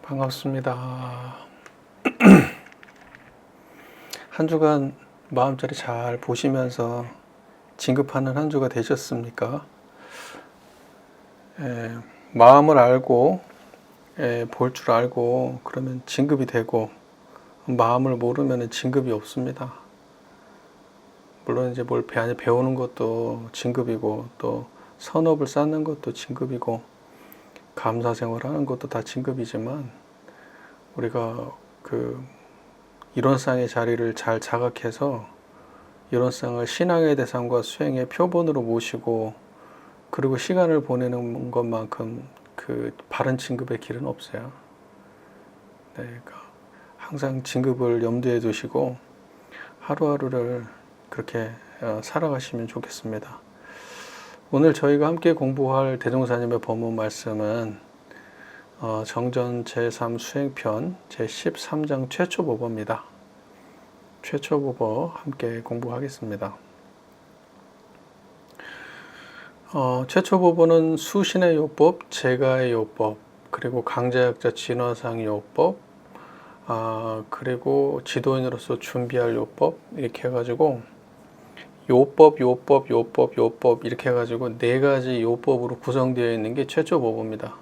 반갑습니다. 한 주간 마음자리 잘 보시면서 진급하는 한 주가 되셨습니까? 마음을 알고 볼 줄 알고 그러면 진급이 되고, 마음을 모르면 진급이 없습니다. 물론 이제 뭘 배우는 것도 진급이고, 또 선업을 쌓는 것도 진급이고, 감사생활하는 것도 다 진급이지만, 우리가 이론상의 자리를 잘 자각해서 이론상을 신앙의 대상과 수행의 표본으로 모시고, 그리고 시간을 보내는 것만큼 바른 진급의 길은 없어요. 그러니까 항상 진급을 염두에 두시고 하루하루를 그렇게 살아가시면 좋겠습니다. 오늘 저희가 함께 공부할 대종사님의 법문 말씀은 정전 제3 수행편 제13장 최초보법입니다. 최초보법 함께 공부하겠습니다. 최초보법은 수신의 요법, 제가의 요법, 그리고 강자약자 진화상 요법, 그리고 지도인으로서 준비할 요법, 이렇게 해가지고 요법 이렇게 해가지고 4가지 요법으로 구성되어 있는 게 최초보법입니다.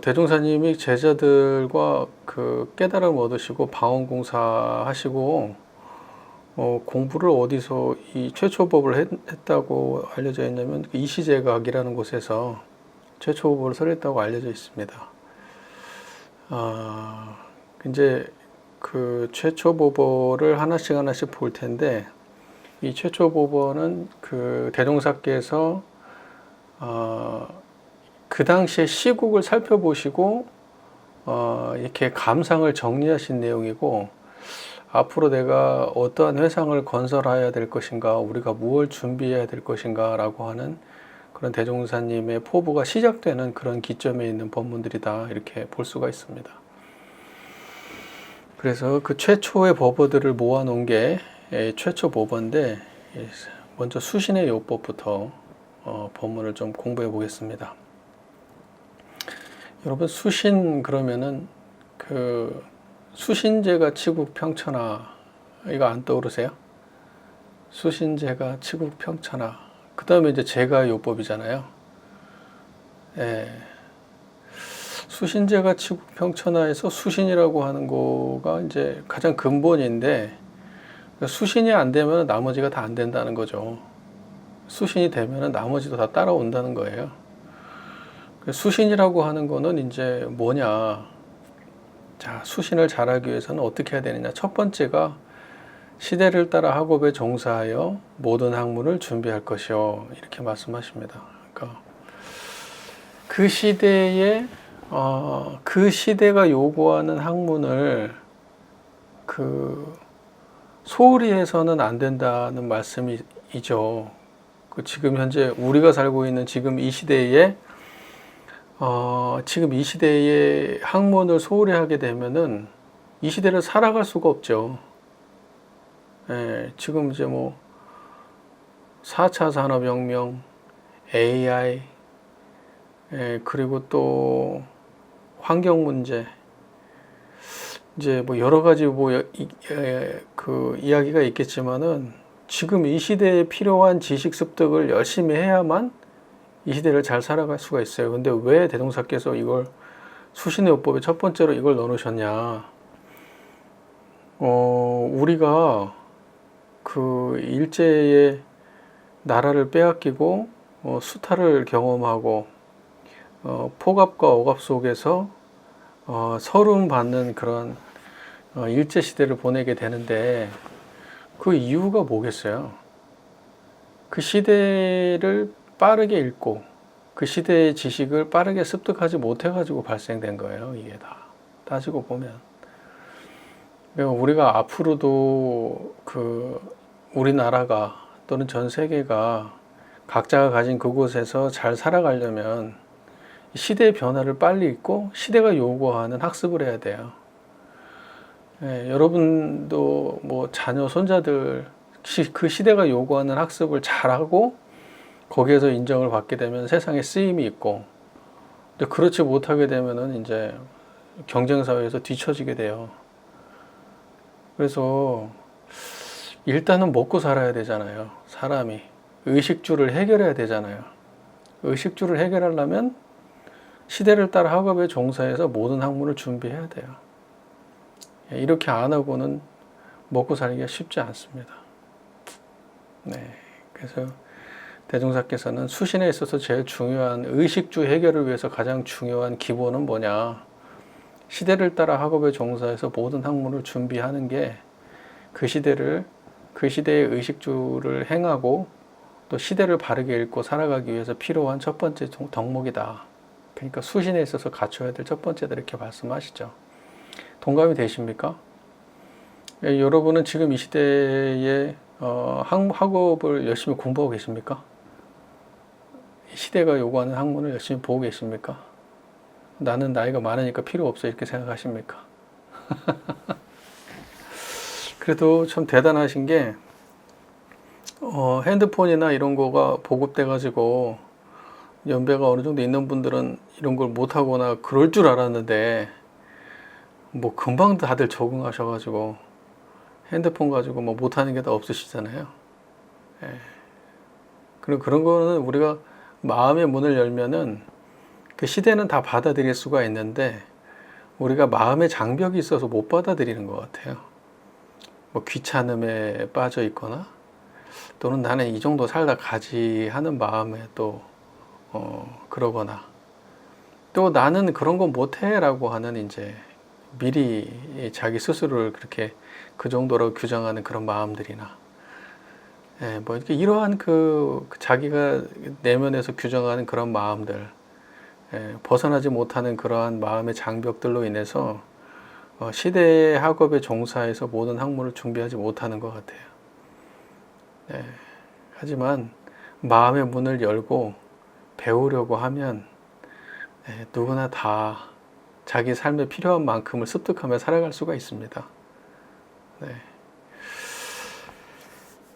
대종사님이 제자들과 깨달음을 얻으시고 방언공사 하시고 공부를 어디서 이 최초법을 했다고 알려져 있냐면 이시제각이라는 곳에서 최초법을 설했다고 알려져 있습니다. 이제 최초법을 하나씩 볼 텐데, 이 최초법은 대종사께서 그 당시의 시국을 살펴보시고 이렇게 감상을 정리하신 내용이고, 앞으로 내가 어떠한 회상을 건설해야 될 것인가, 우리가 무엇을 준비해야 될 것인가 라고 하는 그런 대종사님의 포부가 시작되는 그런 기점에 있는 법문들이다, 이렇게 볼 수가 있습니다. 그래서 그 최초의 법어들을 모아놓은 게 최초 법어인데, 먼저 수신의 요법부터 법문을 좀 공부해 보겠습니다. 여러분, 수신 그러면은 수신제가 치국평천하, 이거 안 떠오르세요? 수신제가 치국평천하. 그 다음에 이제 제가 요법이잖아요. 수신제가 치국평천하에서 수신이라고 하는 거가 이제 가장 근본인데, 수신이 안 되면 나머지가 다 안 된다는 거죠. 수신이 되면 나머지도 다 따라온다는 거예요. 수신이라고 하는 거는 이제 뭐냐? 자, 수신을 잘하기 위해서는 어떻게 해야 되느냐? 첫 번째가 시대를 따라 학업에 종사하여 모든 학문을 준비할 것이요, 이렇게 말씀하십니다. 그러니까 그 시대에 그 시대가 요구하는 학문을 소홀히 해서는 안 된다는 말씀이죠. 지금 현재 우리가 살고 있는 지금 이 시대에 지금 이 시대의 학문을 소홀히 하게 되면은 이 시대를 살아갈 수가 없죠. 지금 이제 4차 산업혁명, AI, 그리고 또 환경 문제, 이제 여러 가지 이야기가 있겠지만은, 지금 이 시대에 필요한 지식 습득을 열심히 해야만 이 시대를 잘 살아갈 수가 있어요. 근데 왜 대종사께서 이걸 수신의 요법에 첫 번째로 이걸 넣으셨냐? 우리가 일제의 나라를 빼앗기고 수탈을 경험하고 폭압과 억압 속에서 서름 받는 그런 일제 시대를 보내게 되는데, 그 이유가 뭐겠어요? 그 시대를 빠르게 읽고 그 시대의 지식을 빠르게 습득하지 못해가지고 발생된 거예요. 이게 다 따지고 보면. 우리가 앞으로도 우리나라가 또는 전 세계가 각자가 가진 그곳에서 잘 살아가려면 시대의 변화를 빨리 읽고 시대가 요구하는 학습을 해야 돼요. 여러분도 자녀, 손자들 그 시대가 요구하는 학습을 잘하고 거기에서 인정을 받게 되면 세상에 쓰임이 있고, 이제 그렇지 못하게 되면은 이제 경쟁 사회에서 뒤처지게 돼요. 그래서 일단은 먹고 살아야 되잖아요. 사람이 의식주를 해결해야 되잖아요. 의식주를 해결하려면 시대를 따라 학업에 종사해서 모든 학문을 준비해야 돼요. 이렇게 안 하고는 먹고 살기가 쉽지 않습니다. 네, 그래서 대종사께서는 수신에 있어서 제일 중요한 의식주 해결을 위해서 가장 중요한 기본은 뭐냐? 시대를 따라 학업에 종사해서 모든 학문을 준비하는 게 그 시대의 의식주를 행하고 또 시대를 바르게 읽고 살아가기 위해서 필요한 첫 번째 덕목이다. 그러니까 수신에 있어서 갖춰야 될 첫 번째다 이렇게 말씀하시죠. 동감이 되십니까? 여러분은 지금 이 시대에 학업을 열심히 공부하고 계십니까? 시대가 요구하는 학문을 열심히 보고 계십니까? 나는 나이가 많으니까 필요 없어 이렇게 생각하십니까? 그래도 참 대단하신 게 핸드폰이나 이런 거가 보급돼 가지고 연배가 어느 정도 있는 분들은 이런 걸 못하거나 그럴 줄 알았는데 뭐 금방 다들 적응하셔 가지고 핸드폰 가지고 뭐 못하는 게 다 없으시잖아요. 예. 그리고 그런 거는 우리가 마음의 문을 열면은 그 시대는 다 받아들일 수가 있는데 우리가 마음의 장벽이 있어서 못 받아들이는 것 같아요. 뭐 귀찮음에 빠져 있거나 또는 나는 이 정도 살다 가지 하는 마음에 또 그러거나 또 나는 그런 거 못해 라고 하는 이제 미리 자기 스스로를 그렇게 그 정도로 규정하는 그런 마음들이나 뭐 이렇게 이러한 그 자기가 내면에서 규정하는 그런 마음들 벗어나지 못하는 그러한 마음의 장벽들로 인해서 시대의 학업에 종사해서 모든 학문을 준비하지 못하는 것 같아요. 하지만 마음의 문을 열고 배우려고 하면 누구나 다 자기 삶에 필요한 만큼을 습득하며 살아갈 수가 있습니다. 네.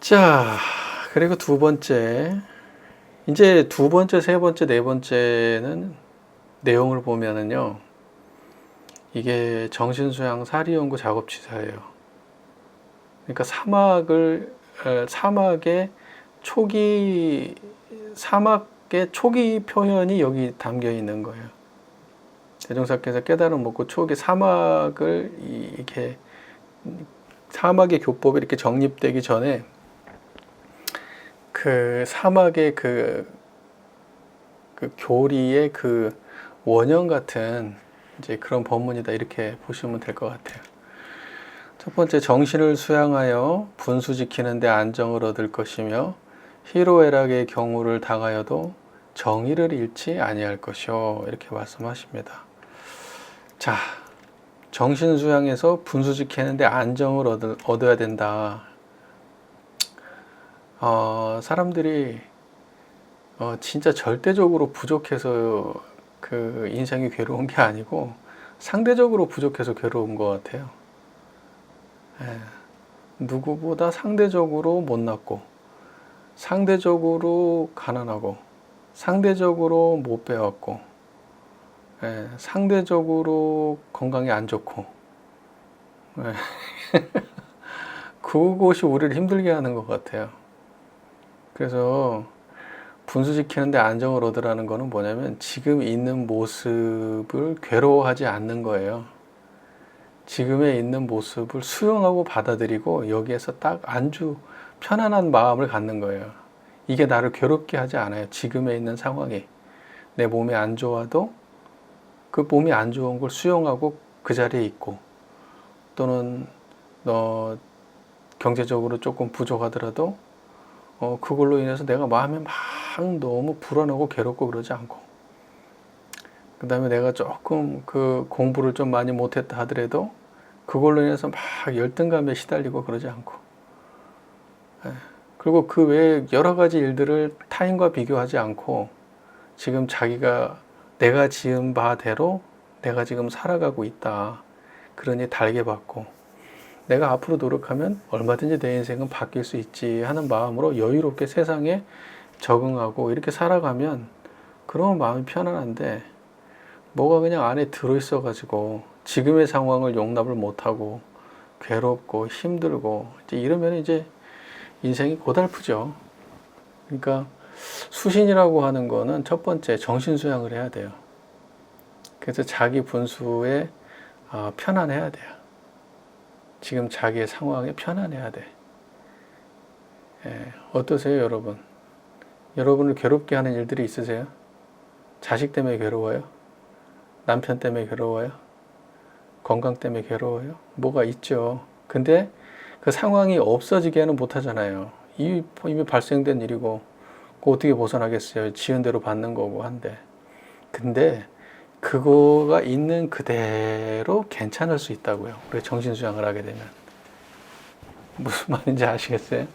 자, 그리고 두 번째, 이제 두 번째, 세 번째, 네 번째는 내용을 보면은요, 이게 정신수양 사리연구 작업지사예요. 그러니까 사막의 초기 표현이 여기 담겨 있는 거예요. 대종사께서 깨달음 먹고 초기 사막을 이렇게 사막의 교법이 이렇게 정립되기 전에 그 사막의 그 교리의 그 원형 같은 이제 그런 법문이다 이렇게 보시면 될 것 같아요. 첫 번째, 정신을 수양하여 분수 지키는데 안정을 얻을 것이며 희로애락의 경우를 당하여도 정의를 잃지 아니할 것이요 이렇게 말씀하십니다. 자, 정신 수양에서 분수 지키는데 안정을 얻어야 된다. 사람들이 진짜 절대적으로 부족해서 그 인생이 괴로운 게 아니고 상대적으로 부족해서 괴로운 것 같아요. 누구보다 상대적으로 못났고 상대적으로 가난하고 상대적으로 못 배웠고 상대적으로 건강이 안 좋고 그것이 우리를 힘들게 하는 것 같아요. 그래서 분수 지키는데 안정을 얻으라는 거는 뭐냐면 지금 있는 모습을 괴로워하지 않는 거예요. 지금에 있는 모습을 수용하고 받아들이고 여기에서 딱 안주 편안한 마음을 갖는 거예요. 이게 나를 괴롭게 하지 않아요. 지금에 있는 상황이 내 몸이 안 좋아도 그 몸이 안 좋은 걸 수용하고 그 자리에 있고 또는 경제적으로 조금 부족하더라도 그걸로 인해서 내가 마음이 막 너무 불안하고 괴롭고 그러지 않고 그 다음에 내가 조금 그 공부를 좀 많이 못했다 하더라도 그걸로 인해서 막 열등감에 시달리고 그러지 않고 그리고 그 외에 여러 가지 일들을 타인과 비교하지 않고 지금 내가 지은 바대로 내가 지금 살아가고 있다. 그러니 달게 받고 내가 앞으로 노력하면 얼마든지 내 인생은 바뀔 수 있지 하는 마음으로 여유롭게 세상에 적응하고 이렇게 살아가면 그런 마음이 편안한데 뭐가 그냥 안에 들어있어 가지고 지금의 상황을 용납을 못하고 괴롭고 힘들고 이제 이러면 이제 인생이 고달프죠. 그러니까 수신이라고 하는 거는 첫 번째 정신 수양을 해야 돼요. 그래서 자기 분수에 편안해야 돼요. 지금 자기의 상황에 편안해야 돼. 어떠세요, 여러분? 여러분을 괴롭게 하는 일들이 있으세요? 자식 때문에 괴로워요? 남편 때문에 괴로워요? 건강 때문에 괴로워요? 뭐가 있죠. 근데 그 상황이 없어지게는 못하잖아요. 이미 발생된 일이고 그거 어떻게 벗어나겠어요. 지은 대로 받는 거고 한데. 근데 그거가 있는 그대로 괜찮을 수 있다고요. 우리 정신수양을 하게 되면. 무슨 말인지 아시겠어요?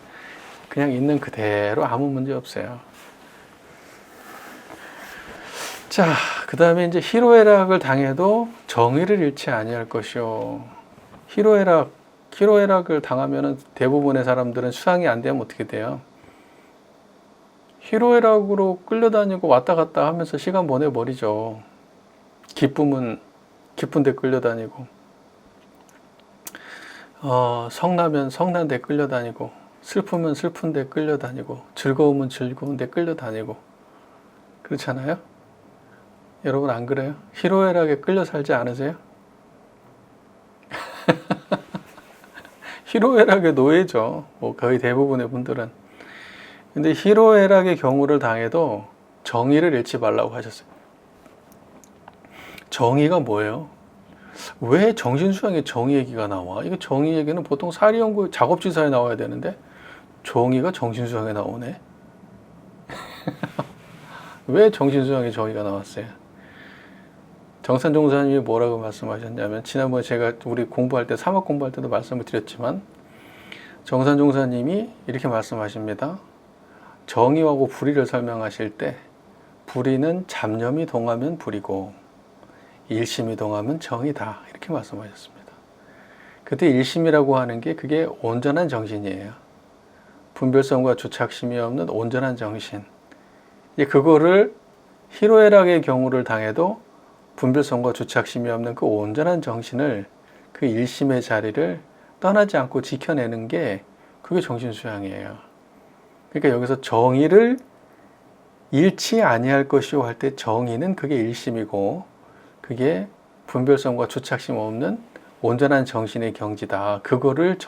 그냥 있는 그대로 아무 문제 없어요. 자, 그 다음에 이제 희로애락을 당해도 정의를 잃지 아니할 것이요. 희로애락을 당하면은 대부분의 사람들은 수양이 안 되면 어떻게 돼요? 희로애락으로 끌려다니고 왔다 갔다 하면서 시간 보내버리죠. 기쁨은 기쁜데 끌려다니고, 성나면 성난데 끌려다니고, 슬프면 슬픈데 끌려다니고, 즐거우면 즐거운데 끌려다니고, 그렇잖아요? 여러분 안 그래요? 희로애락에 끌려 살지 않으세요? 희로애락의 노예죠. 뭐 거의 대부분의 분들은. 근데 희로애락의 경우를 당해도 정의를 잃지 말라고 하셨어요. 정의가 뭐예요? 왜 정신수양에 정의 얘기가 나와? 이거 정의 얘기는 보통 사리연구 작업지사에 나와야 되는데 정의가 정신수양에 나오네. 왜 정신수양에 정의가 나왔어요? 정산종사님이 뭐라고 말씀하셨냐면, 지난번에 제가 우리 공부할 때, 사막 공부할 때도 말씀을 드렸지만, 정산종사님이 이렇게 말씀하십니다. 정의하고 불의를 설명하실 때, 불의는 잡념이 동하면 불이고 일심이 동하면 정의다, 이렇게 말씀하셨습니다. 그때 일심이라고 하는 게 그게 온전한 정신이에요. 분별성과 주착심이 없는 온전한 정신. 그거를 희로애락의 경우를 당해도 분별성과 주착심이 없는 그 온전한 정신을, 그 일심의 자리를 떠나지 않고 지켜내는 게 그게 정신수양이에요. 그러니까 여기서 정의를 잃지 아니할 것이요 할 때 정의는 그게 일심이고 그게 분별성과 주착심 없는 온전한 정신의 경지다. 그거를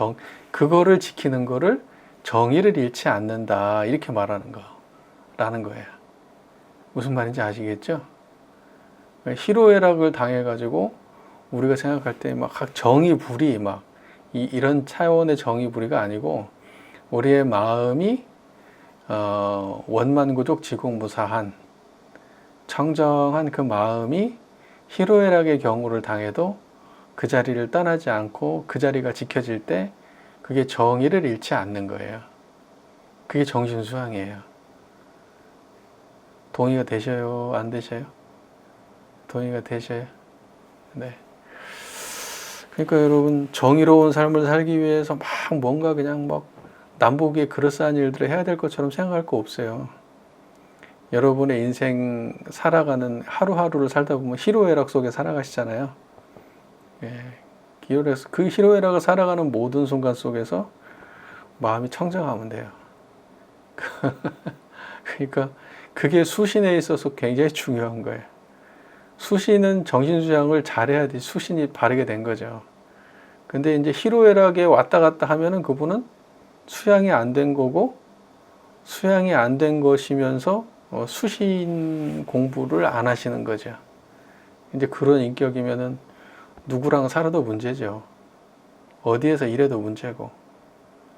지키는 거를 정의를 잃지 않는다, 이렇게 말하는 거라는 거예요. 무슨 말인지 아시겠죠? 희로애락을 당해가지고 우리가 생각할 때 막 정의 불의 막 이런 차원의 정의 불의가 아니고, 우리의 마음이 원만구족 지공무사한 청정한 그 마음이 희로애락의 경우를 당해도 그 자리를 떠나지 않고 그 자리가 지켜질 때 그게 정의를 잃지 않는 거예요. 그게 정신수양이에요. 동의가 되셔요? 안 되셔요? 동의가 되셔요? 네. 그러니까 여러분, 정의로운 삶을 살기 위해서 막 뭔가 그냥 막 남보기에 그럴싸한 일들을 해야 될 것처럼 생각할 거 없어요. 여러분의 인생 살아가는 하루하루를 살다 보면 희로애락 속에 살아가시잖아요. 그 희로애락을 살아가는 모든 순간 속에서 마음이 청정하면 돼요. 그러니까 그게 수신에 있어서 굉장히 중요한 거예요. 수신은 정신수양을 잘해야 돼. 수신이 바르게 된 거죠. 근데 이제 희로애락에 왔다 갔다 하면은 그분은 수양이 안 된 거고, 수양이 안 된 것이면서 수신 공부를 안 하시는 거죠. 이제 그런 인격이면은 누구랑 살아도 문제죠. 어디에서 일해도 문제고,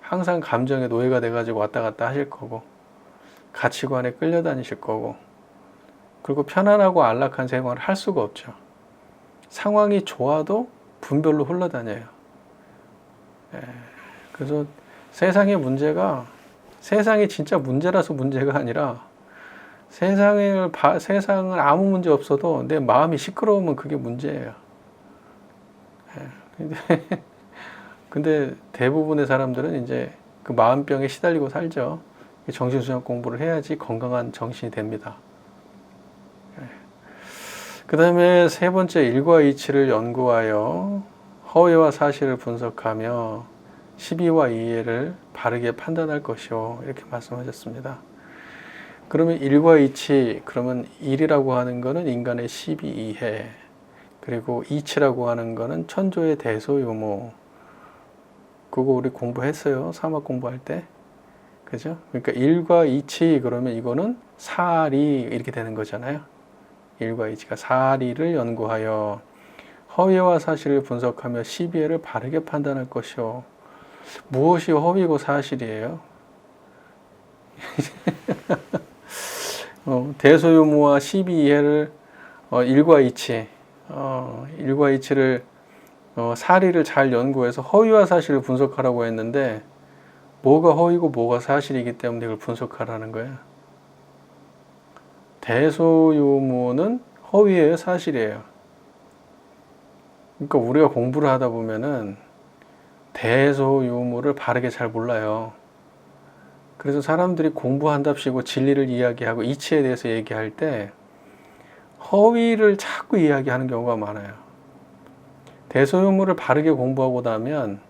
항상 감정의 노예가 돼가지고 왔다 갔다 하실 거고, 가치관에 끌려다니실 거고, 그리고 편안하고 안락한 생활을 할 수가 없죠. 상황이 좋아도 분별로 흘러다녀요. 그래서 세상의 문제가, 세상이 진짜 문제라서 문제가 아니라, 세상을 아무 문제 없어도 내 마음이 시끄러우면 그게 문제예요. 근데 대부분의 사람들은 이제 그 마음병에 시달리고 살죠. 정신수양 공부를 해야지 건강한 정신이 됩니다. 그 다음에 세 번째, 일과 이치를 연구하여 허위와 사실을 분석하며 시비와 이해를 바르게 판단할 것이요. 이렇게 말씀하셨습니다. 그러면 일과 이치, 그러면 일이라고 하는 것은 인간의 시비 이해, 그리고 이치라고 하는 것은 천조의 대소유무. 그거 우리 공부했어요. 사막 공부할 때. 그죠? 그러니까 일과 이치, 그러면 이거는 사리 이렇게 되는 거잖아요. 일과 이치가 사리를 연구하여 허위와 사실을 분석하며 시비를 바르게 판단할 것이요. 무엇이 허위고 사실이에요? 대소유무와 시비 이해를 일과 이치, 일과 이치를 사리를 잘 연구해서 허위와 사실을 분석하라고 했는데 뭐가 허위고 뭐가 사실이기 때문에 이걸 분석하라는 거예요. 대소유무는 허위예요, 사실이에요. 그러니까 우리가 공부를 하다 보면은 대소유무를 바르게 잘 몰라요. 그래서 사람들이 공부한답시고 진리를 이야기하고 이치에 대해서 얘기할 때 허위를 자꾸 이야기하는 경우가 많아요. 대소유무를 바르게 공부하고 나면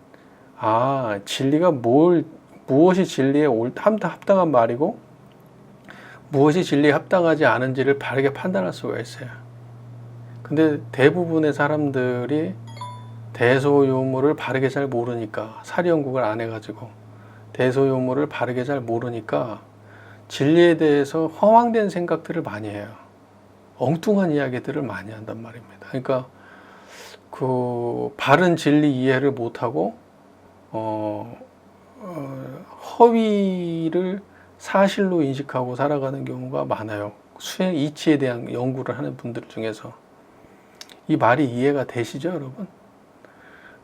진리가 무엇이 진리에 합당한 말이고 무엇이 진리에 합당하지 않은지를 바르게 판단할 수가 있어요. 근데 대부분의 사람들이 대소유무를 바르게 잘 모르니까, 사리 연구를 안 해가지고 대소유무를 바르게 잘 모르니까 진리에 대해서 허황된 생각들을 많이 해요. 엉뚱한 이야기들을 많이 한단 말입니다. 그러니까 그 바른 진리 이해를 못하고 허위를 사실로 인식하고 살아가는 경우가 많아요. 수행 이치에 대한 연구를 하는 분들 중에서. 이 말이 이해가 되시죠, 여러분?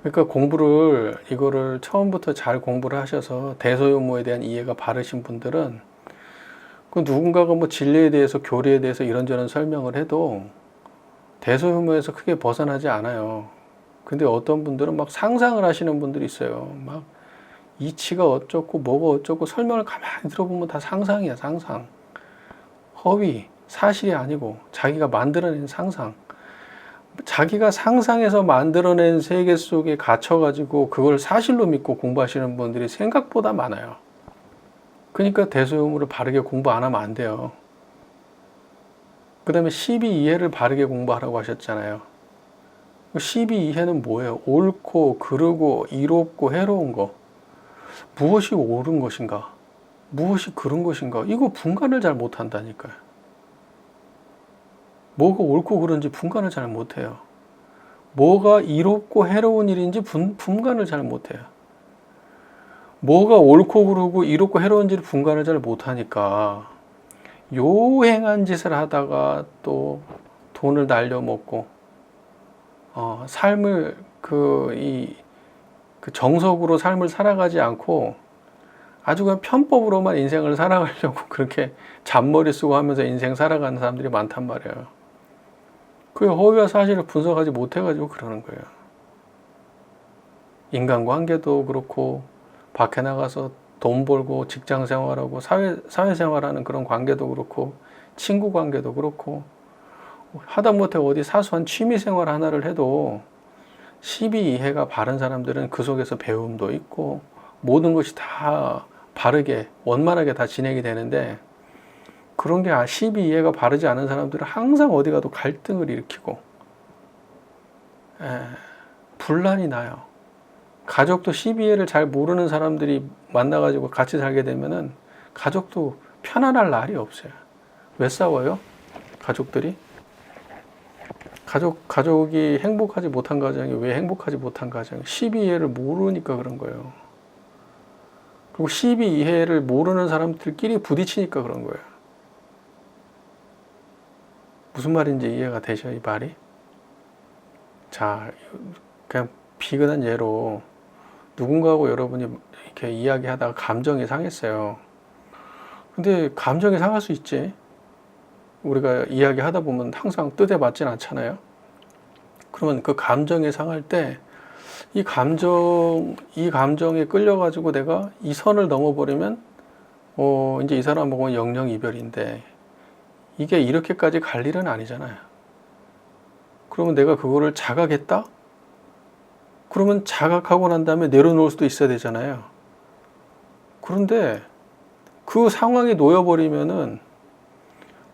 그러니까 이거를 처음부터 잘 공부를 하셔서 대소유무에 대한 이해가 바르신 분들은 그 누군가가 뭐 진리에 대해서, 교리에 대해서 이런저런 설명을 해도 대소유무에서 크게 벗어나지 않아요. 근데 어떤 분들은 막 상상을 하시는 분들이 있어요. 막 이치가 어쩌고 뭐가 어쩌고 설명을 가만히 들어보면 다 상상이야, 상상. 허위, 사실이 아니고 자기가 만들어낸 상상. 자기가 상상해서 만들어낸 세계 속에 갇혀가지고 그걸 사실로 믿고 공부하시는 분들이 생각보다 많아요. 그러니까 대소유무를 바르게 공부 안 하면 안 돼요. 그 다음에 시비 이해를 바르게 공부하라고 하셨잖아요. 시비 이해는 뭐예요? 옳고 그르고 이롭고 해로운 거. 무엇이 옳은 것인가? 무엇이 그른 것인가? 이거 분간을 잘 못한다니까요. 뭐가 옳고 그른지 분간을 잘 못해요. 뭐가 이롭고 해로운 일인지 분간을 잘 못해요. 뭐가 옳고 그르고 이롭고 해로운지를 분간을 잘 못하니까 요행한 짓을 하다가 또 돈을 날려먹고 삶을 그 정석으로 삶을 살아가지 않고 아주 그냥 편법으로만 인생을 살아가려고 그렇게 잔머리 쓰고 하면서 인생 살아가는 사람들이 많단 말이에요. 그 허위와 사실을 분석하지 못해가지고 그러는 거예요. 인간관계도 그렇고 밖에 나가서 돈 벌고 직장 생활하고 사회생활하는 그런 관계도 그렇고 친구 관계도 그렇고 하다못해 어디 사소한 취미생활 하나를 해도 시비 이해가 바른 사람들은 그 속에서 배움도 있고 모든 것이 다 바르게 원만하게 다 진행이 되는데 그런 게 시비 이해가 바르지 않은 사람들은 항상 어디 가도 갈등을 일으키고 분란이 나요. 가족도 시비 이해를 잘 모르는 사람들이 만나가지고 같이 살게 되면은 가족도 편안할 날이 없어요. 왜 싸워요? 가족들이? 가족이 행복하지 못한 가정이 왜 행복하지 못한 가정? 시비 이해를 모르니까 그런 거예요. 그리고 시비 이해를 모르는 사람들끼리 부딪히니까 그런 거예요. 무슨 말인지 이해가 되죠, 이 말이? 자, 그냥 비근한 예로 누군가하고 여러분이 이렇게 이야기하다가 감정이 상했어요. 근데 감정이 상할 수 있지. 우리가 이야기하다 보면 항상 뜻에 맞진 않잖아요. 그러면 그 감정이 상할 때 이 감정에 끌려가지고 내가 이 선을 넘어버리면 이제 이 사람하고 영영 이별인데 이게 이렇게까지 갈 일은 아니잖아요. 그러면 내가 그거를 자각했다? 그러면 자각하고 난 다음에 내려놓을 수도 있어야 되잖아요. 그런데 그 상황에 놓여버리면은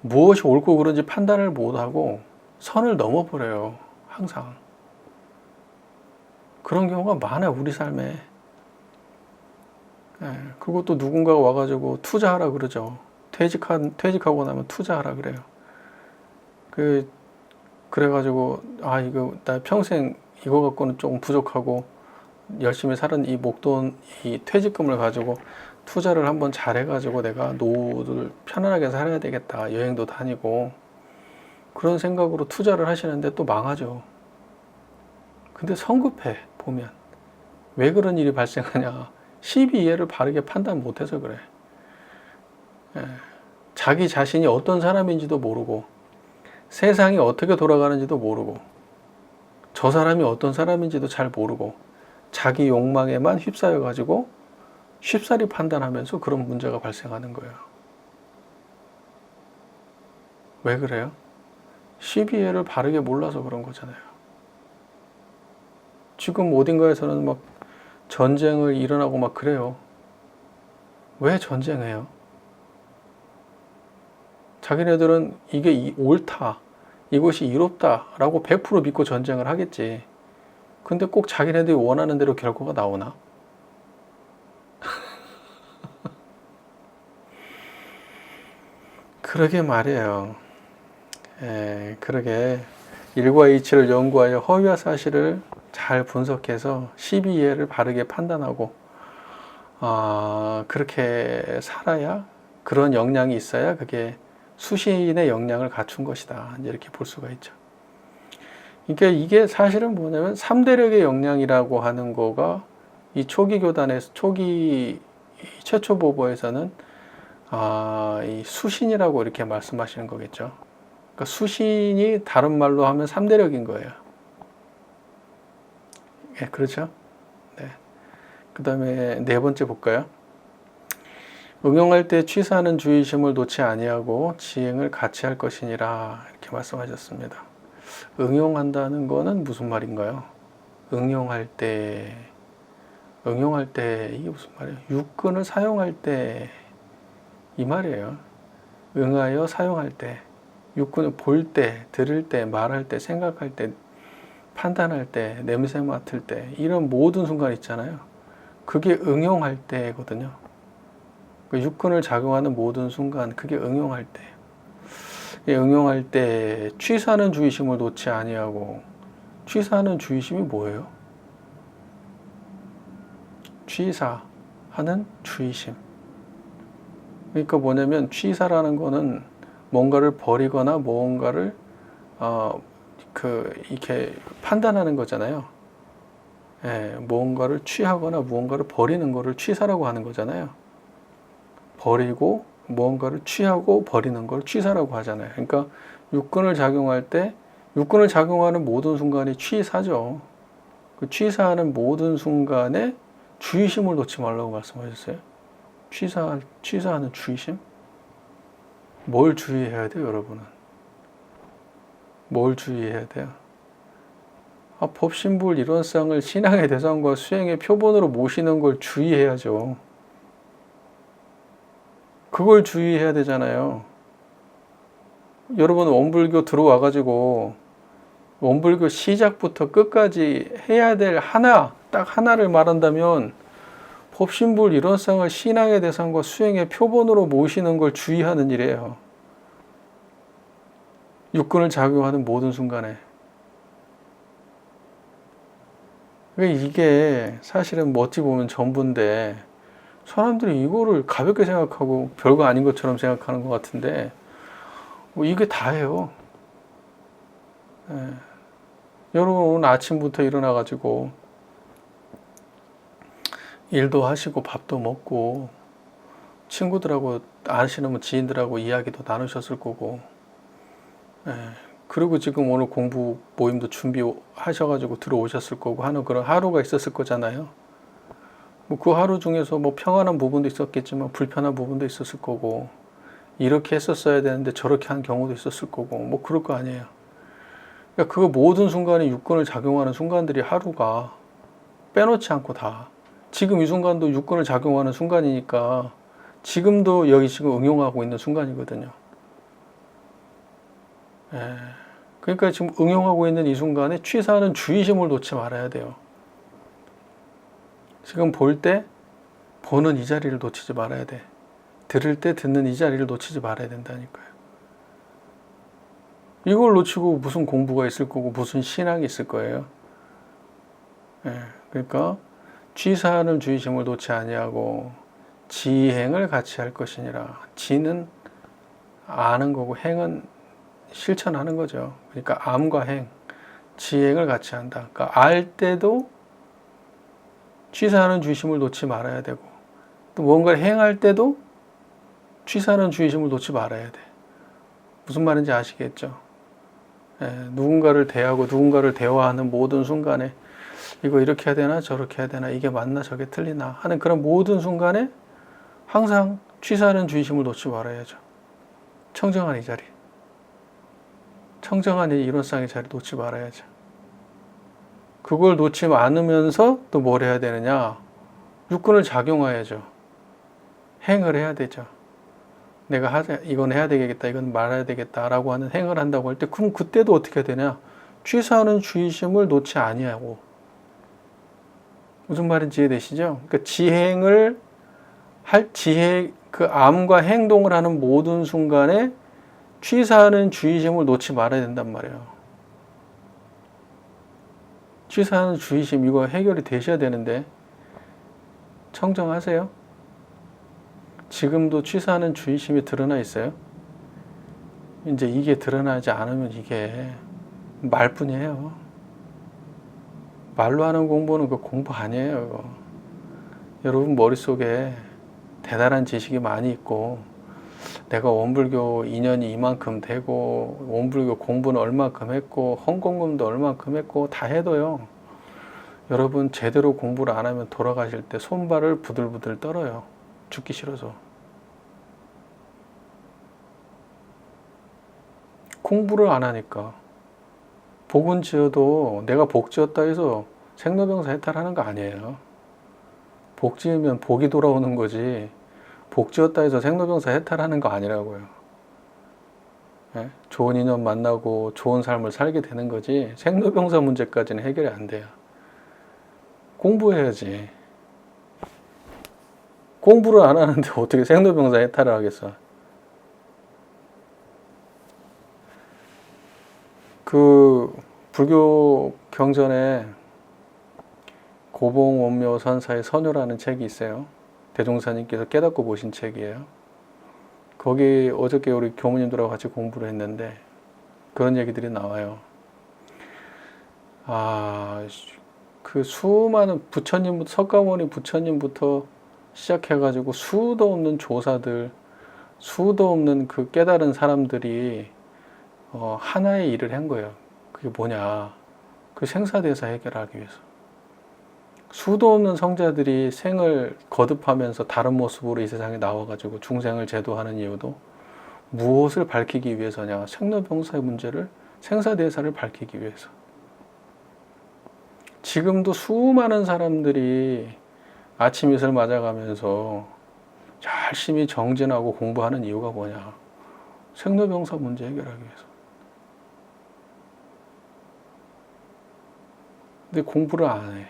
무엇이 옳고 그른지 판단을 못하고 선을 넘어버려요. 항상. 그런 경우가 많아요. 우리 삶에. 그것도 누군가가 와가지고 투자하라 그러죠. 퇴직하고 나면 투자하라 그래요. 그래가지고 이거 나 평생 이거 갖고는 조금 부족하고 열심히 살은 이 목돈, 이 퇴직금을 가지고 투자를 한번 잘해가지고 내가 노후를 편안하게 살아야 되겠다. 여행도 다니고 그런 생각으로 투자를 하시는데 또 망하죠. 근데 성급해 보면. 왜 그런 일이 발생하냐. 시비이해를 바르게 판단 못해서 그래. 자기 자신이 어떤 사람인지도 모르고 세상이 어떻게 돌아가는지도 모르고 저 사람이 어떤 사람인지도 잘 모르고 자기 욕망에만 휩싸여 가지고 쉽사리 판단하면서 그런 문제가 발생하는 거예요. 왜 그래요? 시비이해를 바르게 몰라서 그런 거잖아요. 지금 어딘가에서는 막 전쟁을 일어나고 막 그래요. 왜 전쟁해요? 자기네들은 이게 옳다, 이것이 이롭다라고 100% 믿고 전쟁을 하겠지. 근데 꼭 자기네들이 원하는 대로 결과가 나오나? 그러게 말이에요. 그러게 일과 이치를 연구하여 허위와 사실을 잘 분석해서 시비이해를 바르게 판단하고 그렇게 살아야, 그런 역량이 있어야 그게 수신의 역량을 갖춘 것이다. 이렇게 볼 수가 있죠. 그러니까 이게 사실은 뭐냐면 3대력의 역량이라고 하는 거가 이 초기 교단에서, 초기 최초 보보에서는 이 수신이라고 이렇게 말씀하시는 거겠죠. 그러니까 수신이 다른 말로 하면 3대력인 거예요. 그렇죠? 네. 그 다음에 네 번째 볼까요? 응용할 때 취사하는 주의심을 놓지 아니하고 지행을 같이 할 것이니라, 이렇게 말씀하셨습니다. 응용한다는 거는 무슨 말인가요? 응용할 때 이게 무슨 말이에요? 육근을 사용할 때 이 말이에요. 응하여 사용할 때, 육근을 볼 때, 들을 때, 말할 때, 생각할 때, 판단할 때, 냄새 맡을 때, 이런 모든 순간 있잖아요. 그게 응용할 때거든요. 육근을 작용하는 모든 순간, 그게 응용할 때. 응용할 때 취사하는 주의심을 놓지 아니하고, 취사하는 주의심이 뭐예요? 취사하는 주의심. 그러니까 뭐냐면 취사라는 거는 뭔가를 버리거나 뭔가를 이렇게 판단하는 거잖아요. 뭔가를 취하거나 무언가를 버리는 거를 취사라고 하는 거잖아요. 버리고 무언가를 취하고 버리는 걸 취사라고 하잖아요. 그러니까 육근을 작용할 때, 육근을 작용하는 모든 순간이 취사죠. 그 취사하는 모든 순간에 주의심을 놓지 말라고 말씀하셨어요. 취사하는 주의심? 뭘 주의해야 돼요, 여러분은? 뭘 주의해야 돼요? 법신불 이론상을 신앙의 대상과 수행의 표본으로 모시는 걸 주의해야죠. 그걸 주의해야 되잖아요. 여러분 원불교 들어와가지고 원불교 시작부터 끝까지 해야 될 딱 하나를 말한다면 법신불 이론상을 신앙의 대상과 수행의 표본으로 모시는 걸 주의하는 일이에요. 육근을 작용하는 모든 순간에. 이게 사실은 어찌 보면 전부인데 사람들이 이거를 가볍게 생각하고 별거 아닌 것처럼 생각하는 것 같은데 이게 다예요. 여러분 오늘 아침부터 일어나가지고 일도 하시고 밥도 먹고 친구들하고 아시는 지인들하고 이야기도 나누셨을 거고, 그리고 지금 오늘 공부 모임도 준비하셔가지고 들어오셨을 거고 하는 그런 하루가 있었을 거잖아요. 그 하루 중에서 평안한 부분도 있었겠지만 불편한 부분도 있었을 거고, 이렇게 했었어야 되는데 저렇게 한 경우도 있었을 거고, 그럴 거 아니에요. 그러니까 그 모든 순간이 육근을 작용하는 순간들이 하루가 빼놓지 않고 다 지금 이 순간도 육근을 작용하는 순간이니까 지금도 여기 지금 응용하고 있는 순간이거든요. 예. 그러니까 지금 응용하고 있는 이 순간에 취사하는 주의심을 놓지 말아야 돼요. 지금 볼 때 보는 이 자리를 놓치지 말아야 돼. 들을 때 듣는 이 자리를 놓치지 말아야 된다니까요. 이걸 놓치고 무슨 공부가 있을 거고 무슨 신앙이 있을 거예요. 예. 그러니까 취사하는 주의심을 놓지 아니하고 지행을 같이 할 것이니라. 지는 아는 거고 행은 실천하는 거죠. 그러니까 암과 행, 지행을 같이 한다. 그러니까 알 때도 취사하는 주의심을 놓지 말아야 되고 또 뭔가를 행할 때도 취사하는 주의심을 놓지 말아야 돼. 무슨 말인지 아시겠죠? 예, 누군가를 대하고 누군가를 대화하는 모든 순간에 이거 이렇게 해야 되나 저렇게 해야 되나 이게 맞나 저게 틀리나 하는 그런 모든 순간에 항상 취사하는 주의심을 놓지 말아야죠. 청정한 이 자리. 청정한 이 일원상의 자리 놓지 말아야죠. 그걸 놓지 않으면서 또 뭘 해야 되느냐? 육근을 작용해야죠. 행을 해야 되죠. 내가 이건 해야 되겠다, 이건 말아야 되겠다라고 하는 행을 한다고 할 때 그럼 그때도 어떻게 해야 되냐? 취사하는 주의심을 놓지 아니하고 무슨 말인지 이해되시죠? 그러니까 지행을 그 암과 행동을 하는 모든 순간에 취사하는 주의심을 놓지 말아야 된단 말이에요. 취사하는 주의심 이거 해결이 되셔야 되는데 청정하세요? 지금도 취사하는 주의심이 드러나 있어요? 이제 이게 드러나지 않으면 이게 말뿐이에요. 말로 하는 공부는 그 공부 아니에요. 여러분 머릿속에 대단한 지식이 많이 있고 내가 원불교 인연이 이만큼 되고 원불교 공부는 얼마큼 했고 헌공금도 얼마큼 했고 다 해도요. 여러분 제대로 공부를 안 하면 돌아가실 때 손발을 부들부들 떨어요. 죽기 싫어서. 공부를 안 하니까. 복은 지어도 내가 복 지었다 해서 생로병사 해탈하는 거 아니에요. 복 지으면 복이 돌아오는 거지 복 지었다 해서 생로병사 해탈하는 거 아니라고요. 예? 좋은 인연 만나고 좋은 삶을 살게 되는 거지 생로병사 문제까지는 해결이 안 돼요. 공부해야지. 공부를 안 하는데 어떻게 생로병사 해탈을 하겠어. 그 불교 경전에 고봉 원묘 선사의 선효라는 책이 있어요. 대종사님께서 깨닫고 보신 책이에요. 거기 어저께 우리 교무님들하고 같이 공부를 했는데 그런 얘기들이 나와요. 그 수많은 부처님부터 석가모니 부처님부터 시작해가지고 수도 없는 조사들, 수도 없는 그 깨달은 사람들이 하나의 일을 한 거예요. 그게 뭐냐? 그 생사대사 해결하기 위해서. 수도 없는 성자들이 생을 거듭하면서 다른 모습으로 이 세상에 나와가지고 중생을 제도하는 이유도 무엇을 밝히기 위해서냐? 생로병사의 문제를, 생사대사를 밝히기 위해서. 지금도 수많은 사람들이 아침 이슬 맞아가면서 열심히 정진하고 공부하는 이유가 뭐냐? 생로병사 문제 해결하기 위해서. 근데 공부를 안 해.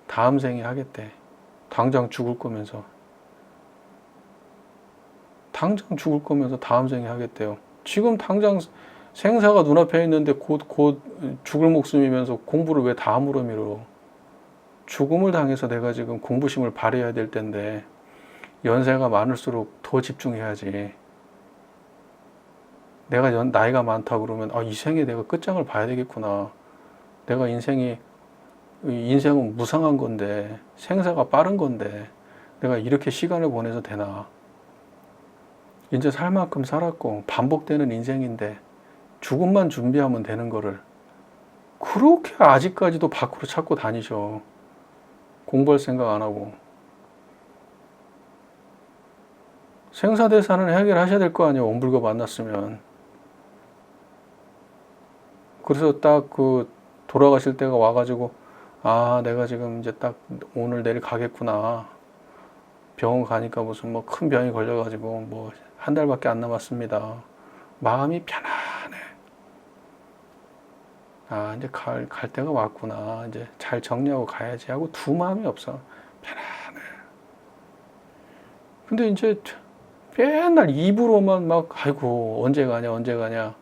다음 생에 하겠대. 당장 죽을 거면서. 당장 죽을 거면서 다음 생에 하겠대요. 지금 당장 생사가 눈앞에 있는데 곧 죽을 목숨이면서 공부를 왜 다음으로 미뤄. 죽음을 당해서 내가 지금 공부심을 발휘해야 될 텐데 연세가 많을수록 더 집중해야지. 내가 나이가 많다 그러면 이 생에 내가 끝장을 봐야 되겠구나. 내가 인생은 무상한 건데 생사가 빠른 건데 내가 이렇게 시간을 보내서 되나. 이제 살 만큼 살았고 반복되는 인생인데 죽음만 준비하면 되는 거를 그렇게 아직까지도 밖으로 찾고 다니셔. 공부할 생각 안 하고. 생사대사는 해결하셔야 될 거 아니에요. 원불교 만났으면. 그래서 딱 그 돌아가실 때가 와가지고 아 내가 지금 이제 딱 오늘 내일 가겠구나. 병원 가니까 무슨 뭐 큰 병이 걸려가지고 뭐 한 달밖에 안 남았습니다. 마음이 편안해. 아 이제 갈 때가 왔구나. 이제 잘 정리하고 가야지 하고 두 마음이 없어. 편안해. 근데 이제 맨날 입으로만 막 아이고 언제 가냐 언제 가냐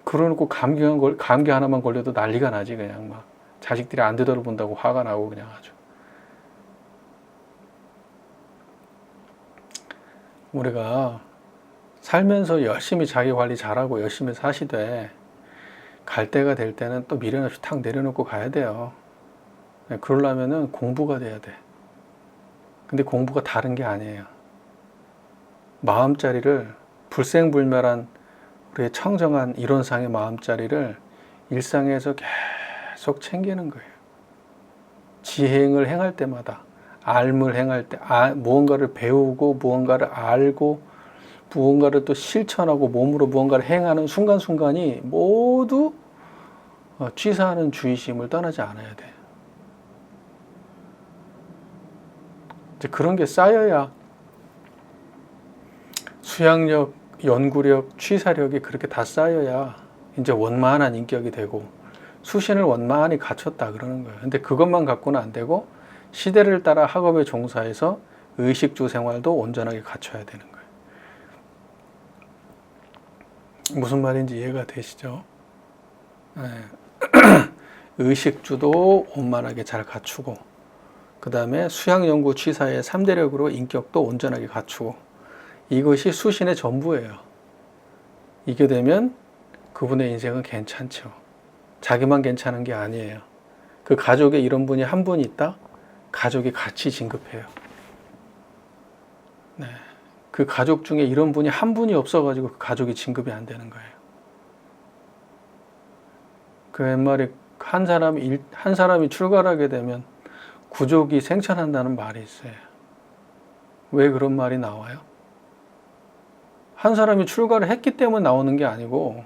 그러놓고 감기 하나만 걸려도 난리가 나지. 그냥 막 자식들이 안 되돌아본다고 화가 나고 그냥 아주. 우리가 살면서 열심히 자기 관리 잘하고 열심히 사시되 갈 때가 될 때는 또 미련 없이 탁 내려놓고 가야 돼요. 그러려면은 공부가 돼야 돼. 근데 공부가 다른 게 아니에요. 마음자리를 불생불멸한 우리의 청정한 이론상의 마음자리를 일상에서 계속 챙기는 거예요. 지행을 행할 때마다 알물 행할 때 무언가를 배우고 무언가를 알고 무언가를 또 실천하고 몸으로 무언가를 행하는 순간순간이 모두 취사하는 주의심을 떠나지 않아야 돼요. 이제 그런 게 쌓여야 수양력, 연구력, 취사력이 그렇게 다 쌓여야 이제 원만한 인격이 되고 수신을 원만히 갖췄다 그러는 거예요. 근데 그것만 갖고는 안 되고 시대를 따라 학업에 종사해서 의식주 생활도 온전하게 갖춰야 되는 거예요. 무슨 말인지 이해가 되시죠? 네. 의식주도 원만하게 잘 갖추고 그 다음에 수양연구 취사의 3대력으로 인격도 온전하게 갖추고 이것이 수신의 전부예요. 이게 되면 그분의 인생은 괜찮죠. 자기만 괜찮은 게 아니에요. 그 가족에 이런 분이 한 분 있다? 가족이 같이 진급해요. 네. 그 가족 중에 이런 분이 한 분이 없어가지고 그 가족이 진급이 안 되는 거예요. 그 옛말에 한 사람이 출가하게 되면 구족이 생천한다는 말이 있어요. 왜 그런 말이 나와요? 한 사람이 출가를 했기 때문에 나오는 게 아니고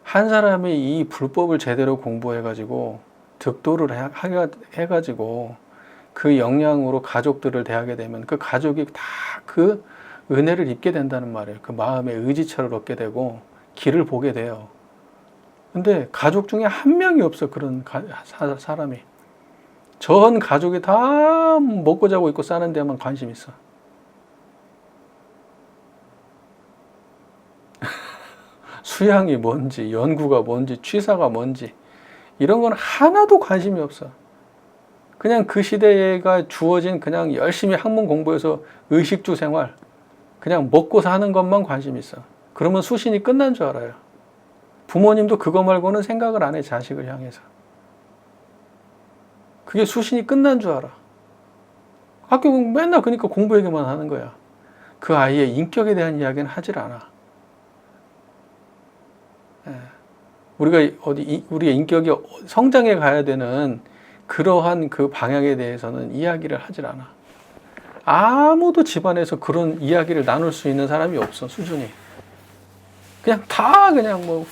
한 사람이 이 불법을 제대로 공부해가지고 득도를 해가지고 그 영향으로 가족들을 대하게 되면 그 가족이 다 그 은혜를 입게 된다는 말이에요. 그 마음의 의지처를 얻게 되고 길을 보게 돼요. 근데 가족 중에 한 명이 없어. 그런 사람이. 전 가족이 다 먹고 자고 있고 사는 데만 관심 있어. 수양이 뭔지, 연구가 뭔지, 취사가 뭔지 이런 건 하나도 관심이 없어. 그냥 그 시대가 주어진 그냥 열심히 학문 공부해서 의식주 생활 그냥 먹고 사는 것만 관심 있어. 그러면 수신이 끝난 줄 알아요. 부모님도 그거 말고는 생각을 안 해. 자식을 향해서. 그게 수신이 끝난 줄 알아. 학교 맨날 그러니까 공부 얘기만 하는 거야. 그 아이의 인격에 대한 이야기는 하질 않아. 우리가 우리의 인격이 성장해 가야 되는 그러한 그 방향에 대해서는 이야기를 하질 않아. 아무도 집안에서 그런 이야기를 나눌 수 있는 사람이 없어. 수준이. 그냥 다 그냥 뭐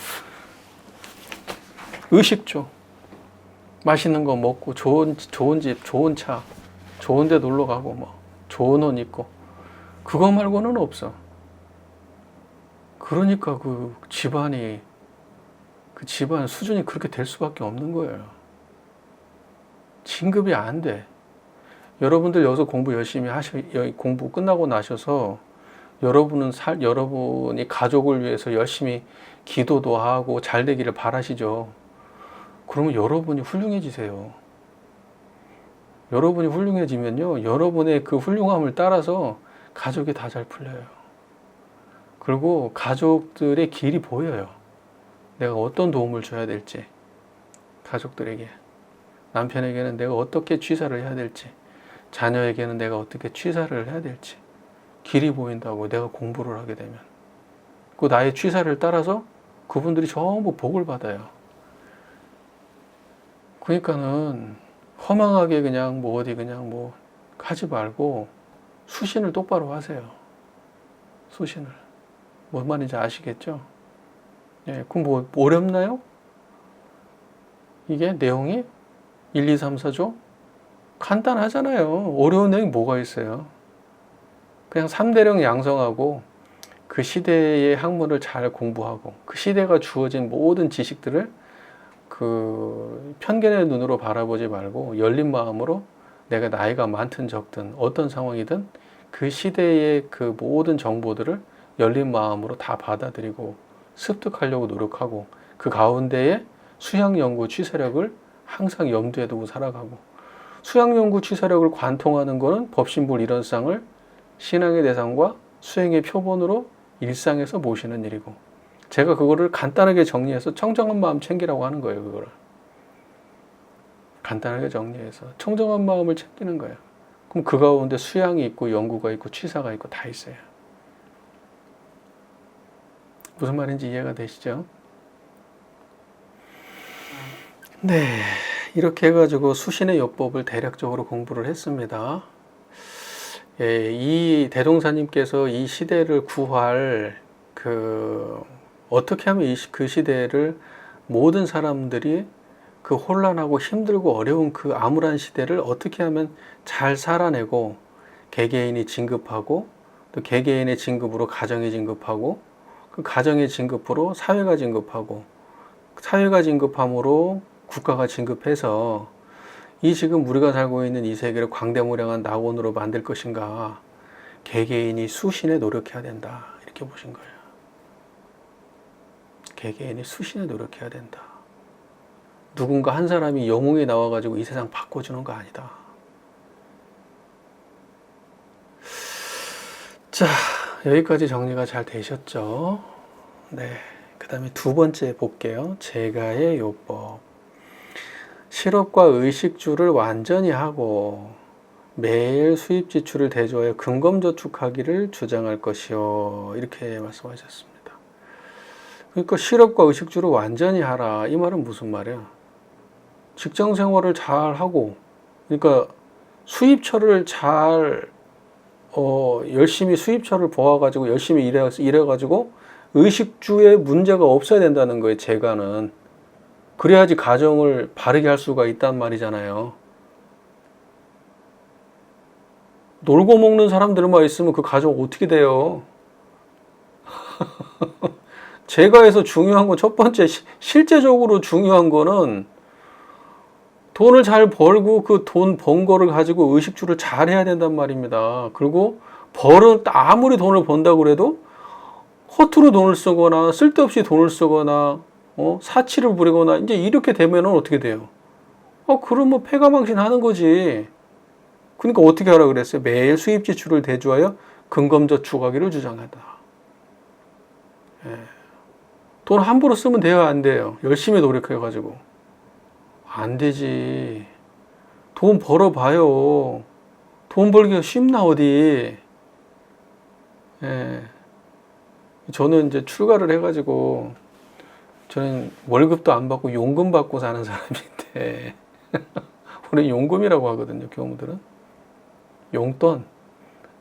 의식주. 맛있는 거 먹고 좋은 집, 좋은 차, 좋은 데 놀러 가고 뭐 좋은 옷 입고 그거 말고는 없어. 그러니까 그 집안 수준이 그렇게 될 수밖에 없는 거예요. 진급이 안 돼. 여러분들 여기서 공부 열심히 공부 끝나고 나셔서 여러분이 가족을 위해서 열심히 기도도 하고 잘 되기를 바라시죠. 그러면 여러분이 훌륭해지세요. 여러분이 훌륭해지면요, 여러분의 그 훌륭함을 따라서 가족이 다 잘 풀려요. 그리고 가족들의 길이 보여요. 내가 어떤 도움을 줘야 될지, 가족들에게. 남편에게는 내가 어떻게 취사를 해야 될지, 자녀에게는 내가 어떻게 취사를 해야 될지 길이 보인다고. 내가 공부를 하게 되면 그 나의 취사를 따라서 그분들이 전부 복을 받아요. 그러니까는 허망하게 그냥 뭐 어디 그냥 뭐 하지 말고 수신을 똑바로 하세요. 수신을. 뭔 말인지 아시겠죠? 예, 그럼 뭐 어렵나요? 이게 내용이 1, 2, 3, 4조? 간단하잖아요. 어려운 내용이 뭐가 있어요? 그냥 3대령 양성하고 그 시대의 학문을 잘 공부하고 그 시대가 주어진 모든 지식들을 그 편견의 눈으로 바라보지 말고 열린 마음으로 내가 나이가 많든 적든 어떤 상황이든 그 시대의 그 모든 정보들을 열린 마음으로 다 받아들이고 습득하려고 노력하고 그 가운데에 수양 연구 취사력을 항상 염두에 두고 살아가고 수양 연구 취사력을 관통하는 것은 법신불 일원상을 신앙의 대상과 수행의 표본으로 일상에서 모시는 일이고 제가 그거를 간단하게 정리해서 청정한 마음 챙기라고 하는 거예요. 그거를 간단하게 정리해서 청정한 마음을 챙기는 거예요. 그럼 그 가운데 수양이 있고 연구가 있고 취사가 있고 다 있어요. 무슨 말인지 이해가 되시죠? 네, 이렇게 해가지고 수신의 요법을 대략적으로 공부를 했습니다. 예, 이 대동사님께서 이 시대를 구할 어떻게 하면 그 시대를 모든 사람들이 그 혼란하고 힘들고 어려운 그 암울한 시대를 어떻게 하면 잘 살아내고 개개인이 진급하고 또 개개인의 진급으로 가정이 진급하고 그 가정의 진급으로 사회가 진급하고 사회가 진급함으로 국가가 진급해서 이 지금 우리가 살고 있는 이 세계를 광대무량한 낙원으로 만들 것인가 개개인이 수신에 노력해야 된다 이렇게 보신 거예요. 개개인이 수신에 노력해야 된다. 누군가 한 사람이 영웅이 나와가지고 이 세상 바꿔주는 거 아니다. 자, 여기까지 정리가 잘 되셨죠? 네. 그 다음에 두 번째 볼게요. 제가의 요법. 실업과 의식주를 완전히 하고 매일 수입 지출을 대조하여 근검저축하기를 주장할 것이요. 이렇게 말씀하셨습니다. 그러니까 실업과 의식주를 완전히 하라. 이 말은 무슨 말이야? 직장 생활을 잘 하고, 그러니까 수입처를 잘, 열심히 수입처를 보아가지고 열심히 일해가지고 의식주에 문제가 없어야 된다는 거예요, 제가는. 그래야지 가정을 바르게 할 수가 있단 말이잖아요. 놀고 먹는 사람들만 있으면 그 가정 어떻게 돼요? 제가에서 중요한 건 첫 번째, 실제적으로 중요한 거는 돈을 잘 벌고 그 돈 번 거를 가지고 의식주를 잘 해야 된단 말입니다. 그리고 아무리 돈을 번다고 그래도 허투루 돈을 쓰거나 쓸데없이 돈을 쓰거나 사치를 부리거나 이제 이렇게 되면은 어떻게 돼요? 그러면 패가망신 하는 거지. 그러니까 어떻게 하라 그랬어요? 매일 수입 지출을 대조하여 근검저축하기를 주장한다. 예. 돈 함부로 쓰면 돼요, 안 돼요? 열심히 노력해가지고. 안 되지. 돈 벌어봐요. 돈 벌기가 쉽나, 어디. 예. 저는 이제 출가를 해가지고, 저는 월급도 안 받고 용금 받고 사는 사람인데, 우리 용금이라고 하거든요, 교무들은. 용돈.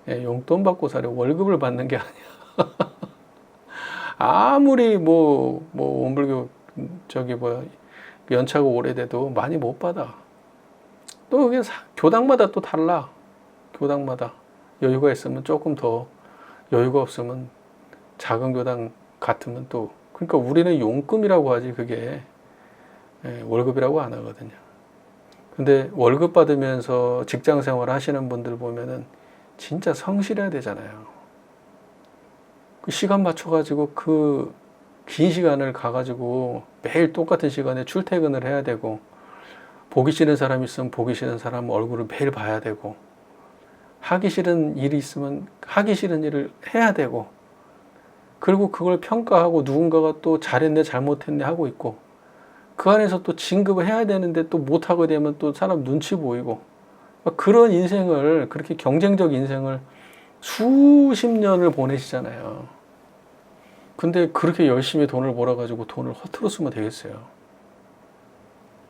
예, 용돈 받고 살려. 월급을 받는 게 아니야. 아무리 원불교, 연차가 오래돼도 많이 못 받아. 또 그게 교당마다 또 달라. 교당마다. 여유가 있으면 조금 더, 여유가 없으면 작은 교당 같으면 또, 그러니까 우리는 용금이라고 하지, 그게. 예, 월급이라고 안 하거든요. 근데 월급 받으면서 직장 생활 하시는 분들 보면은 진짜 성실해야 되잖아요. 그 시간 맞춰가지고 그 긴 시간을 가가지고 매일 똑같은 시간에 출퇴근을 해야 되고, 보기 싫은 사람 있으면 보기 싫은 사람 얼굴을 매일 봐야 되고, 하기 싫은 일이 있으면 하기 싫은 일을 해야 되고, 그리고 그걸 평가하고 누군가가 또 잘했네 잘못했네 하고 있고, 그 안에서 또 진급을 해야 되는데 또 못하게 되면 또 사람 눈치 보이고, 그런 인생을, 그렇게 경쟁적 인생을 수십 년을 보내시잖아요. 근데 그렇게 열심히 돈을 벌어가지고 돈을 허투루 쓰면 되겠어요.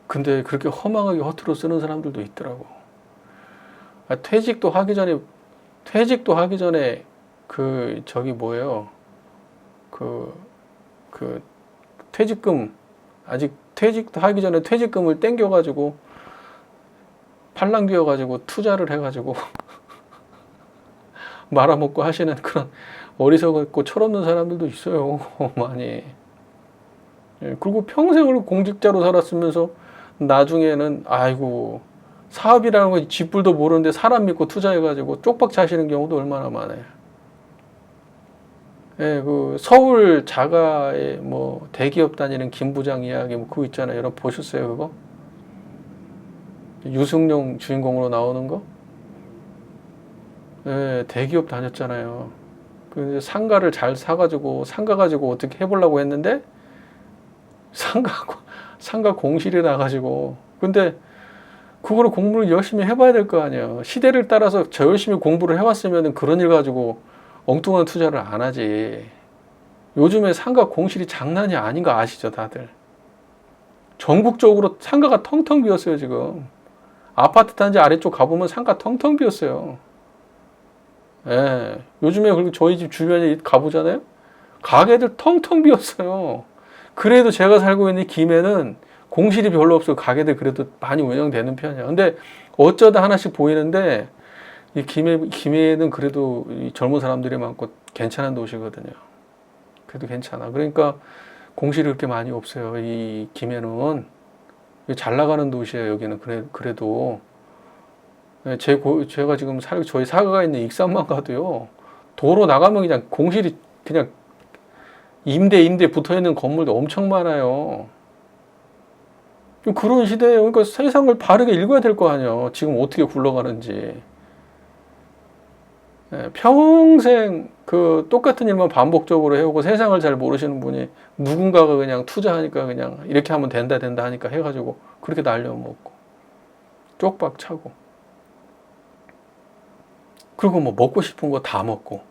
근데 그렇게 허망하게 허투루 쓰는 사람들도 있더라고. 퇴직도 하기 전에 그 퇴직금, 아직 퇴직도 하기 전에 퇴직금을 땡겨가지고 팔랑 뛰어가지고 투자를 해가지고 말아먹고 하시는 그런 어리석고 철없는 사람들도 있어요. 많이. 예, 그리고 평생을 공직자로 살았으면서 나중에는 아이고 사업이라는 거 쥐뿔도 모르는데 사람 믿고 투자해가지고 쪽박 차시는 경우도 얼마나 많아요. 예, 그 서울 자가의 뭐 대기업 다니는 김 부장 이야기 뭐 그거 있잖아요. 여러분 보셨어요 그거? 유승용 주인공으로 나오는 거? 예, 대기업 다녔잖아요. 그 상가를 잘 사가지고 상가 가지고 어떻게 해보려고 했는데 상가 공실이 나가지고 근데 그거를 공부를 열심히 해봐야 될 거 아니에요. 시대를 따라서 저 열심히 공부를 해왔으면 그런 일 가지고 엉뚱한 투자를 안 하지. 요즘에 상가 공실이 장난이 아닌 거 아시죠 다들? 전국적으로 상가가 텅텅 비었어요 지금. 아파트 단지 아래쪽 가보면 상가 텅텅 비었어요. 예. 요즘에 그리고 저희 집 주변에 가보잖아요. 가게들 텅텅 비었어요. 그래도 제가 살고 있는 김해는 공실이 별로 없어요. 가게들 그래도 많이 운영되는 편이야. 근데 어쩌다 하나씩 보이는데 이 김해는 그래도 젊은 사람들이 많고 괜찮은 도시거든요. 그래도 괜찮아. 그러니까 공실이 그렇게 많이 없어요. 이 김해는 잘 나가는 도시예요. 여기는 그래도 제가 지금 저희 사가가 있는 익산만 가도요. 도로 나가면 그냥 공실이 그냥 임대 붙어 있는 건물도 엄청 많아요. 그런 시대에 그러니까 세상을 바르게 읽어야 될 거 아니에요. 지금 어떻게 굴러가는지. 평생 그 똑같은 일만 반복적으로 해오고 세상을 잘 모르시는 분이 누군가가 그냥 투자하니까 그냥 이렇게 하면 된다 하니까 해가지고 그렇게 날려먹고 쪽박 차고 그리고 뭐 먹고 싶은 거 다 먹고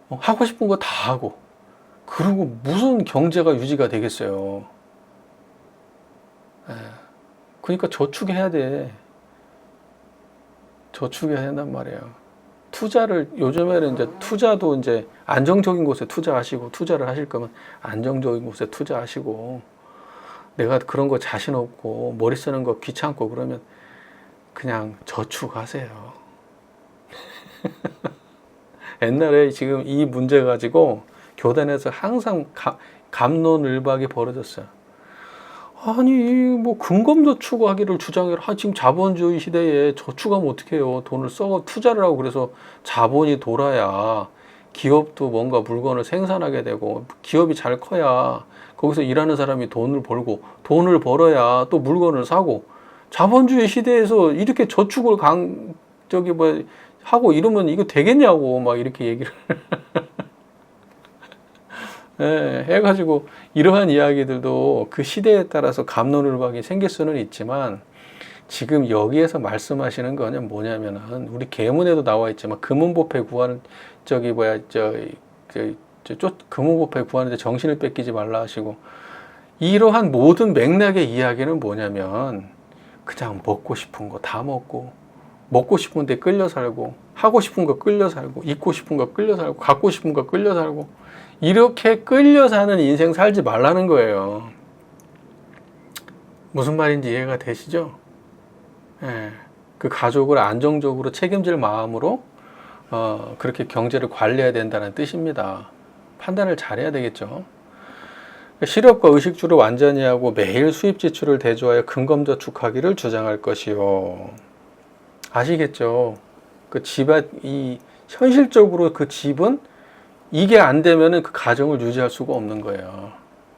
하고 싶은 거 다 하고 그리고 무슨 경제가 유지가 되겠어요. 그러니까 저축해야 돼. 저축해야 된단 말이에요. 투자를 요즘에는 이제 투자도 이제 안정적인 곳에 투자하시고 투자를 하실 거면 안정적인 곳에 투자하시고 내가 그런 거 자신 없고 머리 쓰는 거 귀찮고 그러면 그냥 저축하세요. 옛날에 지금 이 문제 가지고 교단에서 항상 갑론을박이 벌어졌어요. 아니 뭐 근검저축하기를 주장해라. 지금 자본주의 시대에 저축하면 어떡해요. 돈을 써 투자를 하고 그래서 자본이 돌아야 기업도 뭔가 물건을 생산하게 되고 기업이 잘 커야 거기서 일하는 사람이 돈을 벌고 돈을 벌어야 또 물건을 사고 자본주의 시대에서 이렇게 저축을 하고 이러면 이거 되겠냐고 막 이렇게 얘기를 예, 해가지고 이러한 이야기들도 그 시대에 따라서 갑론을박이 생길 수는 있지만 지금 여기에서 말씀하시는 거는 뭐냐면은 우리 계문에도 나와 있지만 금은보패 구하는 금은보패 구하는데 정신을 뺏기지 말라 하시고 이러한 모든 맥락의 이야기는 뭐냐면 그냥 먹고 싶은 거 다 먹고 싶은 데 끌려 살고 하고 싶은 거 끌려 살고 입고 싶은 거 끌려 살고 갖고 싶은 거 끌려 살고 이렇게 끌려 사는 인생 살지 말라는 거예요. 무슨 말인지 이해가 되시죠? 예, 그 가족을 안정적으로 책임질 마음으로 그렇게 경제를 관리해야 된다는 뜻입니다. 판단을 잘해야 되겠죠. 실업과 의식주를 완전히 하고 매일 수입 지출을 대조하여 근검저축하기를 주장할 것이요. 아시겠죠? 그 현실적으로 그 집은 이게 안 되면은 그 가정을 유지할 수가 없는 거예요.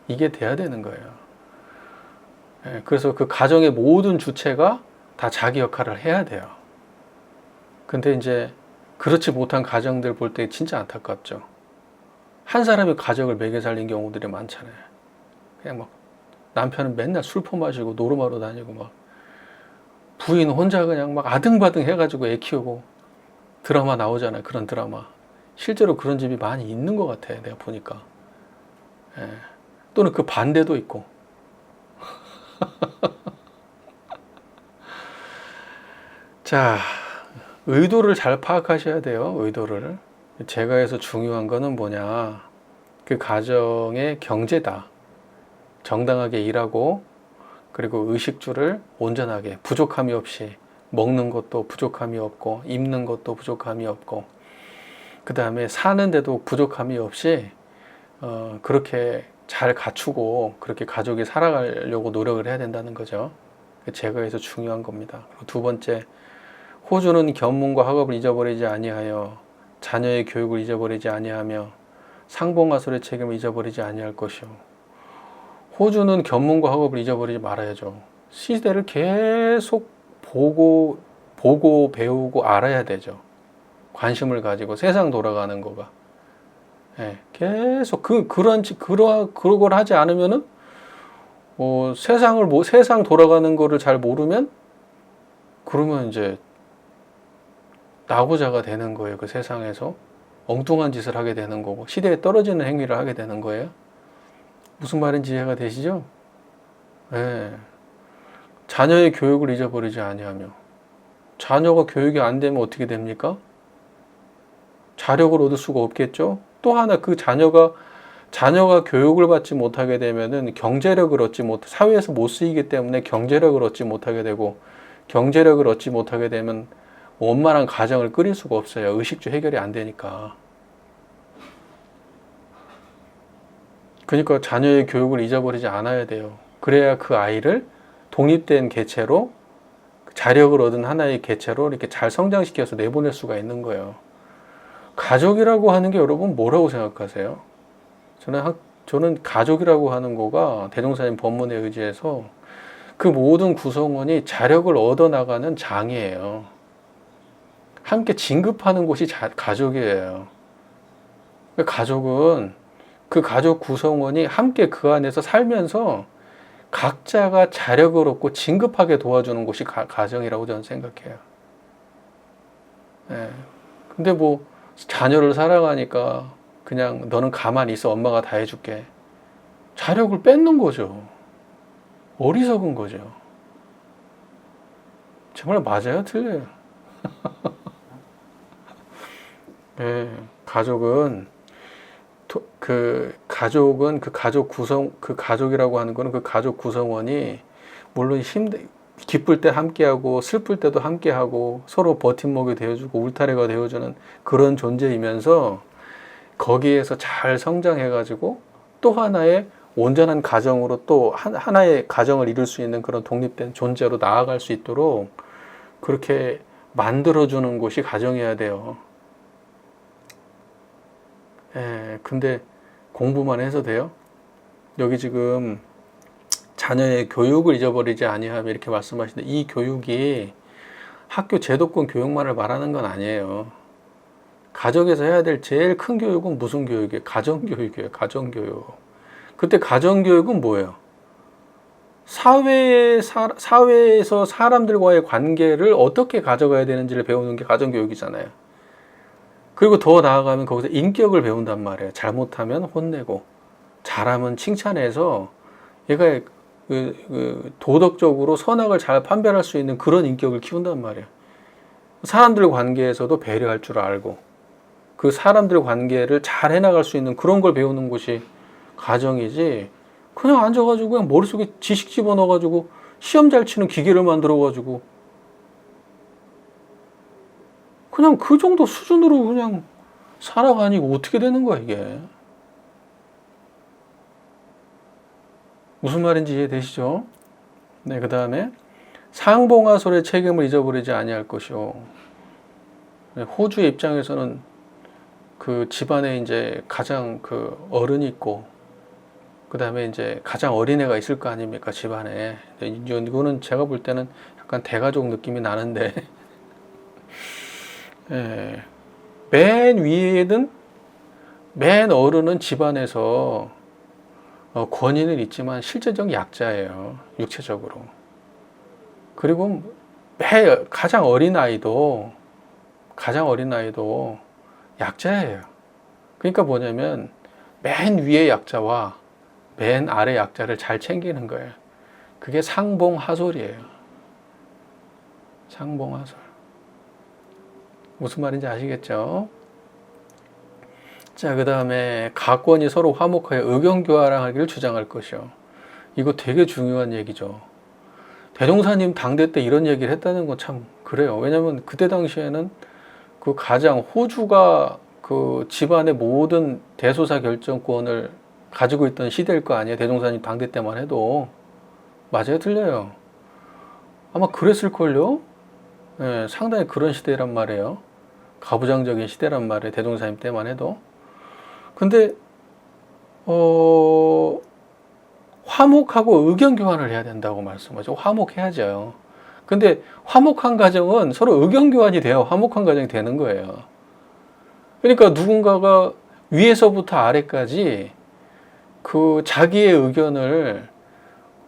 이게 돼야 되는 거예요. 그래서 그 가정의 모든 주체가 다 자기 역할을 해야 돼요. 근데 이제 그렇지 못한 가정들 볼 때 진짜 안타깝죠. 한 사람이 가정을 먹여 살린 경우들이 많잖아요. 그냥 막 남편은 맨날 술 퍼마시고 노름하러 다니고 막 부인 혼자 그냥 막 아등바등 해가지고 애 키우고 드라마 나오잖아요. 그런 드라마. 실제로 그런 집이 많이 있는 것 같아. 내가 보니까. 또는 그 반대도 있고. 자, 의도를 잘 파악하셔야 돼요. 의도를. 제가 해서 중요한 거는 뭐냐. 그 가정의 경제다. 정당하게 일하고 그리고 의식주를 온전하게 부족함이 없이 먹는 것도 부족함이 없고 입는 것도 부족함이 없고 그 다음에 사는데도 부족함이 없이 그렇게 잘 갖추고 그렇게 가족이 살아가려고 노력을 해야 된다는 거죠. 제거해서 중요한 겁니다. 그리고 두 번째, 호주는 견문과 학업을 잊어버리지 아니하여 자녀의 교육을 잊어버리지 아니하며 상봉하솔의 책임을 잊어버리지 아니할 것이요. 호주는 견문과 학업을 잊어버리지 말아야죠. 시대를 계속 보고 배우고 알아야 되죠. 관심을 가지고 세상 돌아가는 거가. 예, 계속 그런 걸 하지 않으면은 세상 돌아가는 거를 잘 모르면 그러면 이제 낙오자가 되는 거예요. 그 세상에서 엉뚱한 짓을 하게 되는 거고 시대에 떨어지는 행위를 하게 되는 거예요. 무슨 말인지 이해가 되시죠? 예. 자녀의 교육을 잊어버리지 아니하며 자녀가 교육이 안 되면 어떻게 됩니까? 자력을 얻을 수가 없겠죠. 또 하나 그 자녀가 교육을 받지 못하게 되면은 사회에서 못 쓰이기 때문에 경제력을 얻지 못하게 되고 경제력을 얻지 못하게 되면 원만한 가정을 꾸릴 수가 없어요. 의식주 해결이 안 되니까. 그러니까 자녀의 교육을 잊어버리지 않아야 돼요. 그래야 그 아이를 독립된 개체로 자력을 얻은 하나의 개체로 이렇게 잘 성장시켜서 내보낼 수가 있는 거예요. 가족이라고 하는 게 여러분 뭐라고 생각하세요? 저는 가족이라고 하는 거가 대종사님 법문에 의지해서 그 모든 구성원이 자력을 얻어나가는 장이에요. 함께 진급하는 곳이 가족이에요. 가족은 그 가족 구성원이 함께 그 안에서 살면서 각자가 자력을 얻고 진급하게 도와주는 곳이 가정이라고 저는 생각해요. 예. 근데 뭐 자녀를 사랑하니까 그냥 너는 가만히 있어 엄마가 다 해줄게. 자력을 뺏는 거죠. 어리석은 거죠. 정말 맞아요? 틀려요? 네, 가족은 그 가족이라고 하는 거는 그 가족 구성원이 물론 기쁠 때 함께하고 슬플 때도 함께하고 서로 버팀목이 되어주고 울타리가 되어주는 그런 존재이면서 거기에서 잘 성장해가지고 또 하나의 온전한 가정으로 또 하나의 가정을 이룰 수 있는 그런 독립된 존재로 나아갈 수 있도록 그렇게 만들어주는 곳이 가정이어야 돼요. 근데 공부만 해서 돼요? 여기 지금 자녀의 교육을 잊어버리지 아니하며 이렇게 말씀하시는데 이 교육이 학교 제도권 교육만을 말하는 건 아니에요. 가정에서 해야 될 제일 큰 교육은 무슨 교육이에요? 가정교육이에요. 가정교육. 그때 가정교육은 뭐예요? 사회에서 사람들과의 관계를 어떻게 가져가야 되는지를 배우는 게 가정교육이잖아요. 그리고 더 나아가면 거기서 인격을 배운단 말이에요. 잘못하면 혼내고 잘하면 칭찬해서 얘가 도덕적으로 선악을 잘 판별할 수 있는 그런 인격을 키운단 말이에요. 사람들 관계에서도 배려할 줄 알고 그 사람들 관계를 잘 해나갈 수 있는 그런 걸 배우는 곳이 가정이지, 그냥 앉아가지고 그냥 머릿속에 지식 집어넣어가지고 시험 잘 치는 기계를 만들어가지고 그냥 그 정도 수준으로 그냥 살아가니까 어떻게 되는 거야 이게. 무슨 말인지 이해되시죠? 네, 그 다음에 상봉하솔의 책임을 잊어버리지 아니할 것이요. 호주의 입장에서는 그 집안에 이제 가장 그 어른이 있고 그 다음에 이제 가장 어린애가 있을 거 아닙니까 집안에. 이거는 제가 볼 때는 약간 대가족 느낌이 나는데 예, 맨 위에든 맨 어른은 집안에서 권위는 있지만 실제적 약자예요. 육체적으로. 그리고 가장 어린 아이도 약자예요. 그러니까 뭐냐면 맨 위의 약자와 맨 아래 약자를 잘 챙기는 거예요. 그게 상봉하솔이에요. 상봉하솔. 무슨 말인지 아시겠죠? 자, 그 다음에 가권이 서로 화목하여 의견교화하기를 주장할 것이요. 이거 되게 중요한 얘기죠. 대종사님 당대 때 이런 얘기를 했다는 건 참 그래요. 왜냐하면 그때 당시에는 그 가장 호주가 그 집안의 모든 대소사 결정권을 가지고 있던 시대일 거 아니에요. 대종사님 당대 때만 해도. 맞아요, 틀려요? 아마 그랬을걸요? 예, 상당히 그런 시대란 말이에요. 가부장적인 시대란 말이에요. 대종사님 때만 해도. 근데 화목하고 의견 교환을 해야 된다고 말씀하죠. 화목해야죠. 근데 화목한 가정은 서로 의견 교환이 돼야 화목한 가정이 되는 거예요. 그러니까 누군가가 위에서부터 아래까지 그 자기의 의견을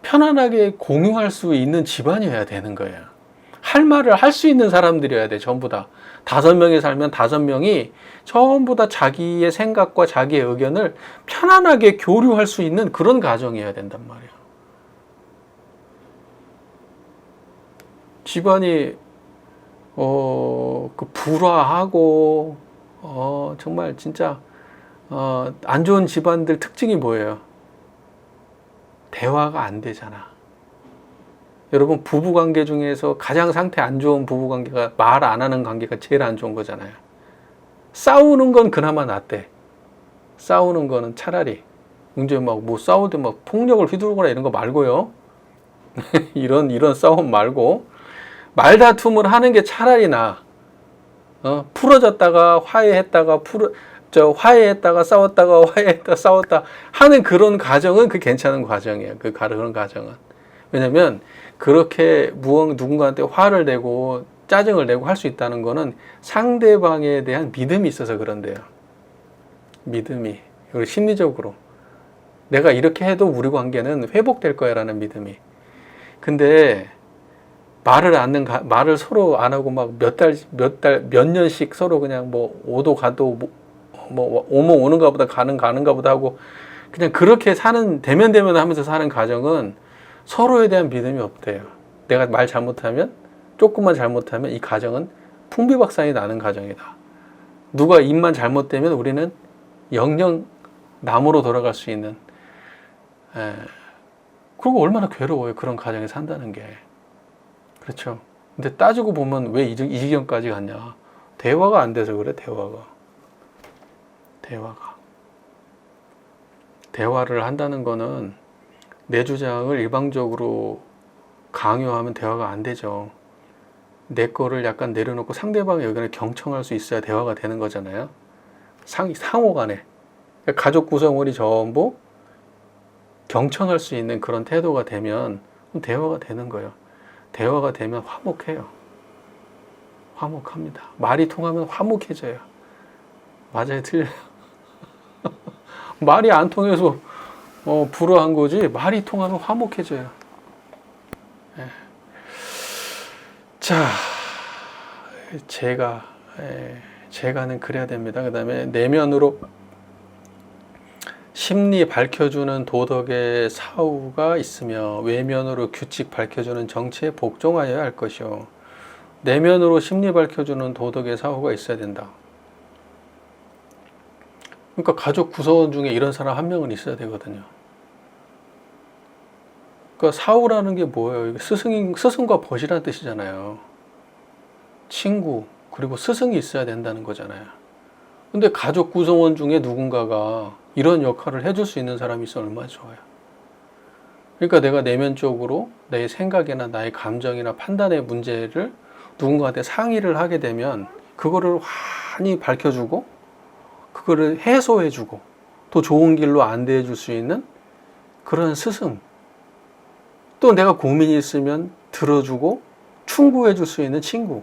편안하게 공유할 수 있는 집안이어야 되는 거예요. 할 말을 할 수 있는 사람들이어야 돼, 전부 다. 5명이 살면 5명이 전부 다 자기의 생각과 자기의 의견을 편안하게 교류할 수 있는 그런 가정이어야 된단 말이에요. 집안이 그 불화하고 정말 진짜 안 좋은 집안들 특징이 뭐예요? 대화가 안 되잖아. 여러분, 부부관계 중에서 가장 상태 안 좋은 부부관계가 말 안 하는 관계가 제일 안 좋은 거잖아요. 싸우는 건 그나마 낫대. 싸우는 거는 차라리 이제 막 뭐 싸울 때 막 폭력을 휘두르거나 이런 거 말고요. 이런 싸움 말고 말다툼을 하는 게 차라리 나아. 풀어졌다가 화해했다가 화해했다가 싸웠다가 화해했다가 싸웠다 하는 그런 과정은 그 괜찮은 과정이에요. 그런 과정은. 왜냐면 그렇게 누군가한테 화를 내고 짜증을 내고 할 수 있다는 거는 상대방에 대한 믿음이 있어서 그런데요. 믿음이. 그리고 심리적으로 내가 이렇게 해도 우리 관계는 회복될 거야 라는 믿음이. 근데 말을 서로 안 하고 막 몇 년씩 서로 그냥 뭐 오도 가도 뭐 오면 오는가 보다 가는가 보다 하고 그냥 그렇게 대면 하면서 사는 가정은 서로에 대한 믿음이 없대요. 내가 말 잘못하면, 조금만 잘못하면 이 가정은 풍비박산이 나는 가정이다. 누가 입만 잘못되면 우리는 영영 나무로 돌아갈 수 있는. 그리고 얼마나 괴로워요. 그런 가정에 산다는 게. 그렇죠. 근데 따지고 보면 왜 이 지경까지 갔냐. 대화가 안 돼서 그래, 대화를 한다는 거는 내 주장을 일방적으로 강요하면 대화가 안 되죠. 내 거를 약간 내려놓고 상대방의 의견을 경청할 수 있어야 대화가 되는 거잖아요. 상호 간에. 가족 구성원이 전부 경청할 수 있는 그런 태도가 되면 대화가 되는 거예요. 대화가 되면 화목해요. 화목합니다. 말이 통하면 화목해져요. 맞아요, 틀려요. 말이 안 통해서 불화한 거지, 말이 통하면 화목해져요. 예. 자, 제가는 그래야 됩니다. 그 다음에 내면으로 심리 밝혀주는 도덕의 사후가 있으며 외면으로 규칙 밝혀주는 정치에 복종하여야 할 것이요. 내면으로 심리 밝혀주는 도덕의 사후가 있어야 된다. 그러니까 가족 구성원 중에 이런 사람 한 명은 있어야 되거든요. 그러니까 사후라는 게 뭐예요? 스승과 벗이라는 뜻이잖아요. 친구, 그리고 스승이 있어야 된다는 거잖아요. 근데 가족 구성원 중에 누군가가 이런 역할을 해줄 수 있는 사람이 있으면 얼마나 좋아요. 그러니까 내가 내면적으로 내 생각이나 나의 감정이나 판단의 문제를 누군가한테 상의를 하게 되면 그거를 환히 밝혀주고 그거를 해소해주고 더 좋은 길로 안내해줄 수 있는 그런 스승, 또 내가 고민이 있으면 들어주고 충고해줄 수 있는 친구.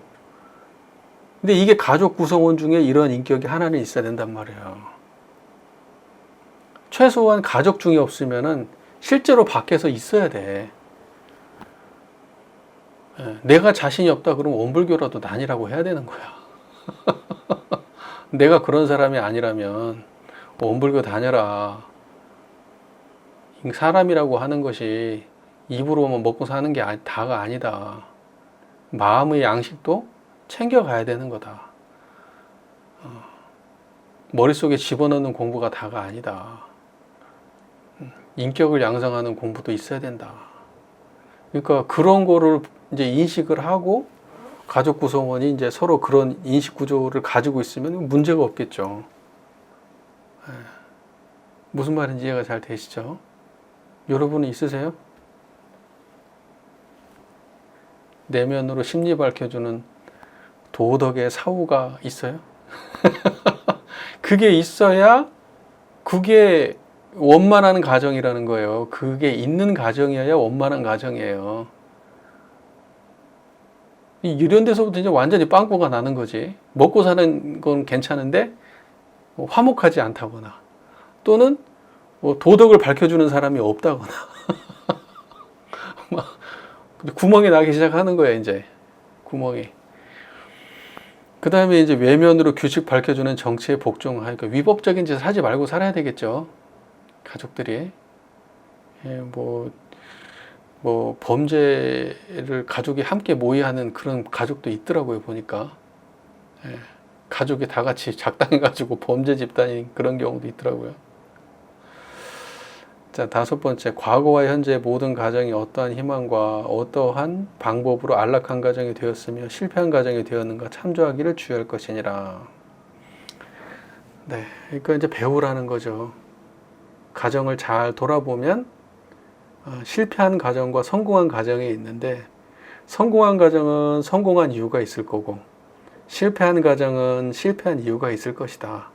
근데 이게 가족 구성원 중에 이런 인격이 하나는 있어야 된단 말이에요. 최소한 가족 중에 없으면은 실제로 밖에서 있어야 돼. 내가 자신이 없다 그러면 원불교라도 다니라고 해야 되는 거야. 내가 그런 사람이 아니라면 원불교 다녀라. 사람이라고 하는 것이 입으로만 먹고 사는 게 다가 아니다. 마음의 양식도 챙겨가야 되는 거다. 머릿속에 집어넣는 공부가 다가 아니다. 인격을 양성하는 공부도 있어야 된다. 그러니까 그런 거를 이제 인식을 하고 가족 구성원이 이제 서로 그런 인식 구조를 가지고 있으면 문제가 없겠죠. 무슨 말인지 이해가 잘 되시죠? 여러분은 있으세요? 내면으로 심리 밝혀주는 도덕의 사후가 있어요? 그게 있어야 그게 원만한 가정이라는 거예요. 그게 있는 가정이어야 원만한 가정이에요. 이런 데서부터 이제 완전히 빵꾸가 나는 거지. 먹고 사는 건 괜찮은데 화목하지 않다거나 또는 도덕을 밝혀주는 사람이 없다거나 구멍이 나기 시작하는 거예요. 이제 구멍이. 그 다음에 이제 외면으로 규칙 밝혀주는 정치에 복종하니까 위법적인 짓을 하지 말고 살아야 되겠죠. 가족들이. 범죄를 가족이 함께 모의하는 그런 가족도 있더라고요. 보니까. 가족이 다 같이 작당해가지고 범죄 집단인 그런 경우도 있더라고요. 자, 5번째, 과거와 현재 모든 가정이 어떠한 희망과 어떠한 방법으로 안락한 가정이 되었으며 실패한 가정이 되었는가 참조하기를 주의할 것이니라. 네, 그러니까 이제 배우라는 거죠. 가정을 잘 돌아보면 실패한 가정과 성공한 가정이 있는데 성공한 가정은 성공한 이유가 있을 거고 실패한 가정은 실패한 이유가 있을 것이다.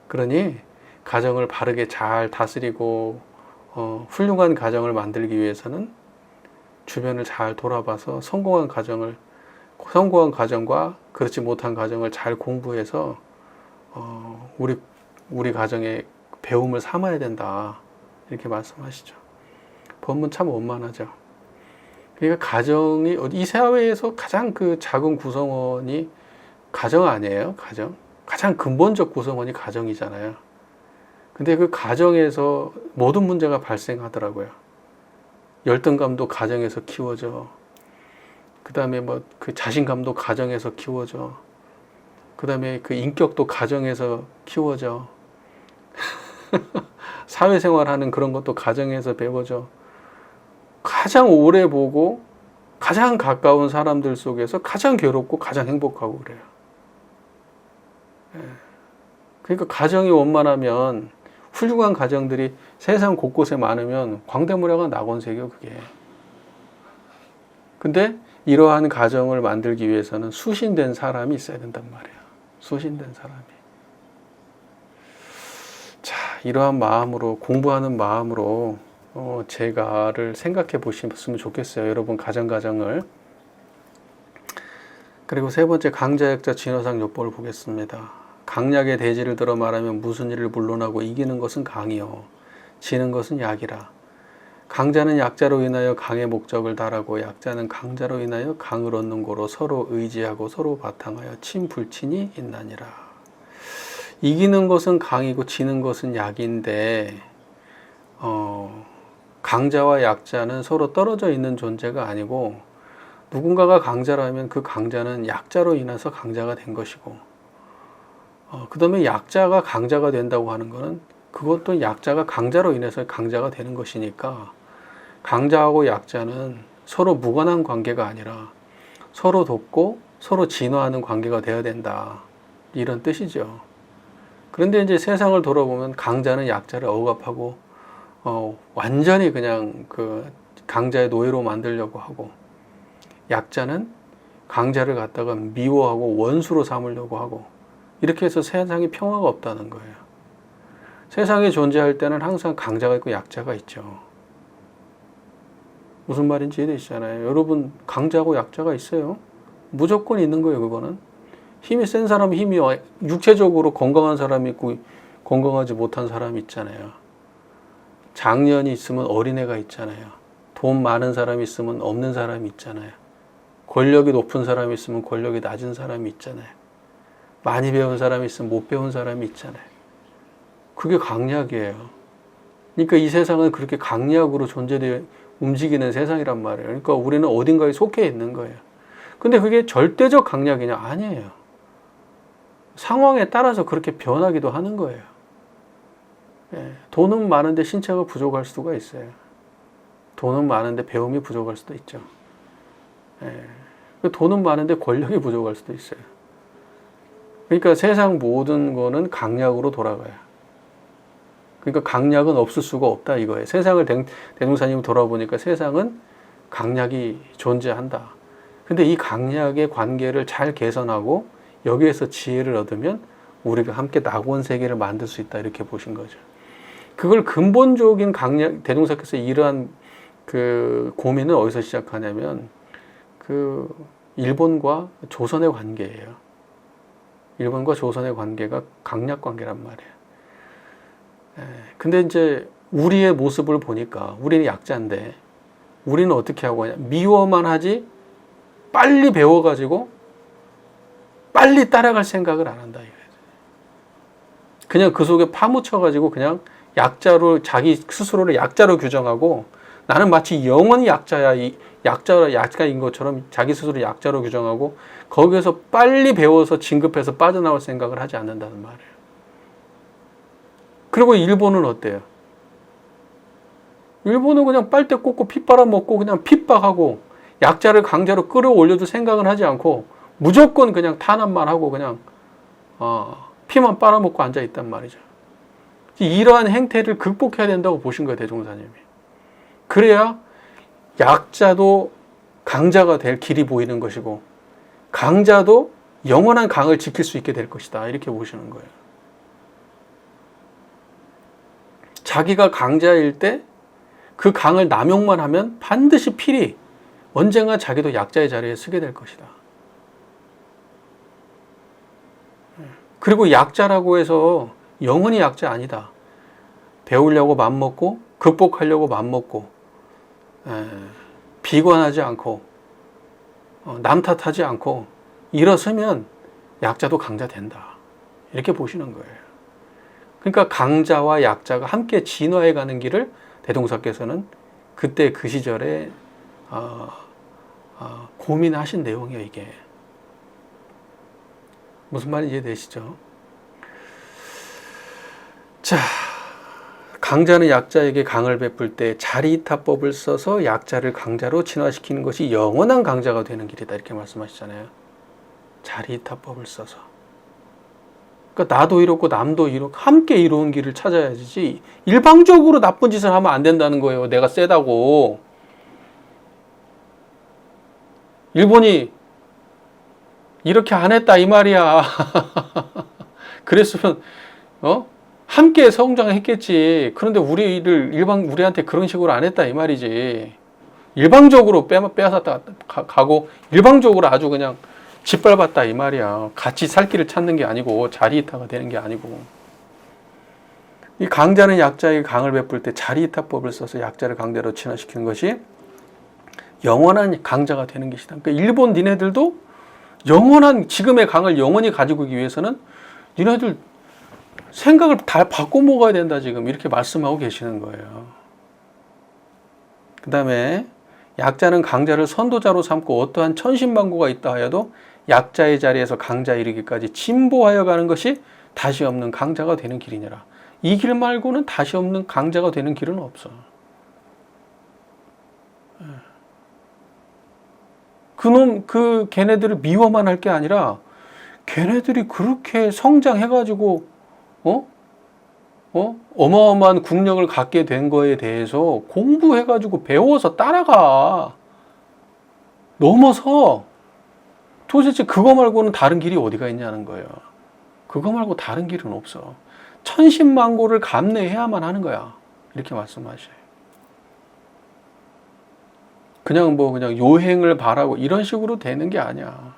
그러니 가정을 바르게 잘 다스리고 훌륭한 가정을 만들기 위해서는 주변을 잘 돌아봐서 성공한 가정과 그렇지 못한 가정을 잘 공부해서 우리 가정의 배움을 삼아야 된다. 이렇게 말씀하시죠. 법문 참 원만하죠. 그러니까 가정이 이 사회에서 가장 그 작은 구성원이 가정 아니에요? 가장 근본적 구성원이 가정이잖아요. 근데 그 가정에서 모든 문제가 발생하더라고요. 열등감도 가정에서 키워져. 그 다음에 그 자신감도 가정에서 키워져. 그 다음에 그 인격도 가정에서 키워져. 사회생활하는 그런 것도 가정에서 배워져. 가장 오래 보고 가장 가까운 사람들 속에서 가장 괴롭고 가장 행복하고 그래요. 그러니까 가정이 원만하면 훌륭한 가정들이 세상 곳곳에 많으면 광대무량한 낙원색이요, 그게. 근데 이러한 가정을 만들기 위해서는 수신된 사람이 있어야 된단 말이에요. 수신된 사람이. 자, 이러한 마음으로, 공부하는 마음으로 제가를 생각해 보셨으면 좋겠어요. 여러분 가정을. 그리고 3번째, 강자약자 진화상 요법을 보겠습니다. 강약의 대지를 들어 말하면 무슨 일을 물론하고 이기는 것은 강이요 지는 것은 약이라. 강자는 약자로 인하여 강의 목적을 달하고 약자는 강자로 인하여 강을 얻는 고로 서로 의지하고 서로 바탕하여 친불친이 있나니라. 이기는 것은 강이고 지는 것은 약인데 강자와 약자는 서로 떨어져 있는 존재가 아니고 누군가가 강자라면 그 강자는 약자로 인해서 강자가 된 것이고 그 다음에 약자가 강자가 된다고 하는 것은 그것도 약자가 강자로 인해서 강자가 되는 것이니까 강자하고 약자는 서로 무관한 관계가 아니라 서로 돕고 서로 진화하는 관계가 되어야 된다. 이런 뜻이죠. 그런데 이제 세상을 돌아보면 강자는 약자를 억압하고 완전히 그냥 그 강자의 노예로 만들려고 하고 약자는 강자를 갖다가 미워하고 원수로 삼으려고 하고 이렇게 해서 세상에 평화가 없다는 거예요. 세상에 존재할 때는 항상 강자가 있고 약자가 있죠. 무슨 말인지 이해되시잖아요. 여러분 강자고 약자가 있어요. 무조건 있는 거예요. 그거는 힘이 센 사람은 힘이 육체적으로 건강한 사람이 있고 건강하지 못한 사람이 있잖아요. 장년이 있으면 어린애가 있잖아요. 돈 많은 사람이 있으면 없는 사람이 있잖아요. 권력이 높은 사람이 있으면 권력이 낮은 사람이 있잖아요. 많이 배운 사람이 있으면 못 배운 사람이 있잖아요. 그게 강약이에요. 그러니까 이 세상은 그렇게 강약으로 존재되어 움직이는 세상이란 말이에요. 그러니까 우리는 어딘가에 속해 있는 거예요. 근데 그게 절대적 강약이냐? 아니에요. 상황에 따라서 그렇게 변하기도 하는 거예요. 돈은 많은데 신체가 부족할 수가 있어요. 돈은 많은데 배움이 부족할 수도 있죠. 돈은 많은데 권력이 부족할 수도 있어요. 그러니까 세상 모든 거는 강약으로 돌아가요. 그러니까 강약은 없을 수가 없다 이거예요. 세상을 대종사님이 돌아보니까 세상은 강약이 존재한다. 근데 이 강약의 관계를 잘 개선하고 여기에서 지혜를 얻으면 우리가 함께 낙원 세계를 만들 수 있다 이렇게 보신 거죠. 그걸 근본적인 강약, 대종사께서 이러한 그 고민은 어디서 시작하냐면 그 일본과 조선의 관계예요. 일본과 조선의 관계가 강약 관계란 말이에요. 근데 이제 우리의 모습을 보니까 우리는 약자인데 우리는 어떻게 하고 하냐. 미워만 하지 빨리 배워가지고 빨리 따라갈 생각을 안 한다. 그냥 그 속에 파묻혀가지고 그냥 약자로 자기 스스로를 약자로 규정하고 나는 마치 영원히 약자야. 약자인 것처럼 자기 스스로 약자로 규정하고 거기에서 빨리 배워서 진급해서 빠져나올 생각을 하지 않는다는 말이에요. 그리고 일본은 어때요? 일본은 그냥 빨대 꽂고 피 빨아먹고 그냥 핍박하고 약자를 강자로 끌어올려도 생각은 하지 않고 무조건 그냥 탄압만 하고 그냥 피만 빨아먹고 앉아있단 말이죠. 이러한 행태를 극복해야 된다고 보신 거예요, 대종사님이. 그래야 약자도 강자가 될 길이 보이는 것이고 강자도 영원한 강을 지킬 수 있게 될 것이다. 이렇게 보시는 거예요. 자기가 강자일 때 그 강을 남용만 하면 반드시 필히 언젠가 자기도 약자의 자리에 서게 될 것이다. 그리고 약자라고 해서 영원히 약자 아니다. 배우려고 맘먹고 극복하려고 맘먹고 비관하지 않고 남 탓하지 않고 일어서면 약자도 강자 된다. 이렇게 보시는 거예요. 그러니까 강자와 약자가 함께 진화해 가는 길을 대동사께서는 그때 그 시절에 고민하신 내용이에요. 이게 무슨 말인지 이해되시죠? 자, 강자는 약자에게 강을 베풀 때 자리타법을 써서 약자를 강자로 진화시키는 것이 영원한 강자가 되는 길이다. 이렇게 말씀하시잖아요. 자리타법을 써서. 그러니까 나도 이렇고 남도 이렇고 함께 이로운 길을 찾아야지 일방적으로 나쁜 짓을 하면 안 된다는 거예요. 내가 세다고. 일본이 이렇게 안 했다 이 말이야. 그랬으면 함께 성장했겠지. 그런데 우리한테 그런 식으로 안 했다 이 말이지. 일방적으로 빼앗았다 가고 일방적으로 아주 그냥 짓밟았다 이 말이야. 같이 살 길을 찾는 게 아니고 자리이타가 되는 게 아니고. 이 강자는 약자에게 강을 베풀 때 자리이타법을 써서 약자를 강자로 진화시키는 것이 영원한 강자가 되는 것이다. 그러니까 일본 니네들도 영원한 지금의 강을 영원히 가지고 오기 위해서는 니네들 생각을 다 바꿔 먹어야 된다 지금 이렇게 말씀하고 계시는 거예요. 그 다음에 약자는 강자를 선도자로 삼고 어떠한 천신만고가 있다 하여도 약자의 자리에서 강자 이르기까지 진보하여 가는 것이 다시 없는 강자가 되는 길이니라. 이 길 말고는 다시 없는 강자가 되는 길은 없어. 걔네들을 미워만 할 게 아니라 걔네들이 그렇게 성장해가지고 어마어마한 국력을 갖게 된 거에 대해서 공부해가지고 배워서 따라가. 넘어서 도대체 그거 말고는 다른 길이 어디가 있냐는 거예요. 그거 말고 다른 길은 없어. 천신만고를 감내해야만 하는 거야. 이렇게 말씀하셔요. 그냥 요행을 바라고 이런 식으로 되는 게 아니야.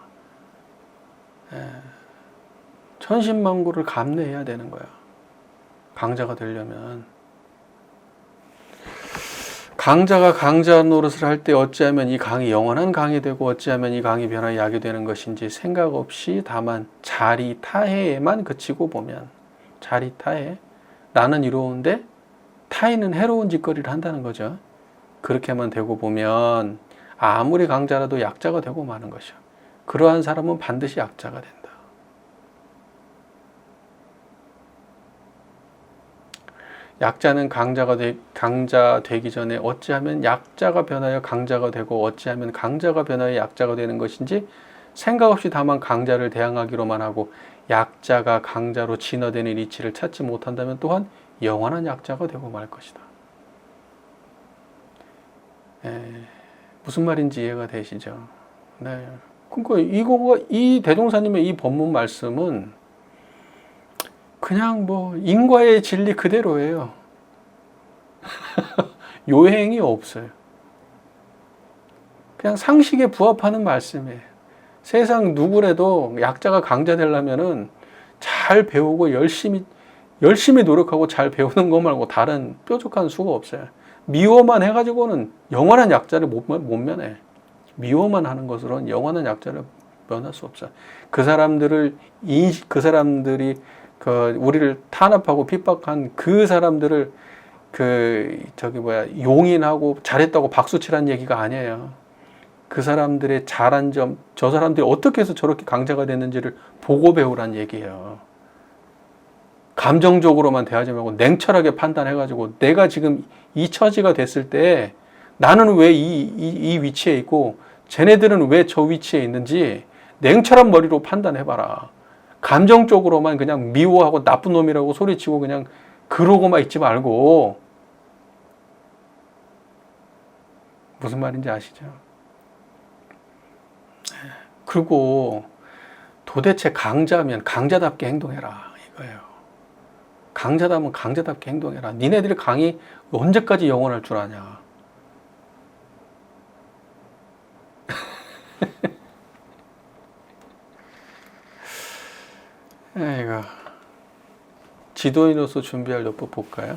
천신만고를 감내해야 되는 거야. 강자가 되려면. 강자가 강자 노릇을 할 때 어찌하면 이 강이 영원한 강이 되고 어찌하면 이 강이 변화의 약이 되는 것인지 생각 없이 다만 자리타해에만 그치고 보면 자리타해 나는 이로운데 타인은 해로운 짓거리를 한다는 거죠. 그렇게만 되고 보면 아무리 강자라도 약자가 되고 마는 것이요. 그러한 사람은 반드시 약자가 된다. 약자는 강자 되기 전에 어찌하면 약자가 변하여 강자가 되고 어찌하면 강자가 변하여 약자가 되는 것인지 생각 없이 다만 강자를 대항하기로만 하고 약자가 강자로 진화되는 이치를 찾지 못한다면 또한 영원한 약자가 되고 말 것이다. 무슨 말인지 이해가 되시죠? 네. 그러니까 이 대종사님의 이 법문 말씀은 그냥 뭐 인과의 진리 그대로예요. 요행이 없어요. 그냥 상식에 부합하는 말씀이에요. 세상 누구라도 약자가 강자 되려면은 잘 배우고 열심히 노력하고 잘 배우는 것 말고 다른 뾰족한 수가 없어요. 미워만 해가지고는 영원한 약자를 못 면해. 미워만 하는 것으로는 영원한 약자를 면할 수 없어요. 그 사람들이 우리를 탄압하고 핍박한 그 사람들을 용인하고 잘했다고 박수치라는 얘기가 아니에요. 그 사람들의 잘한 점, 저 사람들이 어떻게 해서 저렇게 강자가 됐는지를 보고 배우란 얘기예요. 감정적으로만 대하지 말고 냉철하게 판단해가지고 내가 지금 이 처지가 됐을 때 나는 왜 이 위치에 있고 쟤네들은 왜 저 위치에 있는지 냉철한 머리로 판단해봐라. 감정적으로만 그냥 미워하고 나쁜 놈이라고 소리치고 그냥 그러고만 있지 말고. 무슨 말인지 아시죠? 그리고 도대체 강자면 강자답게 행동해라 이거예요. 강자다면 강자답게 행동해라. 니네들의 강이 언제까지 영원할 줄 아냐. 이거 지도인으로서 준비할 요법 볼까요?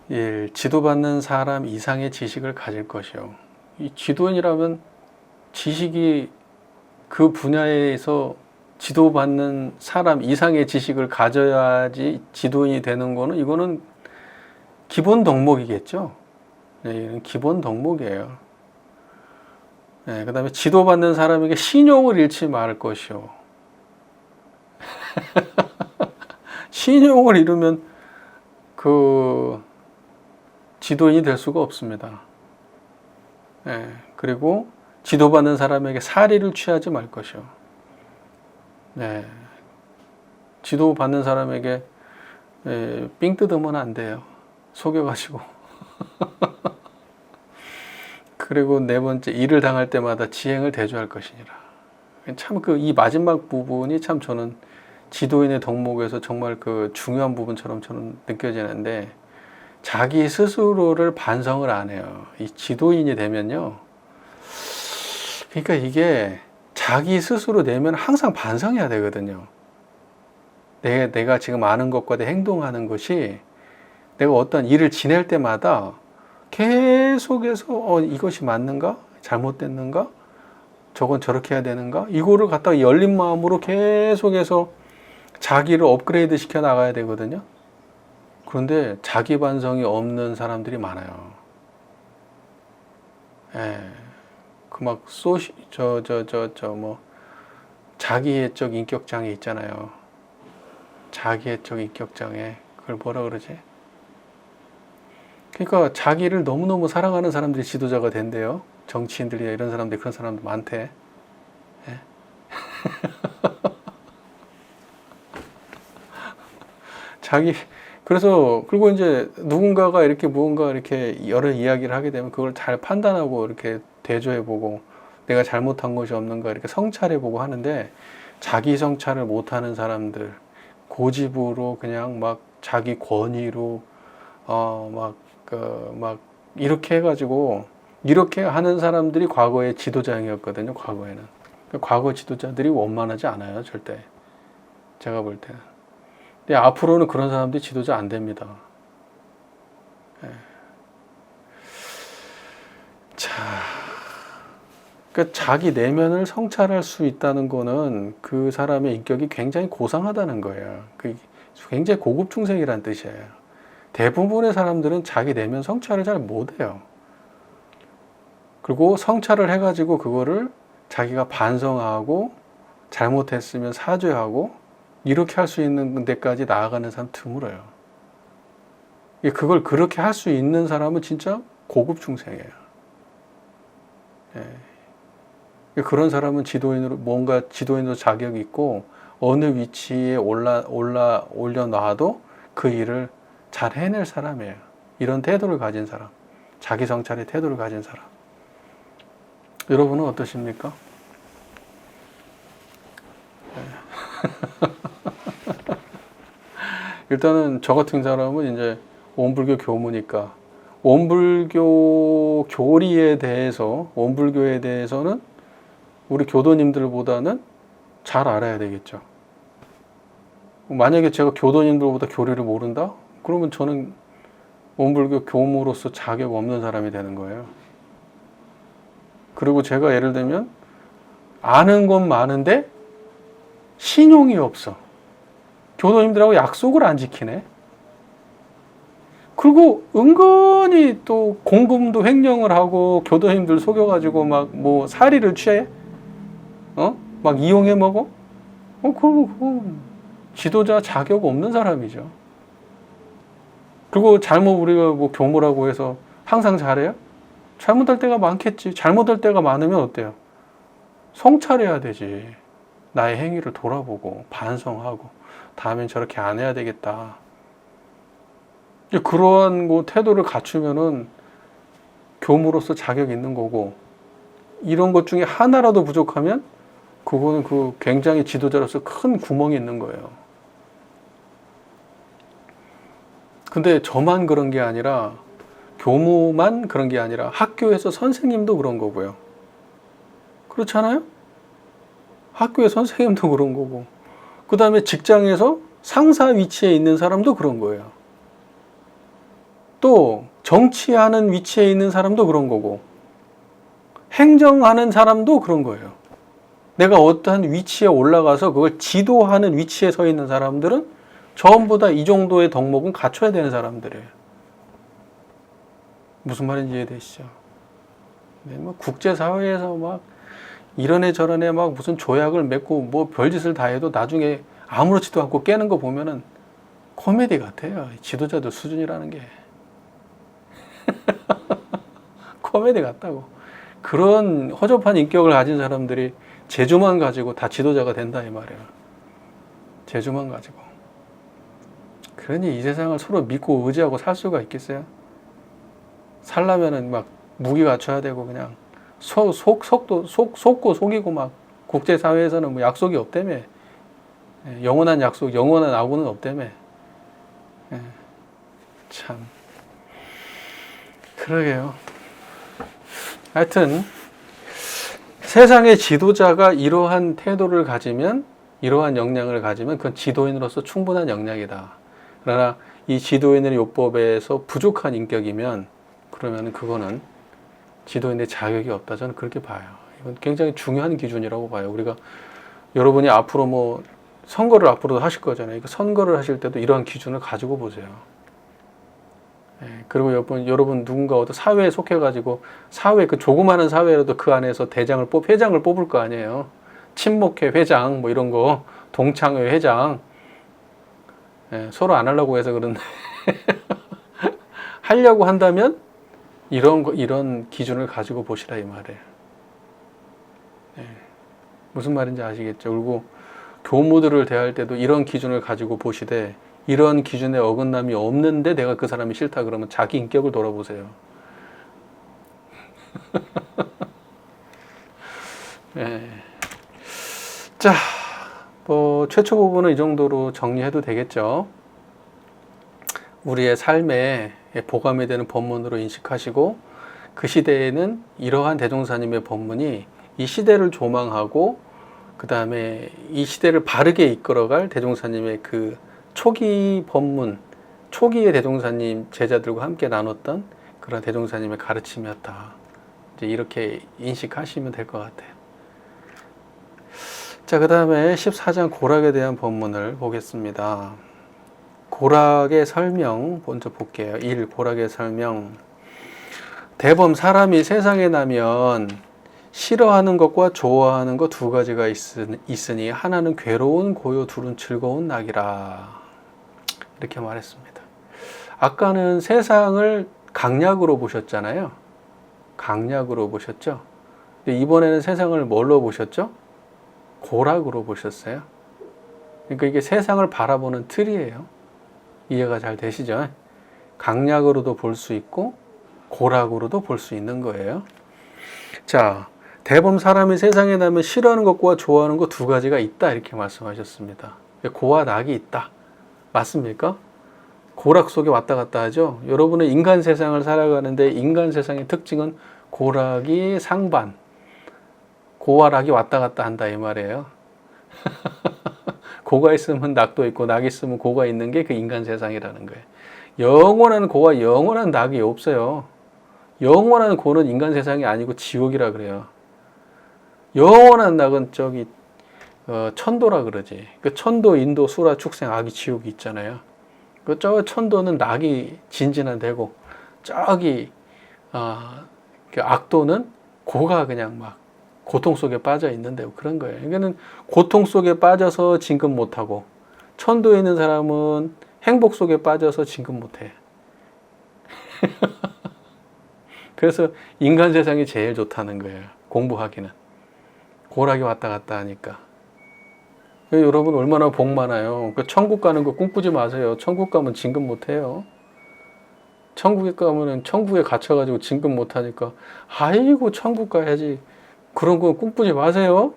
1. 지도받는 사람 이상의 지식을 가질 것이요. 이 지도인이라면 지식이 그 분야에서 지도받는 사람 이상의 지식을 가져야지 지도인이 되는 거는 이거는 기본 덕목이겠죠. 네, 이건 기본 덕목이에요. 네, 그 다음에 지도받는 사람에게 신용을 잃지 말 것이요. 신용을 잃으면 그 지도인이 될 수가 없습니다. 네, 그리고 지도받는 사람에게 사리를 취하지 말 것이요. 네, 지도받는 사람에게 삥 뜯으면 안 돼요. 속여가지고. 그리고 네 번째, 일을 당할 때마다 지행을 대조할 것이니라. 참 이 마지막 부분이 참 저는 지도인의 덕목에서 정말 그 중요한 부분처럼 저는 느껴지는데, 자기 스스로를 반성을 안 해요. 이 지도인이 되면요. 그러니까 이게 자기 스스로 내면 항상 반성해야 되거든요. 내가 지금 아는 것과 내 행동하는 것이 내가 어떤 일을 지낼 때마다 계속해서 이것이 맞는가? 잘못됐는가? 저건 저렇게 해야 되는가? 이거를 갖다가 열린 마음으로 계속해서 자기를 업그레이드 시켜 나가야 되거든요. 그런데 자기 반성이 없는 사람들이 많아요. 자기애적 인격장애 있잖아요. 자기애적 인격장애. 그걸 뭐라 그러지? 그러니까 자기를 너무너무 사랑하는 사람들이 지도자가 된대요. 정치인들이나 이런 사람들, 그런 사람들 많대. 그리고 이제 누군가가 이렇게 무언가 이렇게 여러 이야기를 하게 되면 그걸 잘 판단하고 이렇게 대조해보고 내가 잘못한 것이 없는가 이렇게 성찰해보고 하는데, 자기 성찰을 못하는 사람들, 고집으로 그냥 막 자기 권위로 이렇게 해가지고 이렇게 하는 사람들이 과거의 지도자형이었거든요. 과거에는. 과거 지도자들이 원만하지 않아요. 절대. 제가 볼 때는. 근데 앞으로는 그런 사람들이 지도자 안 됩니다. 그러니까 자기 내면을 성찰할 수 있다는 거는 그 사람의 인격이 굉장히 고상하다는 거예요. 굉장히 고급 중생이라는 뜻이에요. 대부분의 사람들은 자기 내면 성찰을 잘 못해요. 그리고 성찰을 해가지고 그거를 자기가 반성하고 잘못했으면 사죄하고 이렇게 할 수 있는 데까지 나아가는 사람 드물어요. 그걸 그렇게 할 수 있는 사람은 진짜 고급 중생이에요. 그런 사람은 지도인으로, 뭔가 지도인으로 자격이 있고, 어느 위치에 올려놔도 그 일을 잘 해낼 사람이에요. 이런 태도를 가진 사람, 자기 성찰의 태도를 가진 사람. 여러분은 어떠십니까? 일단은 저 같은 사람은 이제 원불교 교무니까 원불교 교리에 대해서, 원불교에 대해서는 우리 교도님들보다는 잘 알아야 되겠죠. 만약에 제가 교도님들보다 교리를 모른다? 그러면 저는 원불교 교무로서 자격 없는 사람이 되는 거예요. 그리고 제가 예를 들면 아는 건 많은데 신용이 없어. 교도님들하고 약속을 안 지키네. 그리고 은근히 또 공금도 횡령을 하고 교도님들 속여가지고 막 뭐 사리를 취해? 막 이용해 먹어? 그럼 지도자 자격 없는 사람이죠. 그리고 잘못 우리가 뭐 교무라고 해서 항상 잘해요? 잘못할 때가 많겠지. 잘못할 때가 많으면 어때요? 성찰해야 되지. 나의 행위를 돌아보고 반성하고 다음엔 저렇게 안 해야 되겠다. 그러한 태도를 갖추면은 교무로서 자격이 있는 거고, 이런 것 중에 하나라도 부족하면 그거는 굉장히 지도자로서 큰 구멍이 있는 거예요. 근데 저만 그런 게 아니라, 교무만 그런 게 아니라 학교에서 선생님도 그런 거고요. 그렇잖아요? 학교의 선생님도 그런 거고, 그 다음에 직장에서 상사 위치에 있는 사람도 그런 거예요. 또 정치하는 위치에 있는 사람도 그런 거고, 행정하는 사람도 그런 거예요. 내가 어떠한 위치에 올라가서 그걸 지도하는 위치에 서 있는 사람들은 전부 다 이 정도의 덕목은 갖춰야 되는 사람들이에요. 무슨 말인지 이해되시죠? 네, 뭐 국제사회에서 막 이런 애 저런 애 막 무슨 조약을 맺고 뭐 별짓을 다 해도 나중에 아무렇지도 않고 깨는 거 보면은 코미디 같아요. 지도자들 수준이라는 게. 코미디 같다고. 그런 허접한 인격을 가진 사람들이 재주만 가지고 다 지도자가 된다 이 말이에요. 재주만 가지고. 그러니 이 세상을 서로 믿고 의지하고 살 수가 있겠어요? 살려면은 막 무기 갖춰야 되고 그냥 속고 속이고 막 국제사회에서는 뭐 약속이 없다며. 영원한 약속, 영원한 아구는 없다며. 참. 그러게요. 하여튼 세상의 지도자가 이러한 태도를 가지면, 이러한 역량을 가지면 그건 지도인으로서 충분한 역량이다. 그러나 이 지도인의 요법에서 부족한 인격이면 그러면 그거는 지도인의 자격이 없다. 저는 그렇게 봐요. 이건 굉장히 중요한 기준이라고 봐요. 우리가 여러분이 앞으로 뭐 선거를 앞으로도 하실 거잖아요. 선거를 하실 때도 이러한 기준을 가지고 보세요. 그리고 여러분 누군가 어떤 사회에 속해가지고 사회, 그 조그마한 사회라도 그 안에서 회장을 뽑을 거 아니에요. 친목회 회장 뭐 이런 거, 동창회 회장. 서로 안 하려고 해서 그런데 하려고 한다면 이런 기준을 가지고 보시라 이 말이에요. 무슨 말인지 아시겠죠? 그리고 교무들을 대할 때도 이런 기준을 가지고 보시되, 이런 기준에 어긋남이 없는데 내가 그 사람이 싫다 그러면 자기 인격을 돌아보세요. 자, 뭐 최초 부분은 이 정도로 정리해도 되겠죠. 우리의 삶에 보감이 되는 법문으로 인식하시고, 그 시대에는 이러한 대종사님의 법문이 이 시대를 조망하고 그 다음에 이 시대를 바르게 이끌어갈 대종사님의 그 초기 법문, 초기의 대종사님 제자들과 함께 나눴던 그런 대종사님의 가르침이었다. 이제 이렇게 인식하시면 될 것 같아요. 자, 그 다음에 14장 고락에 대한 법문을 보겠습니다. 고락의 설명 먼저 볼게요. 1. 고락의 설명. 대범 사람이 세상에 나면 싫어하는 것과 좋아하는 것 두 가지가 있으니 하나는 괴로운 고요, 둘은 즐거운 낙이라. 이렇게 말했습니다. 아까는 세상을 강약으로 보셨잖아요. 강약으로 보셨죠. 근데 이번에는 세상을 뭘로 보셨죠? 고락으로 보셨어요. 그러니까 이게 세상을 바라보는 틀이에요. 이해가 잘 되시죠? 강약으로도 볼 수 있고 고락으로도 볼 수 있는 거예요. 자, 대범 사람이 세상에 나면 싫어하는 것과 좋아하는 것 두 가지가 있다 이렇게 말씀하셨습니다. 고와 낙이 있다. 맞습니까? 고락 속에 왔다 갔다 하죠. 여러분은 인간 세상을 살아가는데 인간 세상의 특징은 고락이 상반, 고와 낙이 왔다 갔다 한다 이 말이에요. 고가 있으면 낙도 있고 낙이 있으면 고가 있는 게 그 인간 세상이라는 거예요. 영원한 고와 영원한 낙이 없어요. 영원한 고는 인간 세상이 아니고 지옥이라 그래요. 영원한 낙은 저기 천도라 그러지. 그 천도, 인도, 수라, 축생, 악이, 지옥이 있잖아요. 그 저 천도는 낙이 진진한데고 저기 그 악도는 고가 그냥 막 고통 속에 빠져 있는데 그런 거예요. 이거는 고통 속에 빠져서 진급 못하고 천도에 있는 사람은 행복 속에 빠져서 진급 못해. 그래서 인간 세상이 제일 좋다는 거예요. 공부하기는. 고락이 왔다 갔다 하니까. 여러분 얼마나 복 많아요. 천국 가는 거 꿈꾸지 마세요. 천국 가면 진급 못해요. 천국에 가면은 천국에 갇혀가지고 진급 못하니까 아이고 천국 가야지. 그런 거 꿈꾸지 마세요.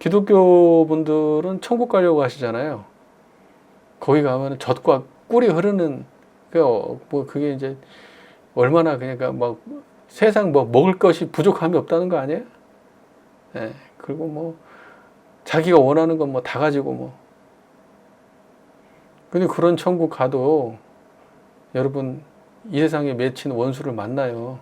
기독교 분들은 천국 가려고 하시잖아요. 거기 가면은 젖과 꿀이 흐르는 뭐 그게 이제 얼마나 그러니까 막 세상 뭐 먹을 것이 부족함이 없다는 거 아니에요? 네. 그리고 뭐 자기가 원하는 건 뭐 다 가지고 뭐. 근데 그런 천국 가도 여러분 이 세상에 맺힌 원수를 만나요.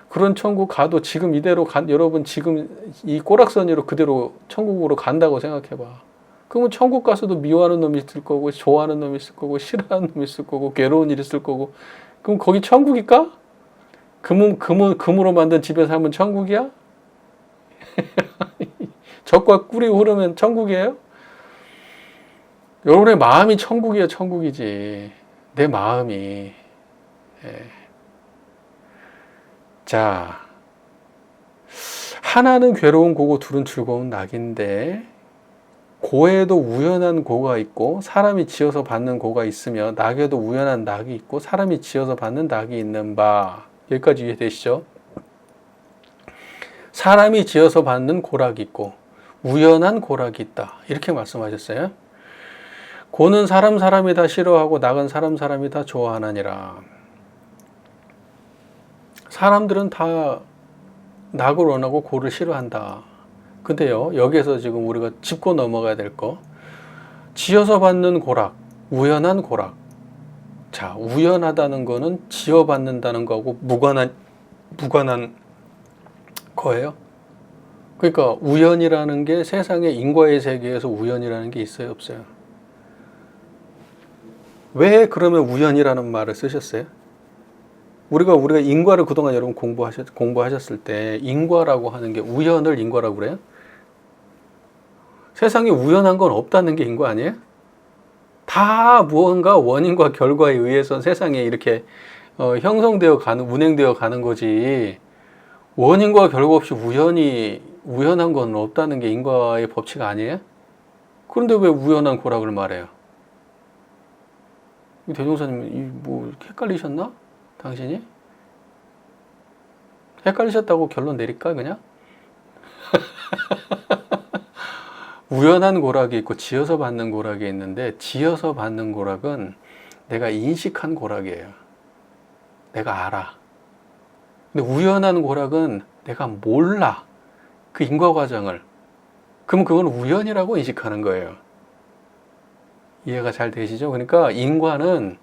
그런 천국 가도 지금 이대로 여러분 지금 이 꼬락서니로 그대로 천국으로 간다고 생각해봐. 그러면 천국 가서도 미워하는 놈이 있을 거고 좋아하는 놈이 있을 거고 싫어하는 놈이 있을 거고 괴로운 일이 있을 거고 그럼 거기 천국일까? 금으로 만든 집에 살면 천국이야? 젖과 꿀이 흐르면 천국이에요? 여러분의 마음이 천국이야, 천국이지. 내 마음이. 예. 자, 하나는 괴로운 고고 둘은 즐거운 낙인데 고에도 우연한 고가 있고 사람이 지어서 받는 고가 있으며 낙에도 우연한 낙이 있고 사람이 지어서 받는 낙이 있는 바. 여기까지 이해되시죠? 사람이 지어서 받는 고락이 있고 우연한 고락이 있다. 이렇게 말씀하셨어요. 고는 사람이 다 싫어하고 낙은 사람이 다 좋아하느니라. 사람들은 다 낙을 원하고 고를 싫어한다. 근데요, 여기에서 지금 우리가 짚고 넘어가야 될 거, 지어서 받는 고락, 우연한 고락. 자, 우연하다는 거는 지어받는다는 거하고 무관한 거예요. 그러니까 우연이라는 게 세상의 인과의 세계에서 우연이라는 게 있어요, 없어요? 왜 그러면 우연이라는 말을 쓰셨어요? 우리가 인과를 그동안 여러분 공부하셨을 때 인과라고 하는 게 우연을 인과라고 그래요? 세상에 우연한 건 없다는 게 인과 아니에요? 다 무언가 원인과 결과에 의해서 세상에 이렇게 형성되어 가는, 운행되어 가는 거지. 원인과 결과 없이 우연한 건 없다는 게 인과의 법칙 아니에요? 그런데 왜 우연한 고락을 말해요? 대종사님, 뭐 헷갈리셨나? 당신이? 헷갈리셨다고 결론 내릴까 그냥? 우연한 고락이 있고 지어서 받는 고락이 있는데 지어서 받는 고락은 내가 인식한 고락이에요. 내가 알아. 근데 우연한 고락은 내가 몰라. 그 인과 과정을. 그럼 그건 우연이라고 인식하는 거예요. 이해가 잘 되시죠? 그러니까 인과는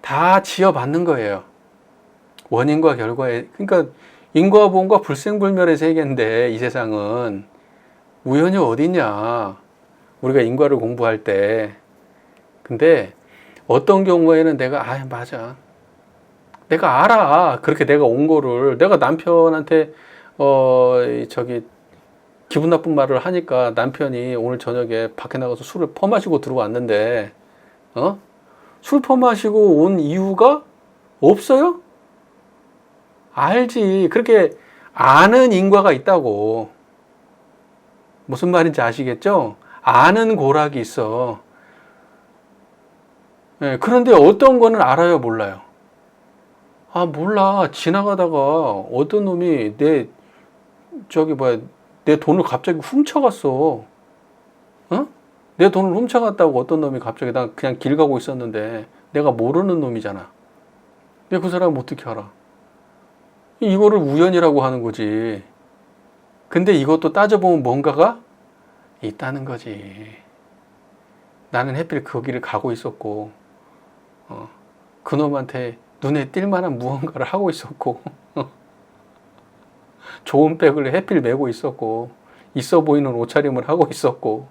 다 지어받는 거예요. 원인과 결과에. 그러니까 인과 보험과 불생불멸의 세계인데 이 세상은 우연이 어딨냐. 우리가 인과를 공부할 때. 근데 어떤 경우에는 내가 맞아. 내가 알아. 그렇게 내가 온 거를. 내가 남편한테 기분 나쁜 말을 하니까 남편이 오늘 저녁에 밖에 나가서 술을 퍼마시고 들어왔는데, 술 퍼마시고 온 이유가 없어요? 알지. 그렇게 아는 인과가 있다고. 무슨 말인지 아시겠죠? 아는 고락이 있어. 예, 그런데 어떤 거는 알아요, 몰라요? 아, 몰라. 지나가다가 어떤 놈이 내 돈을 갑자기 훔쳐갔어. 어? 내 돈을 훔쳐갔다고 어떤 놈이 갑자기 나 그냥 길 가고 있었는데 내가 모르는 놈이잖아. 근데 그 사람은 어떻게 알아? 이거를 우연이라고 하는 거지. 근데 이것도 따져보면 뭔가가 있다는 거지. 나는 하필 거기를 가고 있었고, 그놈한테 눈에 띌 만한 무언가를 하고 있었고, 좋은 백을 하필 메고 있었고, 있어 보이는 옷차림을 하고 있었고,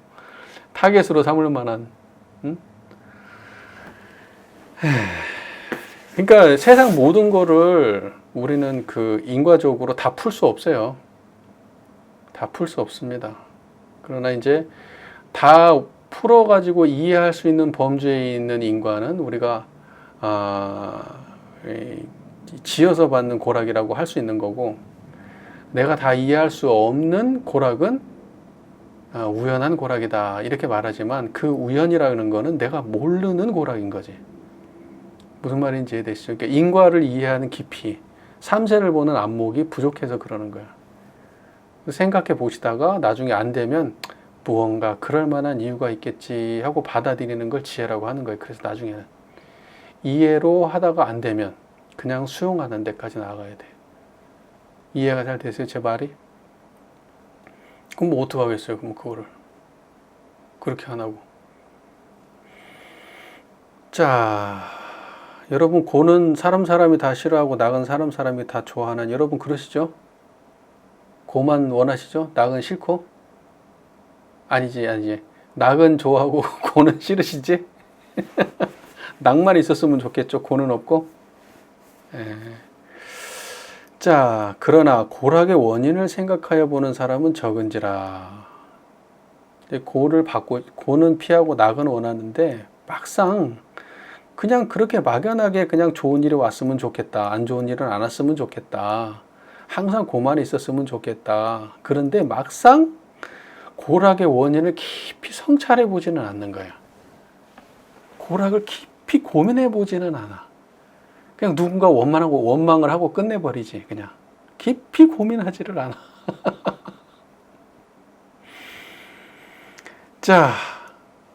타겟으로 삼을 만한, 응? 그러니까 세상 모든 거를 우리는 그 인과적으로 다 풀 수 없어요. 다 풀 수 없습니다. 그러나 이제 다 풀어가지고 이해할 수 있는 범주에 있는 인과는 우리가 지어서 받는 고락이라고 할 수 있는 거고, 내가 다 이해할 수 없는 고락은 우연한 고락이다 이렇게 말하지만, 그 우연이라는 거는 내가 모르는 고락인 거지. 무슨 말인지 이해되시죠? 그러니까 인과를 이해하는 깊이, 삼세를 보는 안목이 부족해서 그러는 거야. 생각해 보시다가 나중에 안 되면 무언가 그럴 만한 이유가 있겠지 하고 받아들이는 걸 지혜라고 하는 거예요. 그래서 나중에는 이해로 하다가 안 되면 그냥 수용하는 데까지 나가야 돼. 이해가 잘 되세요, 제 말이? 그럼 뭐 어떡하겠어요, 그럼 그거를. 그렇게 안 하고. 자, 여러분, 고는 사람이 다 싫어하고 낙은 사람이 다 좋아하는, 여러분 그러시죠? 고만 원하시죠? 낙은 싫고? 아니지. 낙은 좋아하고 고는 싫으시지? 낙만 있었으면 좋겠죠? 고는 없고? 자, 그러나 고락의 원인을 생각하여 보는 사람은 적은지라. 고는 피하고 낙은 원하는데 막상 그냥 그렇게 막연하게 그냥 좋은 일이 왔으면 좋겠다. 안 좋은 일은 안 왔으면 좋겠다. 항상 고만 있었으면 좋겠다. 그런데 막상 고락의 원인을 깊이 성찰해 보지는 않는 거야. 고락을 깊이 고민해 보지는 않아. 그냥 누군가 원망을 하고 끝내버리지. 그냥 깊이 고민하지를 않아. 자,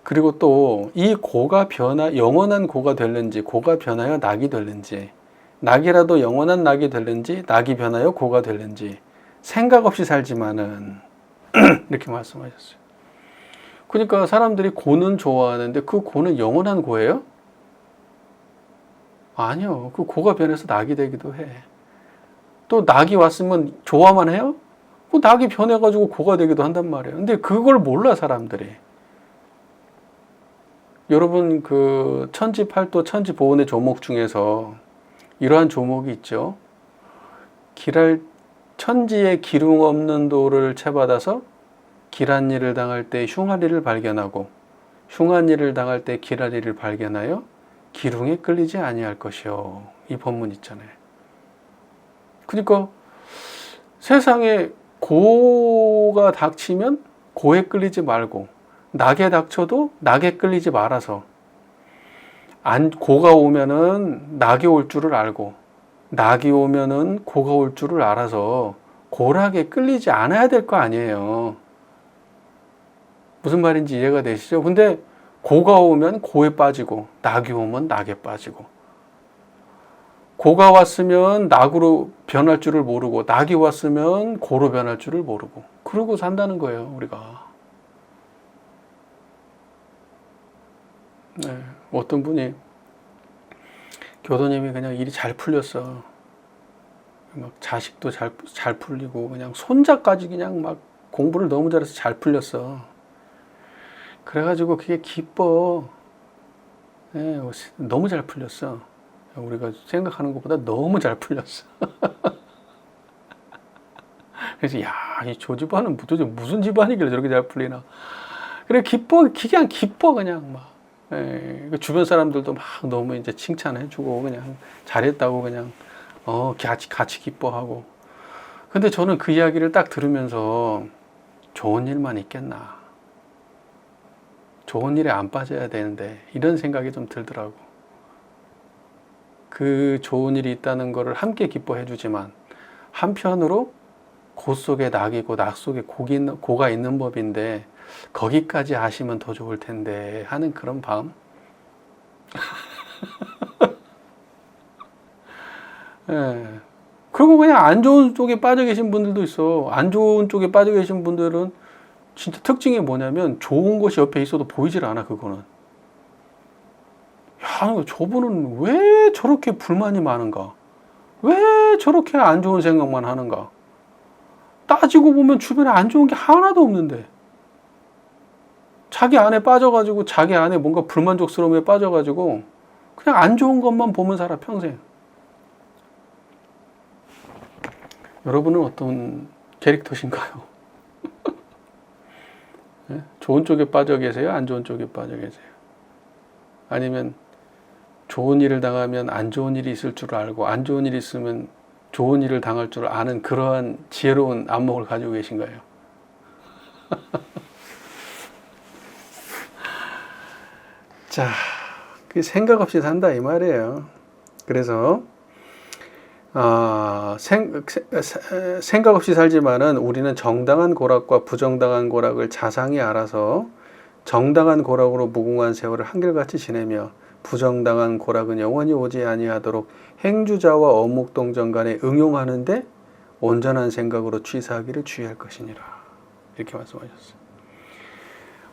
그리고 또 이 고가 영원한 고가 될는지, 고가 변하여 낙이 될는지, 낙이라도 영원한 낙이 될는지, 낙이 변하여 고가 될는지 생각 없이 살지만은 이렇게 말씀하셨어요. 그러니까 사람들이 고는 좋아하는데 그 고는 영원한 고예요? 아니요. 그 고가 변해서 낙이 되기도 해. 또 낙이 왔으면 좋아만 해요? 그 낙이 변해가지고 고가 되기도 한단 말이에요. 근데 그걸 몰라, 사람들이. 여러분, 그 천지팔도 천지보온의 조목 중에서 이러한 조목이 있죠. 천지의 기륭 없는 도를 채받아서 길한 일을 당할 때 흉한 일을 발견하고, 흉한 일을 당할 때 길한 일을 발견하여 기룽에 끌리지 아니할 것이요. 이 본문 있잖아요. 그러니까 세상에 고가 닥치면 고에 끌리지 말고, 낙에 닥쳐도 낙에 끌리지 말아서, 고가 오면은 낙이 올 줄을 알고, 낙이 오면은 고가 올 줄을 알아서 고락에 끌리지 않아야 될 거 아니에요. 무슨 말인지 이해가 되시죠? 근데 고가 오면 고에 빠지고, 낙이 오면 낙에 빠지고, 고가 왔으면 낙으로 변할 줄을 모르고, 낙이 왔으면 고로 변할 줄을 모르고, 그러고 산다는 거예요, 우리가. 네, 어떤 분이, 교도님이 그냥 일이 잘 풀렸어. 막 자식도 잘 풀리고, 그냥 손자까지 그냥 막 공부를 너무 잘해서 잘 풀렸어. 그래가지고 그게 기뻐. 네, 너무 잘 풀렸어. 우리가 생각하는 것보다 너무 잘 풀렸어. 그래서 야, 저 집안은 도대체 무슨 집안이길래 저렇게 잘 풀리나. 그래, 기뻐, 그냥 기뻐, 그냥 막. 예, 주변 사람들도 막 너무 이제 칭찬해주고, 그냥 잘했다고 그냥, 같이 기뻐하고. 근데 저는 그 이야기를 딱 들으면서 좋은 일만 있겠나. 좋은 일에 안 빠져야 되는데, 이런 생각이 좀 들더라고. 그 좋은 일이 있다는 것을 함께 기뻐해 주지만, 한편으로 고 속에 낙이고 낙 속에 고가 있는 법인데 거기까지 아시면 더 좋을 텐데 하는 그런 마음. 예. 그리고 그냥 안 좋은 쪽에 빠져 계신 분들도 있어. 안 좋은 쪽에 빠져 계신 분들은 진짜 특징이 뭐냐면 좋은 것이 옆에 있어도 보이질 않아. 그거는. 야, 저분은 왜 저렇게 불만이 많은가? 왜 저렇게 안 좋은 생각만 하는가? 따지고 보면 주변에 안 좋은 게 하나도 없는데 자기 안에 빠져가지고 자기 안에 뭔가 불만족스러움에 빠져가지고 그냥 안 좋은 것만 보면 살아 평생. 여러분은 어떤 캐릭터신가요? 네? 좋은 쪽에 빠져 계세요? 안 좋은 쪽에 빠져 계세요? 아니면 좋은 일을 당하면 안 좋은 일이 있을 줄 알고 안 좋은 일이 있으면 좋은 일을 당할 줄 아는 그러한 지혜로운 안목을 가지고 계신가요? 자, 그 생각 없이 산다 이 말이에요. 그래서 생각 없이 살지만은 우리는 정당한 고락과 부정당한 고락을 자상히 알아서 정당한 고락으로 무궁한 세월을 한결같이 지내며 부정당한 고락은 영원히 오지 아니하도록 행주자와 어묵동정 간에 응용하는데 온전한 생각으로 취사하기를 주의할 것이니라. 이렇게 말씀하셨어요.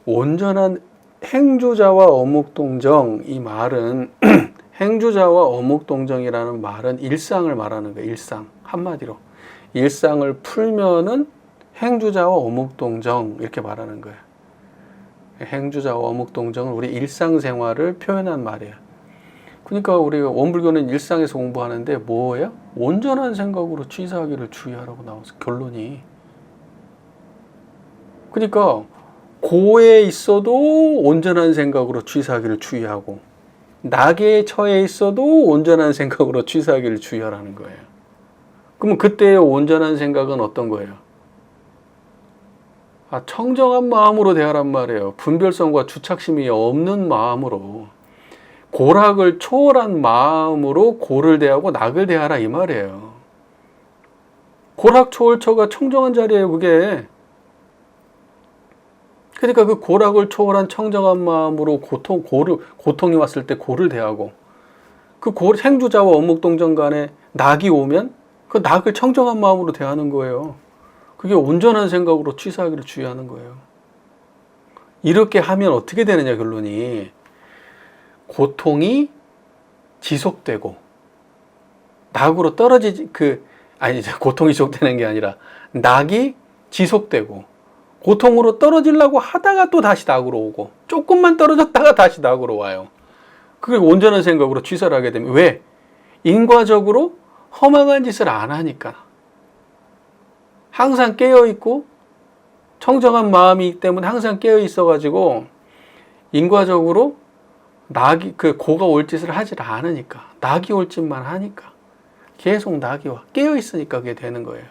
온전한 행주자와 어묵동정, 이 말은 행주자와 어묵동정이라는 말은 일상을 말하는 거예요. 일상. 한마디로. 일상을 풀면은 행주자와 어묵동정 이렇게 말하는 거예요. 행주자와 어묵동정은 우리 일상생활을 표현한 말이에요. 그러니까 우리 원불교는 일상에서 공부하는데 뭐예요? 온전한 생각으로 취사하기를 주의하라고 나와서 결론이. 그러니까 고에 있어도 온전한 생각으로 취사하기를 주의하고 낙에 처해 있어도 온전한 생각으로 취사하기를 주의하라는 거예요. 그러면 그때의 온전한 생각은 어떤 거예요? 청정한 마음으로 대하란 말이에요. 분별성과 주착심이 없는 마음으로 고락을 초월한 마음으로 고를 대하고 낙을 대하라 이 말이에요. 고락 초월처가 청정한 자리예요. 그게. 그러니까 그 고락을 초월한 청정한 마음으로 고통이 왔을 때 고를 대하고 그 생주자와 어묵동정 간에 낙이 오면 그 낙을 청정한 마음으로 대하는 거예요. 그게 온전한 생각으로 취사하기를 주의하는 거예요. 이렇게 하면 어떻게 되느냐 결론이 고통이 지속되고 낙으로 고통이 지속되는 게 아니라 낙이 지속되고 고통으로 떨어지려고 하다가 또 다시 낙으로 오고 조금만 떨어졌다가 다시 낙으로 와요. 그게 온전한 생각으로 취사를 하게 되면 왜? 인과적으로 허망한 짓을 안 하니까. 항상 깨어있고 청정한 마음이기 때문에 항상 깨어있어가지고 인과적으로 고가 올 짓을 하질 않으니까 낙이 올 짓만 하니까 계속 낙이 와. 깨어있으니까 그게 되는 거예요.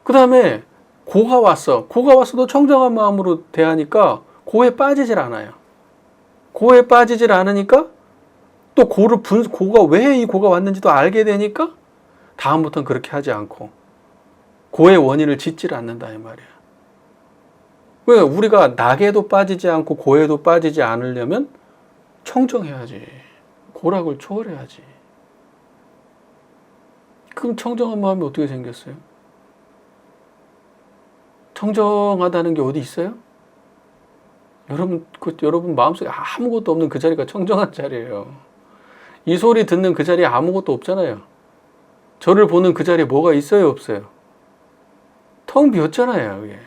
그 다음에 고가 왔어도 청정한 마음으로 대하니까 고에 빠지질 않아요. 고에 빠지질 않으니까 또 고가 왜 이 고가 왔는지도 알게 되니까 다음부터는 그렇게 하지 않고 고의 원인을 짓질 않는다 이 말이야. 왜? 우리가 낙에도 빠지지 않고 고에도 빠지지 않으려면 청정해야지. 고락을 초월해야지. 그럼 청정한 마음이 어떻게 생겼어요? 청정하다는 게 어디 있어요? 여러분 마음속에 아무것도 없는 그 자리가 청정한 자리예요. 이 소리 듣는 그 자리에 아무것도 없잖아요. 저를 보는 그 자리에 뭐가 있어요, 없어요? 텅 비었잖아요, 그게.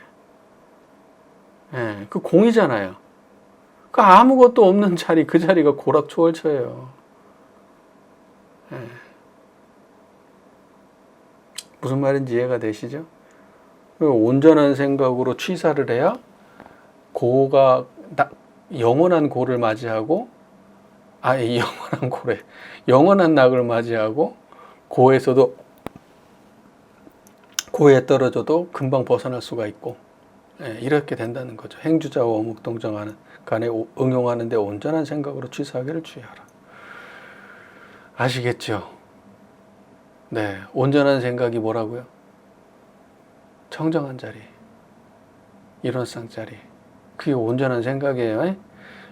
그 공이잖아요. 그 아무것도 없는 자리, 그 자리가 고락 초월처예요. 무슨 말인지 이해가 되시죠? 온전한 생각으로 취사를 해야 고가 영원한 고를 맞이하고 영원한 고래 영원한 낙을 맞이하고 고에서도 고에 떨어져도 금방 벗어날 수가 있고 이렇게 된다는 거죠. 행주자와 어묵동정 간에 응용하는데 온전한 생각으로 취사하기를 주의하라. 아시겠죠? 네, 온전한 생각이 뭐라고요? 청정한 자리, 일원상 자리. 그게 온전한 생각이에요.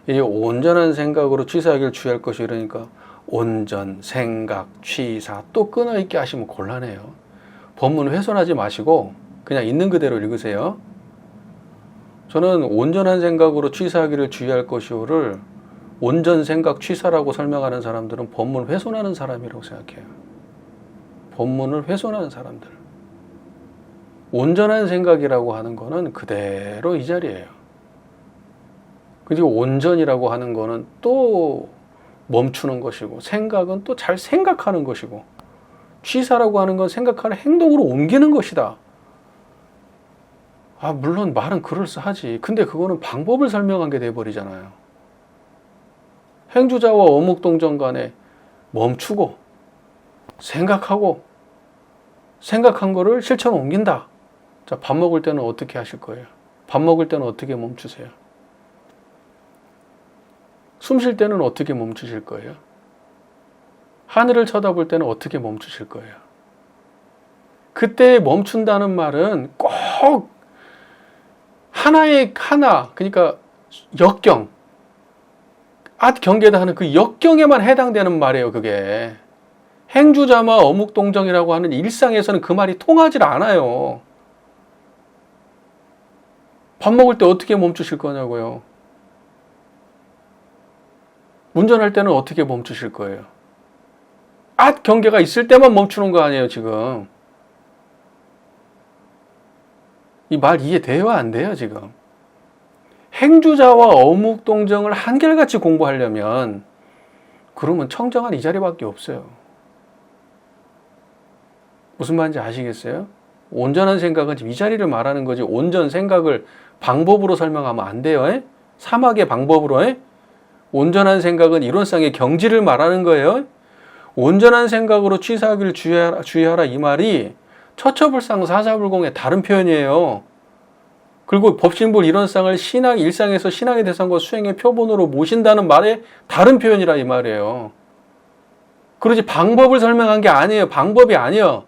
이 온전한 생각으로 취사하기를 주의할 것이 이러니까 온전, 생각, 취사 또 끊어있게 하시면 곤란해요. 본문 훼손하지 마시고 그냥 있는 그대로 읽으세요. 저는 온전한 생각으로 취사하기를 주의할 것이오를 온전 생각 취사라고 설명하는 사람들은 본문 훼손하는 사람이라고 생각해요. 본문을 훼손하는 사람들. 온전한 생각이라고 하는 거는 그대로 이 자리예요. 그리고 온전이라고 하는 거는 또 멈추는 것이고 생각은 또 잘 생각하는 것이고 취사라고 하는 건 생각하는 행동으로 옮기는 것이다. 물론 말은 그럴싸하지. 근데 그거는 방법을 설명한 게 돼버리잖아요. 행주자와 어묵동정 간에 멈추고 생각하고 생각한 거를 실천에 옮긴다. 자, 밥 먹을 때는 어떻게 하실 거예요? 밥 먹을 때는 어떻게 멈추세요? 숨 쉴 때는 어떻게 멈추실 거예요? 하늘을 쳐다볼 때는 어떻게 멈추실 거예요? 그때 멈춘다는 말은 꼭 그러니까 역경, 경계다 하는 그 역경에만 해당되는 말이에요, 그게. 행주자마 어묵동정이라고 하는 일상에서는 그 말이 통하지 않아요. 밥 먹을 때 어떻게 멈추실 거냐고요. 운전할 때는 어떻게 멈추실 거예요. 경계가 있을 때만 멈추는 거 아니에요, 지금. 이 말 이해돼요, 안 돼요, 지금? 행주자와 어묵동정을 한결같이 공부하려면 그러면 청정한 이 자리밖에 없어요. 무슨 말인지 아시겠어요? 온전한 생각은 지금 이 자리를 말하는 거지 온전 생각을 방법으로 설명하면 안 돼요. 사막의 방법으로. 온전한 생각은 이론상의 경지를 말하는 거예요. 온전한 생각으로 취사하기를 주의하라 이 말이 처처불상 사사불공의 다른 표현이에요. 그리고 법신불 이론상을 일상에서 신앙의 대상과 수행의 표본으로 모신다는 말의 다른 표현이라 이 말이에요. 그러지 방법을 설명한 게 아니에요. 방법이 아니에요.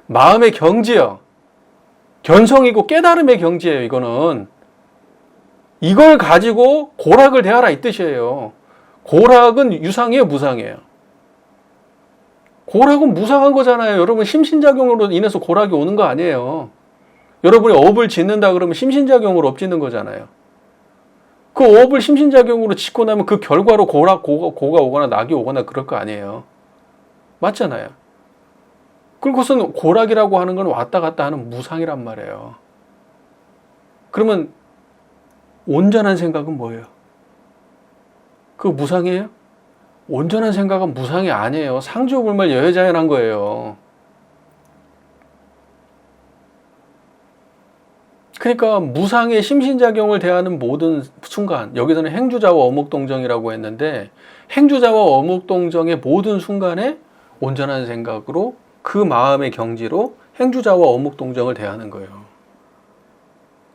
마음의 경지요. 견성이고 깨달음의 경지예요. 이거는. 이걸 가지고 고락을 대하라 이 뜻이에요. 고락은 유상이에요, 무상이에요? 고락은 무상한 거잖아요. 여러분 심신작용으로 인해서 고락이 오는 거 아니에요. 여러분이 업을 짓는다 그러면 심신작용으로 업 짓는 거잖아요. 그 업을 심신작용으로 짓고 나면 그 결과로 고가 오거나 낙이 오거나 그럴 거 아니에요. 맞잖아요. 그것은 고락이라고 하는 건 왔다 갔다 하는 무상이란 말이에요. 그러면 온전한 생각은 뭐예요? 그거 무상이에요? 온전한 생각은 무상이 아니에요. 상주불말 여해자연한 거예요. 그러니까 무상의 심신작용을 대하는 모든 순간, 여기서는 행주자와 어묵동정이라고 했는데 행주자와 어묵동정의 모든 순간에 온전한 생각으로 그 마음의 경지로 행주자와 어묵동정을 대하는 거예요.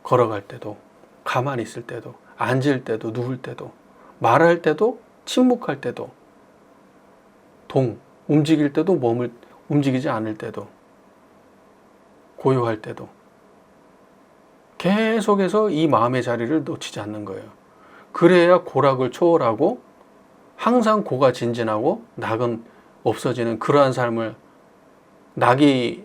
걸어갈 때도, 가만히 있을 때도, 앉을 때도, 누울 때도, 말할 때도, 침묵할 때도, 움직일 때도, 움직이지 않을 때도, 고요할 때도 계속해서 이 마음의 자리를 놓치지 않는 거예요. 그래야 고락을 초월하고 항상 고가 진진하고 낙은 없어지는 그러한 삶을 낙이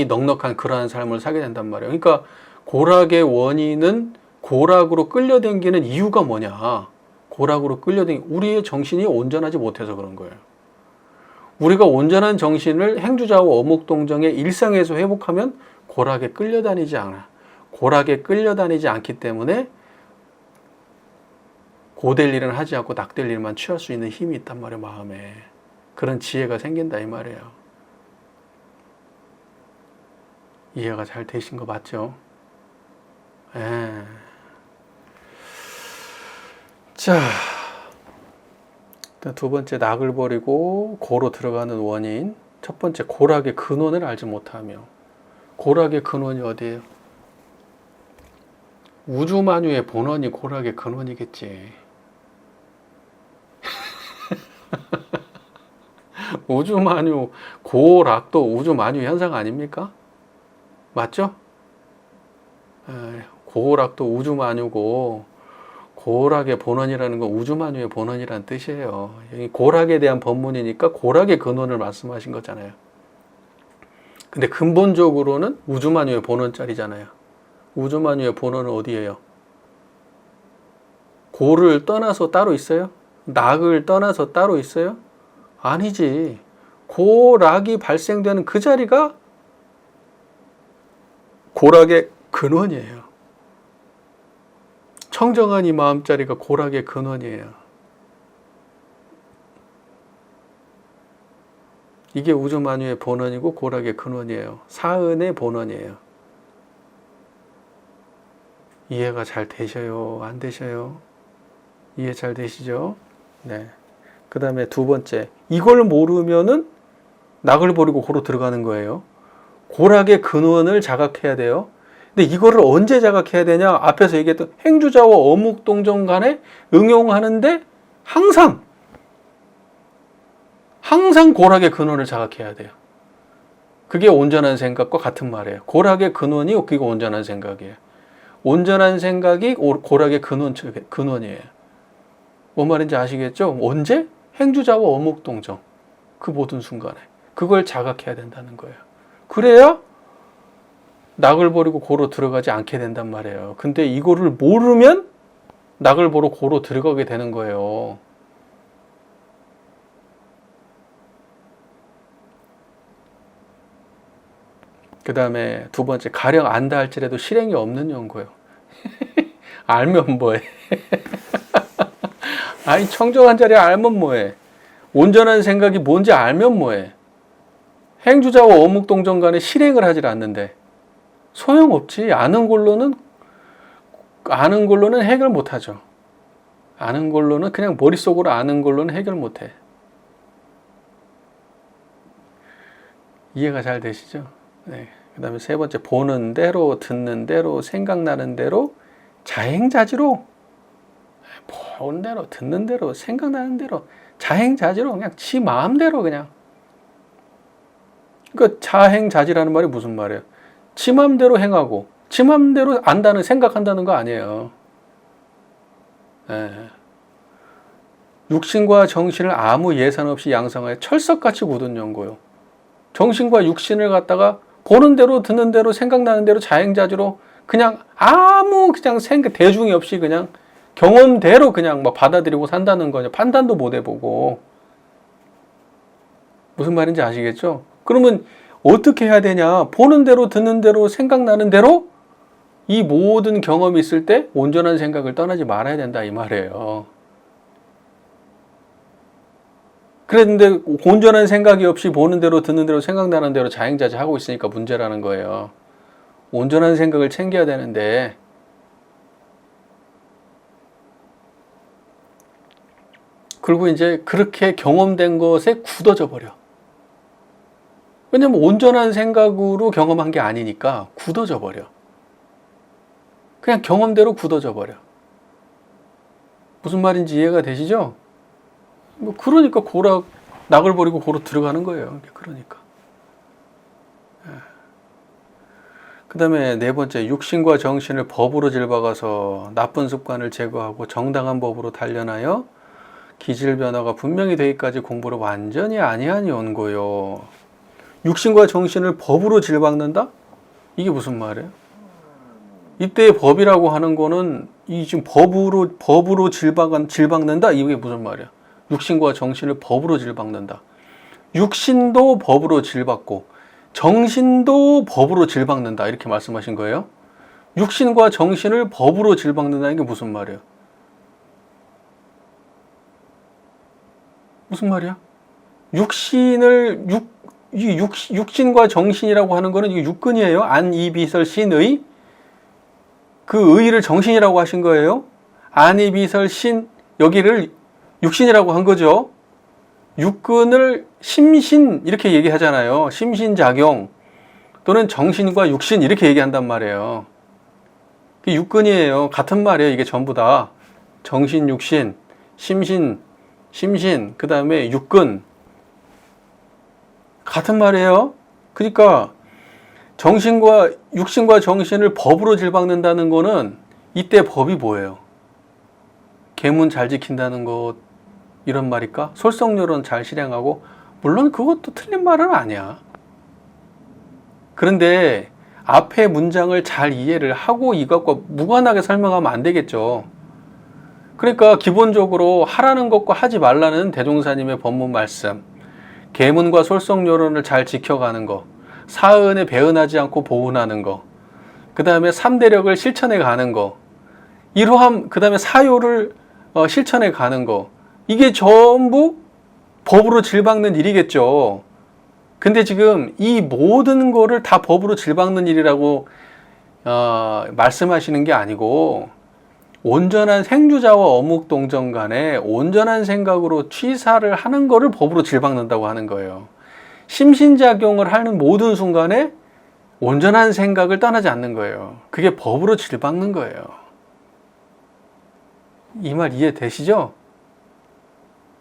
넉넉한 그러한 삶을 살게 된단 말이에요. 그러니까 고락의 원인은 고락으로 끌려당기는 이유가 뭐냐? 고락으로 우리의 정신이 온전하지 못해서 그런 거예요. 우리가 온전한 정신을 행주자와 어묵동정의 일상에서 회복하면 고락에 끌려다니지 않아. 고락에 끌려다니지 않기 때문에 고될 일은 하지 않고 낙될 일만 취할 수 있는 힘이 있단 말이에요. 마음에. 그런 지혜가 생긴다 이 말이에요. 이해가 잘 되신 거 맞죠? 예. 자, 두 번째 낙을 버리고 고로 들어가는 원인. 첫 번째 고락의 근원을 알지 못하며. 고락의 근원이 어디예요? 우주만유의 본원이 고락의 근원이겠지. 우주만유, 고락도 우주만유 현상 아닙니까? 맞죠? 고락도 우주만유고 고락의 본원이라는 건 우주만유의 본원이라는 뜻이에요. 여기 고락에 대한 법문이니까 고락의 근원을 말씀하신 거잖아요. 근데 근본적으로는 우주만유의 본원짜리잖아요. 우주만유의 본원은 어디예요? 고를 떠나서 따로 있어요? 낙을 떠나서 따로 있어요? 아니지. 고락이 발생되는 그 자리가 고락의 근원이에요. 청정한 이 마음자리가 고락의 근원이에요. 이게 우주만유의 본원이고 고락의 근원이에요. 사은의 본원이에요. 이해가 잘 되셔요? 안 되셔요? 이해 잘 되시죠? 네. 그 다음에 두 번째, 이걸 모르면은 낙을 버리고 고로 들어가는 거예요. 고락의 근원을 자각해야 돼요. 근데 이거를 언제 자각해야 되냐? 앞에서 얘기했던 행주자와 어묵동정 간에 응용하는데 항상 고락의 근원을 자각해야 돼요. 그게 온전한 생각과 같은 말이에요. 고락의 근원이 그게 온전한 생각이에요. 온전한 생각이 고락의 근원이에요. 뭔 말인지 아시겠죠? 언제? 행주자와 어묵동정. 그 모든 순간에. 그걸 자각해야 된다는 거예요. 그래야 낙을 버리고 고로 들어가지 않게 된단 말이에요. 근데 이거를 모르면 낙을 보러 고로 들어가게 되는 거예요. 그 다음에 두 번째, 가령 안다 할지라도 실행이 없는 연고요. 알면 뭐해? 아니, 청정한 자리에 알면 뭐해? 온전한 생각이 뭔지 알면 뭐해? 행주자와 어묵동정 간에 실행을 하질 않는데 소용없지. 아는 걸로는 해결 못하죠. 아는 걸로는, 그냥 머릿속으로 아는 걸로는 해결 못해. 이해가 잘 되시죠? 네. 그 다음에 세 번째, 보는 대로, 듣는 대로, 생각나는 대로, 자행자지로, 보는 대로, 듣는 대로, 생각나는 대로, 자행자지로, 그냥 지 마음대로 그냥. 그러니까 자행자지라는 말이 무슨 말이에요? 지 마음대로 행하고, 지 마음대로 안다는, 생각한다는 거 아니에요. 네. 육신과 정신을 아무 예산 없이 양성하여 철석같이 굳은 연고요. 정신과 육신을 갖다가 보는 대로, 듣는 대로, 생각나는 대로 자행자지로 그냥 그냥 대중이 없이 그냥 경험대로 그냥 막 받아들이고 산다는 거죠. 판단도 못 해보고. 무슨 말인지 아시겠죠? 그러면 어떻게 해야 되냐? 보는 대로, 듣는 대로, 생각나는 대로 이 모든 경험이 있을 때 온전한 생각을 떠나지 말아야 된다, 이 말이에요. 그런데 온전한 생각이 없이 보는 대로, 듣는 대로, 생각나는 대로 자행자지 하고 있으니까 문제라는 거예요. 온전한 생각을 챙겨야 되는데, 그리고 이제 그렇게 경험된 것에 굳어져 버려. 왜냐면 온전한 생각으로 경험한 게 아니니까 굳어져 버려. 그냥 경험대로 굳어져 버려. 무슨 말인지 이해가 되시죠? 그러니까 낙을 버리고 고로 들어가는 거예요. 그러니까. 그 다음에 네 번째, 육신과 정신을 법으로 질박아서 나쁜 습관을 제거하고 정당한 법으로 단련하여 기질 변화가 분명히 되기까지 공부를 완전히 아니하니 온고요. 육신과 정신을 법으로 질박는다? 이게 무슨 말이에요? 이때의 법이라고 하는 거는 이 지금 법으로 질박는다? 이게 무슨 말이야? 육신과 정신을 법으로 질박는다. 육신도 법으로 질박고 정신도 법으로 질박는다. 이렇게 말씀하신 거예요. 육신과 정신을 법으로 질박는다는 게 무슨 말이에요? 무슨 말이야? 육신과 정신이라고 하는 거는 이게 육근이에요. 안, 이, 비설, 신의 그 의를 정신이라고 하신 거예요? 안이 비설 신, 여기를 육신이라고 한 거죠. 육근을 심신 이렇게 얘기하잖아요. 심신작용 또는 정신과 육신 이렇게 얘기한단 말이에요. 육근이에요. 같은 말이에요. 이게 전부 다 정신, 육신, 심신, 그 다음에 육근 같은 말이에요. 그러니까 정신과 육신과 정신을 법으로 질박는다는 거는 이때 법이 뭐예요? 계문 잘 지킨다는 것 이런 말일까? 솔성요론 잘 실행하고 물론 그것도 틀린 말은 아니야. 그런데 앞에 문장을 잘 이해를 하고 이것과 무관하게 설명하면 안 되겠죠. 그러니까 기본적으로 하라는 것과 하지 말라는 대종사님의 법문 말씀, 계문과 솔성요론을 잘 지켜가는 거, 사은에 배은하지 않고 보은하는 거, 그 다음에 삼대력을 실천해 가는 거, 이러한 그 다음에 사요를 실천해 가는 거, 이게 전부 법으로 질박는 일이겠죠. 근데 지금 이 모든 거를 다 법으로 질박는 일이라고 말씀하시는 게 아니고 온전한 생주자와 어묵동정 간에 온전한 생각으로 취사를 하는 거를 법으로 질박는다고 하는 거예요. 심신작용을 하는 모든 순간에 온전한 생각을 떠나지 않는 거예요. 그게 법으로 질박는 거예요. 이 말 이해되시죠?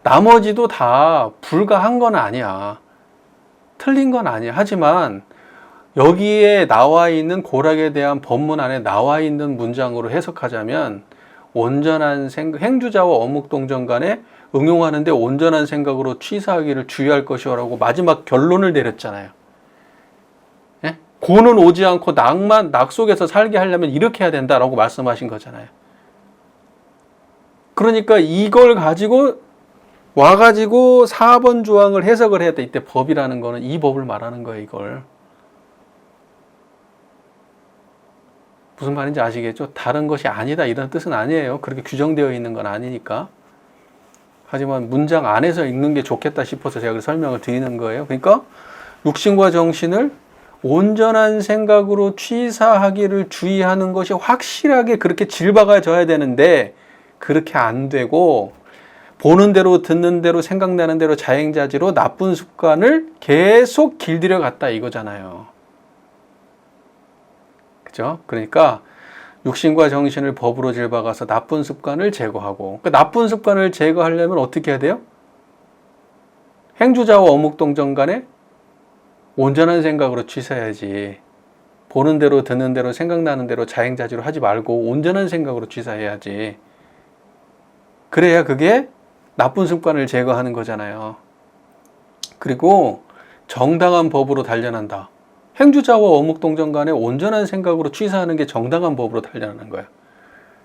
나머지도 다 불가한 건 아니야. 틀린 건 아니야. 하지만 여기에 나와 있는 고락에 대한 법문 안에 나와 있는 문장으로 해석하자면 온전한 생각, 행주자와 어묵동정 간에 응용하는데 온전한 생각으로 취사하기를 주의할 것이라고 마지막 결론을 내렸잖아요. 예? 고는 오지 않고 낙 속에서 살게 하려면 이렇게 해야 된다라고 말씀하신 거잖아요. 그러니까 이걸 가지고 와가지고 4번 조항을 해석을 해야 돼. 이때 법이라는 거는 이 법을 말하는 거예요, 이걸. 무슨 말인지 아시겠죠? 다른 것이 아니다 이런 뜻은 아니에요. 그렇게 규정되어 있는 건 아니니까. 하지만 문장 안에서 읽는 게 좋겠다 싶어서 제가 설명을 드리는 거예요. 그러니까 육신과 정신을 온전한 생각으로 취사하기를 주의하는 것이 확실하게 그렇게 질박아져야 되는데 그렇게 안 되고 보는 대로 듣는 대로 생각나는 대로 자행자지로 나쁜 습관을 계속 길들여 갔다 이거잖아요. 그죠? 그러니까 육신과 정신을 법으로 질박아서 나쁜 습관을 제거하고 그 나쁜 습관을 제거하려면 어떻게 해야 돼요? 행주자와 어묵동정 간에 온전한 생각으로 취사해야지. 보는 대로 듣는 대로 생각나는 대로 자행자지로 하지 말고 온전한 생각으로 취사해야지. 그래야 그게 나쁜 습관을 제거하는 거잖아요. 그리고 정당한 법으로 단련한다. 행주자와 어묵동정 간에 온전한 생각으로 취사하는 게 정당한 법으로 단련하는 거야.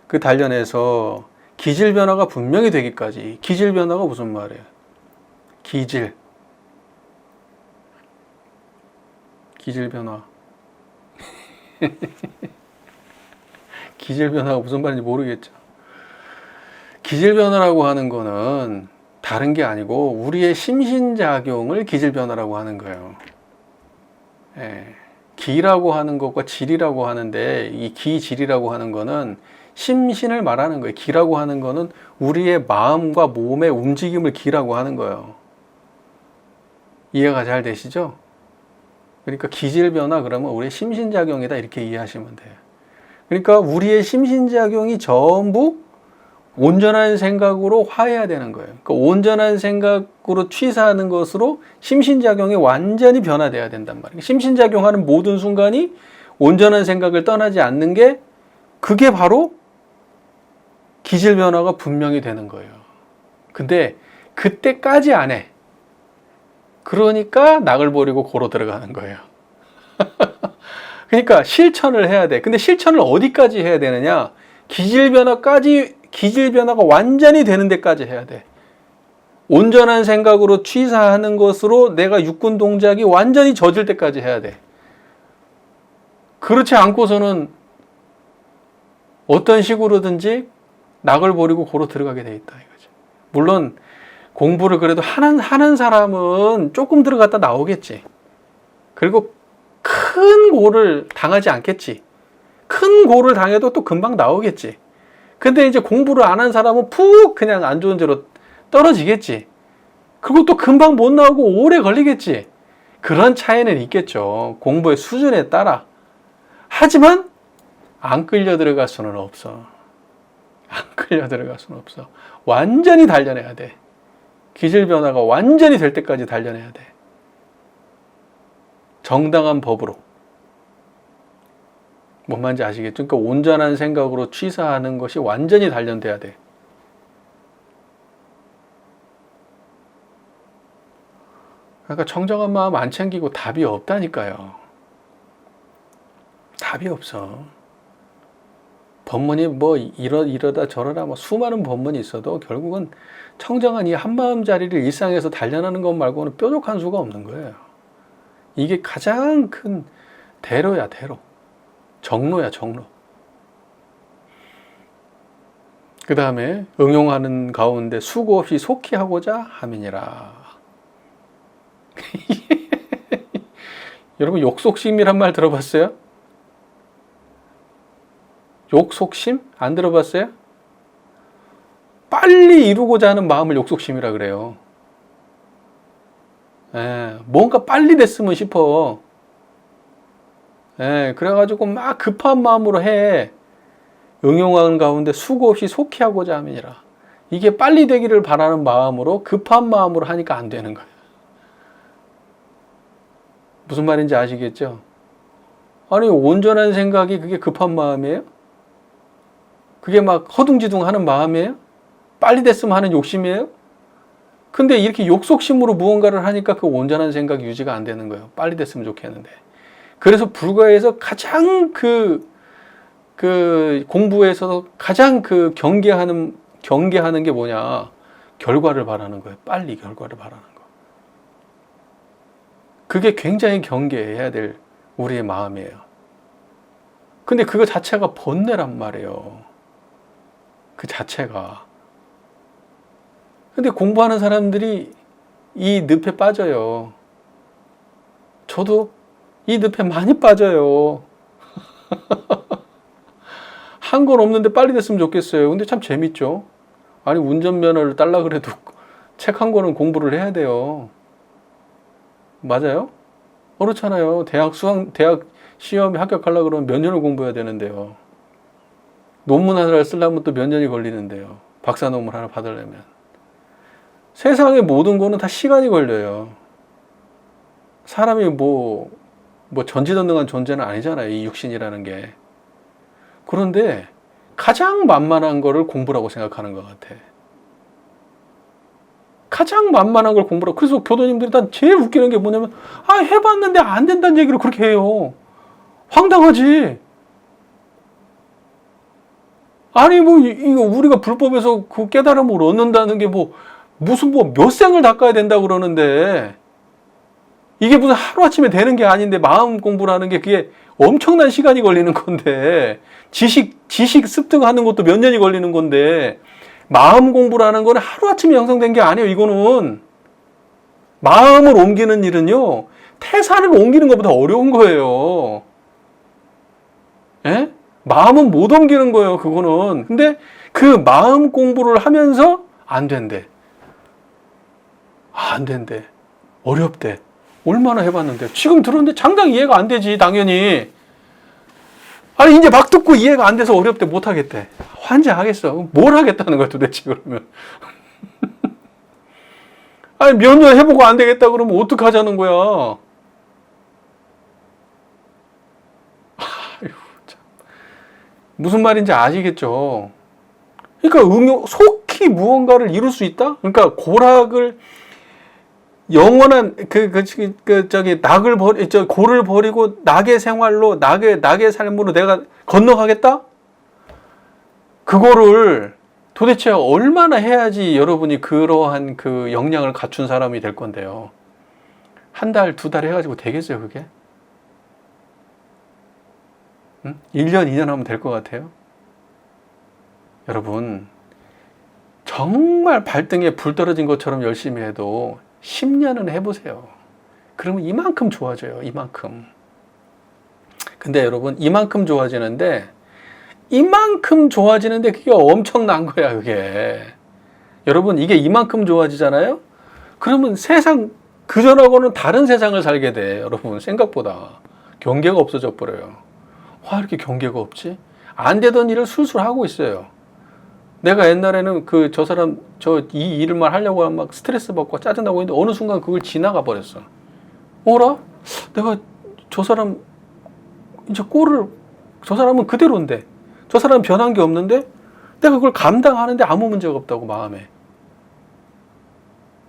그 단련에서 기질 변화가 분명히 되기까지. 기질 변화가 무슨 말이에요? 기질 변화. 기질 변화가 무슨 말인지 모르겠죠. 기질 변화라고 하는 거는 다른 게 아니고 우리의 심신작용을 기질 변화라고 하는 거예요. 예. 기라고 하는 것과 질이라고 하는데 이 기질이라고 하는 거는 심신을 말하는 거예요. 기라고 하는 거는 우리의 마음과 몸의 움직임을 기라고 하는 거예요. 이해가 잘 되시죠? 그러니까 기질 변화 그러면 우리의 심신작용이다 이렇게 이해하시면 돼요. 그러니까 우리의 심신작용이 전부 온전한 생각으로 화해야 되는 거예요. 그러니까 온전한 생각으로 취사하는 것으로 심신작용이 완전히 변화돼야 된단 말이에요. 심신작용하는 모든 순간이 온전한 생각을 떠나지 않는 게 그게 바로 기질 변화가 분명히 되는 거예요. 근데 그때까지 안 해. 그러니까 낙을 버리고 고로 들어가는 거예요. 그러니까 실천을 해야 돼. 근데 실천을 어디까지 해야 되느냐? 기질 변화가 완전히 되는 데까지 해야 돼. 온전한 생각으로 취사하는 것으로 내가 육군 동작이 완전히 젖을 때까지 해야 돼. 그렇지 않고서는 어떤 식으로든지 낙을 버리고 고로 들어가게 돼 있다 이거죠. 물론 공부를 그래도 하는 사람은 조금 들어갔다 나오겠지. 그리고 큰 고를 당하지 않겠지. 큰 고를 당해도 또 금방 나오겠지. 근데 이제 공부를 안 한 사람은 푹 그냥 안 좋은 대로 떨어지겠지. 그리고 또 금방 못 나오고 오래 걸리겠지. 그런 차이는 있겠죠. 공부의 수준에 따라. 하지만 안 끌려 들어갈 수는 없어. 안 끌려 들어갈 수는 없어. 완전히 단련해야 돼. 기질 변화가 완전히 될 때까지 단련해야 돼. 정당한 법으로. 뭔 말인지 아시겠죠? 그러니까 온전한 생각으로 취사하는 것이 완전히 단련돼야 돼. 그러니까 청정한 마음 안 챙기고 답이 없다니까요. 답이 없어. 법문이 뭐 이러다 저러다 뭐 수많은 법문이 있어도 결국은 청정한 이 한마음자리를 일상에서 단련하는 것 말고는 뾰족한 수가 없는 거예요. 이게 가장 큰 대로야, 대로. 정로야, 정로. 그 다음에 응용하는 가운데 수고 없이 속히 하고자 함이니라. 여러분 욕속심이란 말 들어봤어요? 욕속심? 안 들어봤어요? 빨리 이루고자 하는 마음을 욕속심이라 그래요. 뭔가 빨리 됐으면 싶어. 그래가지고 막 급한 마음으로 해. 응용하는 가운데 수고 없이 속히 하고자 함이니라. 이게 빨리 되기를 바라는 마음으로 급한 마음으로 하니까 안 되는 거예요. 무슨 말인지 아시겠죠? 아니 온전한 생각이 그게 급한 마음이에요? 그게 막 허둥지둥 하는 마음이에요? 빨리 됐으면 하는 욕심이에요? 근데 이렇게 욕속심으로 무언가를 하니까 그 온전한 생각이 유지가 안 되는 거예요. 빨리 됐으면 좋겠는데. 그래서 불가에서 가장 그 공부에서 가장 경계하는 게 뭐냐? 결과를 바라는 거예요. 빨리 결과를 바라는 거. 그게 굉장히 경계해야 될 우리의 마음이에요. 근데 그거 자체가 번뇌란 말이에요. 그 자체가. 근데 공부하는 사람들이 이 늪에 빠져요. 저도 이 늪에 많이 빠져요. 한 건 없는데 빨리 됐으면 좋겠어요. 근데 참 재밌죠. 아니 운전면허를 딸라 그래도 책 한 권은 공부를 해야 돼요. 맞아요? 그렇잖아요. 대학 시험에 합격하려고 그러면 몇 년을 공부해야 되는데요. 논문 하나를 쓰려면 또 몇 년이 걸리는데요. 박사 논문 하나 받으려면. 세상의 모든 거는 다 시간이 걸려요. 사람이 뭐 전지전능한 존재는 아니잖아요. 이 육신이라는 게. 그런데 가장 만만한 거를 공부라고 생각하는 것 같아. 가장 만만한 걸 공부라고. 그래서 교도님들이 다 제일 웃기는 게 뭐냐면 해봤는데 안 된다는 얘기를 그렇게 해요. 황당하지. 아니 이거 우리가 불법에서 그 깨달음을 얻는다는 게 무슨 몇 생을 닦아야 된다고 그러는데 이게 무슨 하루아침에 되는 게 아닌데 마음 공부라는 게 그게 엄청난 시간이 걸리는 건데 지식 습득하는 것도 몇 년이 걸리는 건데 마음 공부라는 거는 하루아침에 형성된 게 아니에요. 이거는 마음을 옮기는 일은요. 태산을 옮기는 것보다 어려운 거예요. 예? 마음은 못 옮기는 거예요. 그거는. 근데 그 마음 공부를 하면서 안 된대. 안 된대. 어렵대. 얼마나 해봤는데. 지금 들었는데 장당 이해가 안 되지. 당연히. 아니 이제 막 듣고 이해가 안 돼서 어렵대. 못 하겠대. 환장하겠어. 뭘 하겠다는 거야 도대체 그러면. 아니 몇 년 해보고 안 되겠다 그러면 어떡하자는 거야. 무슨 말인지 아시겠죠? 그러니까 속히 무언가를 이룰 수 있다? 그러니까 고락을 영원한 고를 버리고 낙의 생활로 낙의 삶으로 내가 건너가겠다? 그거를 도대체 얼마나 해야지 여러분이 그러한 그 역량을 갖춘 사람이 될 건데요. 한 달, 두 달 해가지고 되겠어요, 그게? 1년, 2년 하면 될 것 같아요? 여러분, 정말 발등에 불 떨어진 것처럼 열심히 해도 10년은 해보세요. 그러면 이만큼 좋아져요, 이만큼. 근데 여러분 이만큼 좋아지는데 그게 엄청난 거야 그게. 여러분 이게 이만큼 좋아지잖아요. 그러면 세상 그전하고는 다른 세상을 살게 돼. 여러분 생각보다 경계가 없어져 버려요. 와 이렇게 경계가 없지? 안 되던 일을 술술 하고 있어요. 내가 옛날에는 저 사람 이 일만 하려고 하면 막 스트레스 받고 짜증나고 있는데 어느 순간 그걸 지나가 버렸어. 어라? 내가 저 사람 이제 저 사람은 그대로인데 저 사람은 변한 게 없는데 내가 그걸 감당하는데 아무 문제가 없다고 마음에.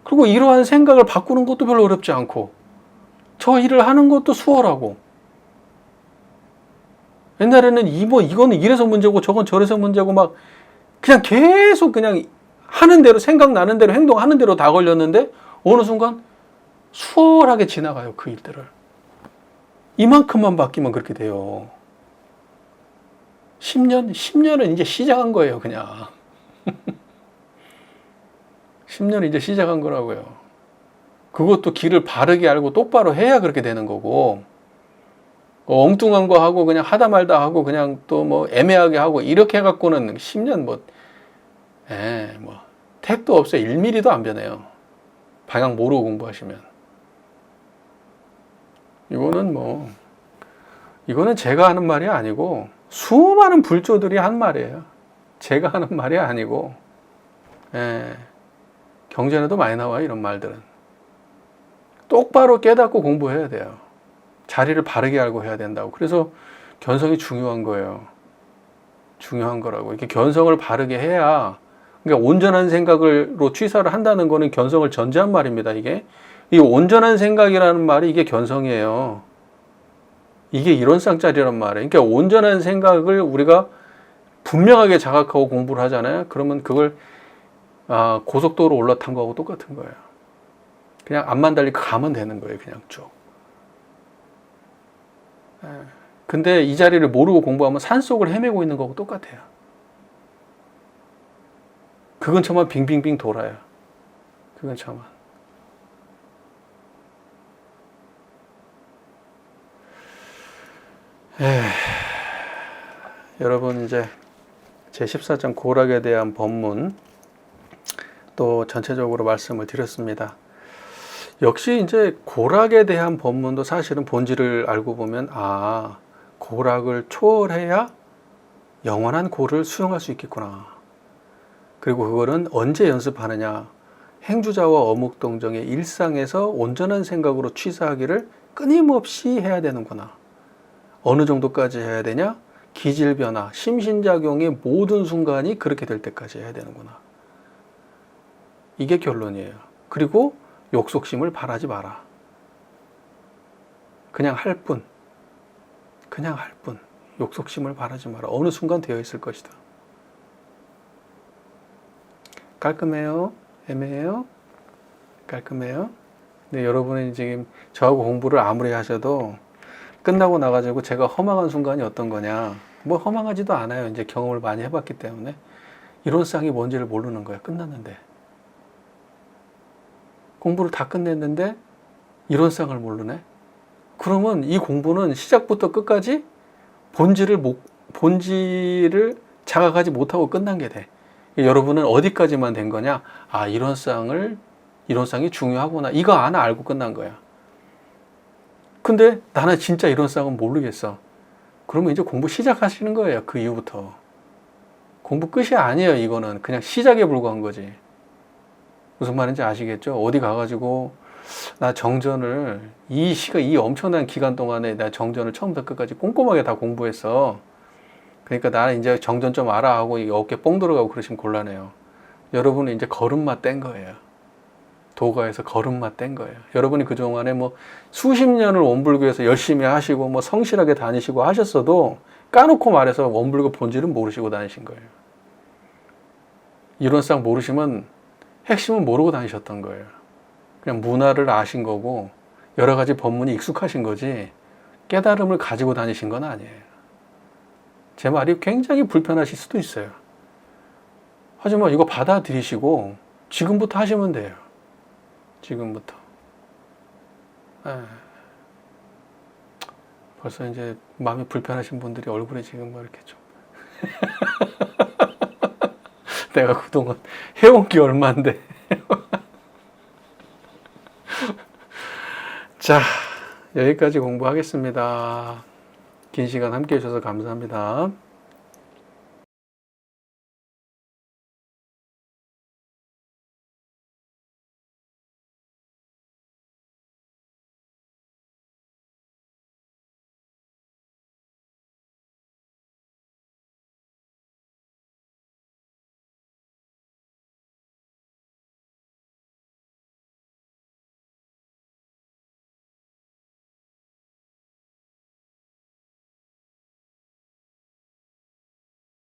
그리고 이러한 생각을 바꾸는 것도 별로 어렵지 않고 저 일을 하는 것도 수월하고. 옛날에는 이거는 이래서 문제고 저건 저래서 문제고 막 그냥 계속 그냥 하는 대로 생각나는 대로 행동하는 대로 다 걸렸는데 어느 순간 수월하게 지나가요 그 일들을. 이만큼만 바뀌면 그렇게 돼요. 10년은 이제 시작한 거예요 그냥. 10년은 이제 시작한 거라고요. 그것도 길을 바르게 알고 똑바로 해야 그렇게 되는 거고 엉뚱한 거 하고 그냥 하다 말다 하고 그냥 또 뭐 애매하게 하고 이렇게 해갖고는 10년 택도 없어요. 1mm도 안 변해요. 방향 모르고 공부하시면. 이거는 제가 하는 말이 아니고 수많은 불조들이 한 말이에요. 제가 하는 말이 아니고 경전에도 많이 나와요 이런 말들은. 똑바로 깨닫고 공부해야 돼요. 자리를 바르게 알고 해야 된다고. 그래서 견성이 중요한 거예요. 중요한 거라고. 이렇게 견성을 바르게 해야, 그러니까 온전한 생각으로 취사를 한다는 거는 견성을 전제한 말입니다. 이 온전한 생각이라는 말이 이게 견성이에요. 이게 이론상짜리란 말이에요. 그러니까 온전한 생각을 우리가 분명하게 자각하고 공부를 하잖아요. 그러면 그걸 고속도로 올라탄 거하고 똑같은 거예요. 그냥 앞만 달리고 가면 되는 거예요. 그냥 쭉. 근데 이 자리를 모르고 공부하면 산속을 헤매고 있는 거하고 똑같아요. 그 근처만 빙빙빙 돌아요. 그 근처만. 여러분 이제 제14장 고락에 대한 법문 또 전체적으로 말씀을 드렸습니다. 역시 이제 고락에 대한 법문도 사실은 본질을 알고 보면 고락을 초월해야 영원한 고를 수용할 수 있겠구나. 그리고 그거는 언제 연습하느냐. 행주자와 어묵동정의 일상에서 온전한 생각으로 취사하기를 끊임없이 해야 되는구나. 어느 정도까지 해야 되냐? 기질변화, 심신작용의 모든 순간이 그렇게 될 때까지 해야 되는구나. 이게 결론이에요. 그리고 욕속심을 바라지 마라. 그냥 할 뿐. 욕속심을 바라지 마라. 어느 순간 되어 있을 것이다. 깔끔해요? 애매해요? 깔끔해요? 근데 여러분이 지금 저하고 공부를 아무리 하셔도 끝나고 나가지고 제가 허망한 순간이 어떤 거냐. 허망하지도 않아요. 이제 경험을 많이 해봤기 때문에. 이론상이 뭔지를 모르는 거야. 끝났는데. 공부를 다 끝냈는데 이론상을 모르네? 그러면 이 공부는 시작부터 끝까지 본질을 자각하지 못하고 끝난 게 돼. 여러분은 어디까지만 된 거냐? 이론상이 중요하구나. 이거 하나 알고 끝난 거야. 근데 나는 진짜 이론상은 모르겠어. 그러면 이제 공부 시작하시는 거예요. 그 이후부터. 공부 끝이 아니에요. 이거는 그냥 시작에 불과한 거지. 무슨 말인지 아시겠죠? 어디 가가지고 나 정전을 이 엄청난 기간 동안에 나 정전을 처음부터 끝까지 꼼꼼하게 다 공부했어. 그러니까 나는 이제 정전 좀 알아 하고 어깨 뽕 들어가고 그러시면 곤란해요. 여러분은 이제 걸음마 뗀 거예요. 도가에서 걸음마 뗀 거예요. 여러분이 그동안에 수십 년을 원불교에서 열심히 하시고 성실하게 다니시고 하셨어도 까놓고 말해서 원불교 본질은 모르시고 다니신 거예요. 이론상 모르시면 핵심은 모르고 다니셨던 거예요. 그냥 문화를 아신 거고 여러 가지 법문이 익숙하신 거지 깨달음을 가지고 다니신 건 아니에요. 제 말이 굉장히 불편하실 수도 있어요. 하지만 이거 받아들이시고 지금부터 하시면 돼요. 지금부터. 벌써 이제 마음이 불편하신 분들이 얼굴에 지금 뭐 이렇게 좀 내가 그동안 해온 게 얼만데. 자, 여기까지 공부하겠습니다. 긴 시간 함께 해주셔서 감사합니다.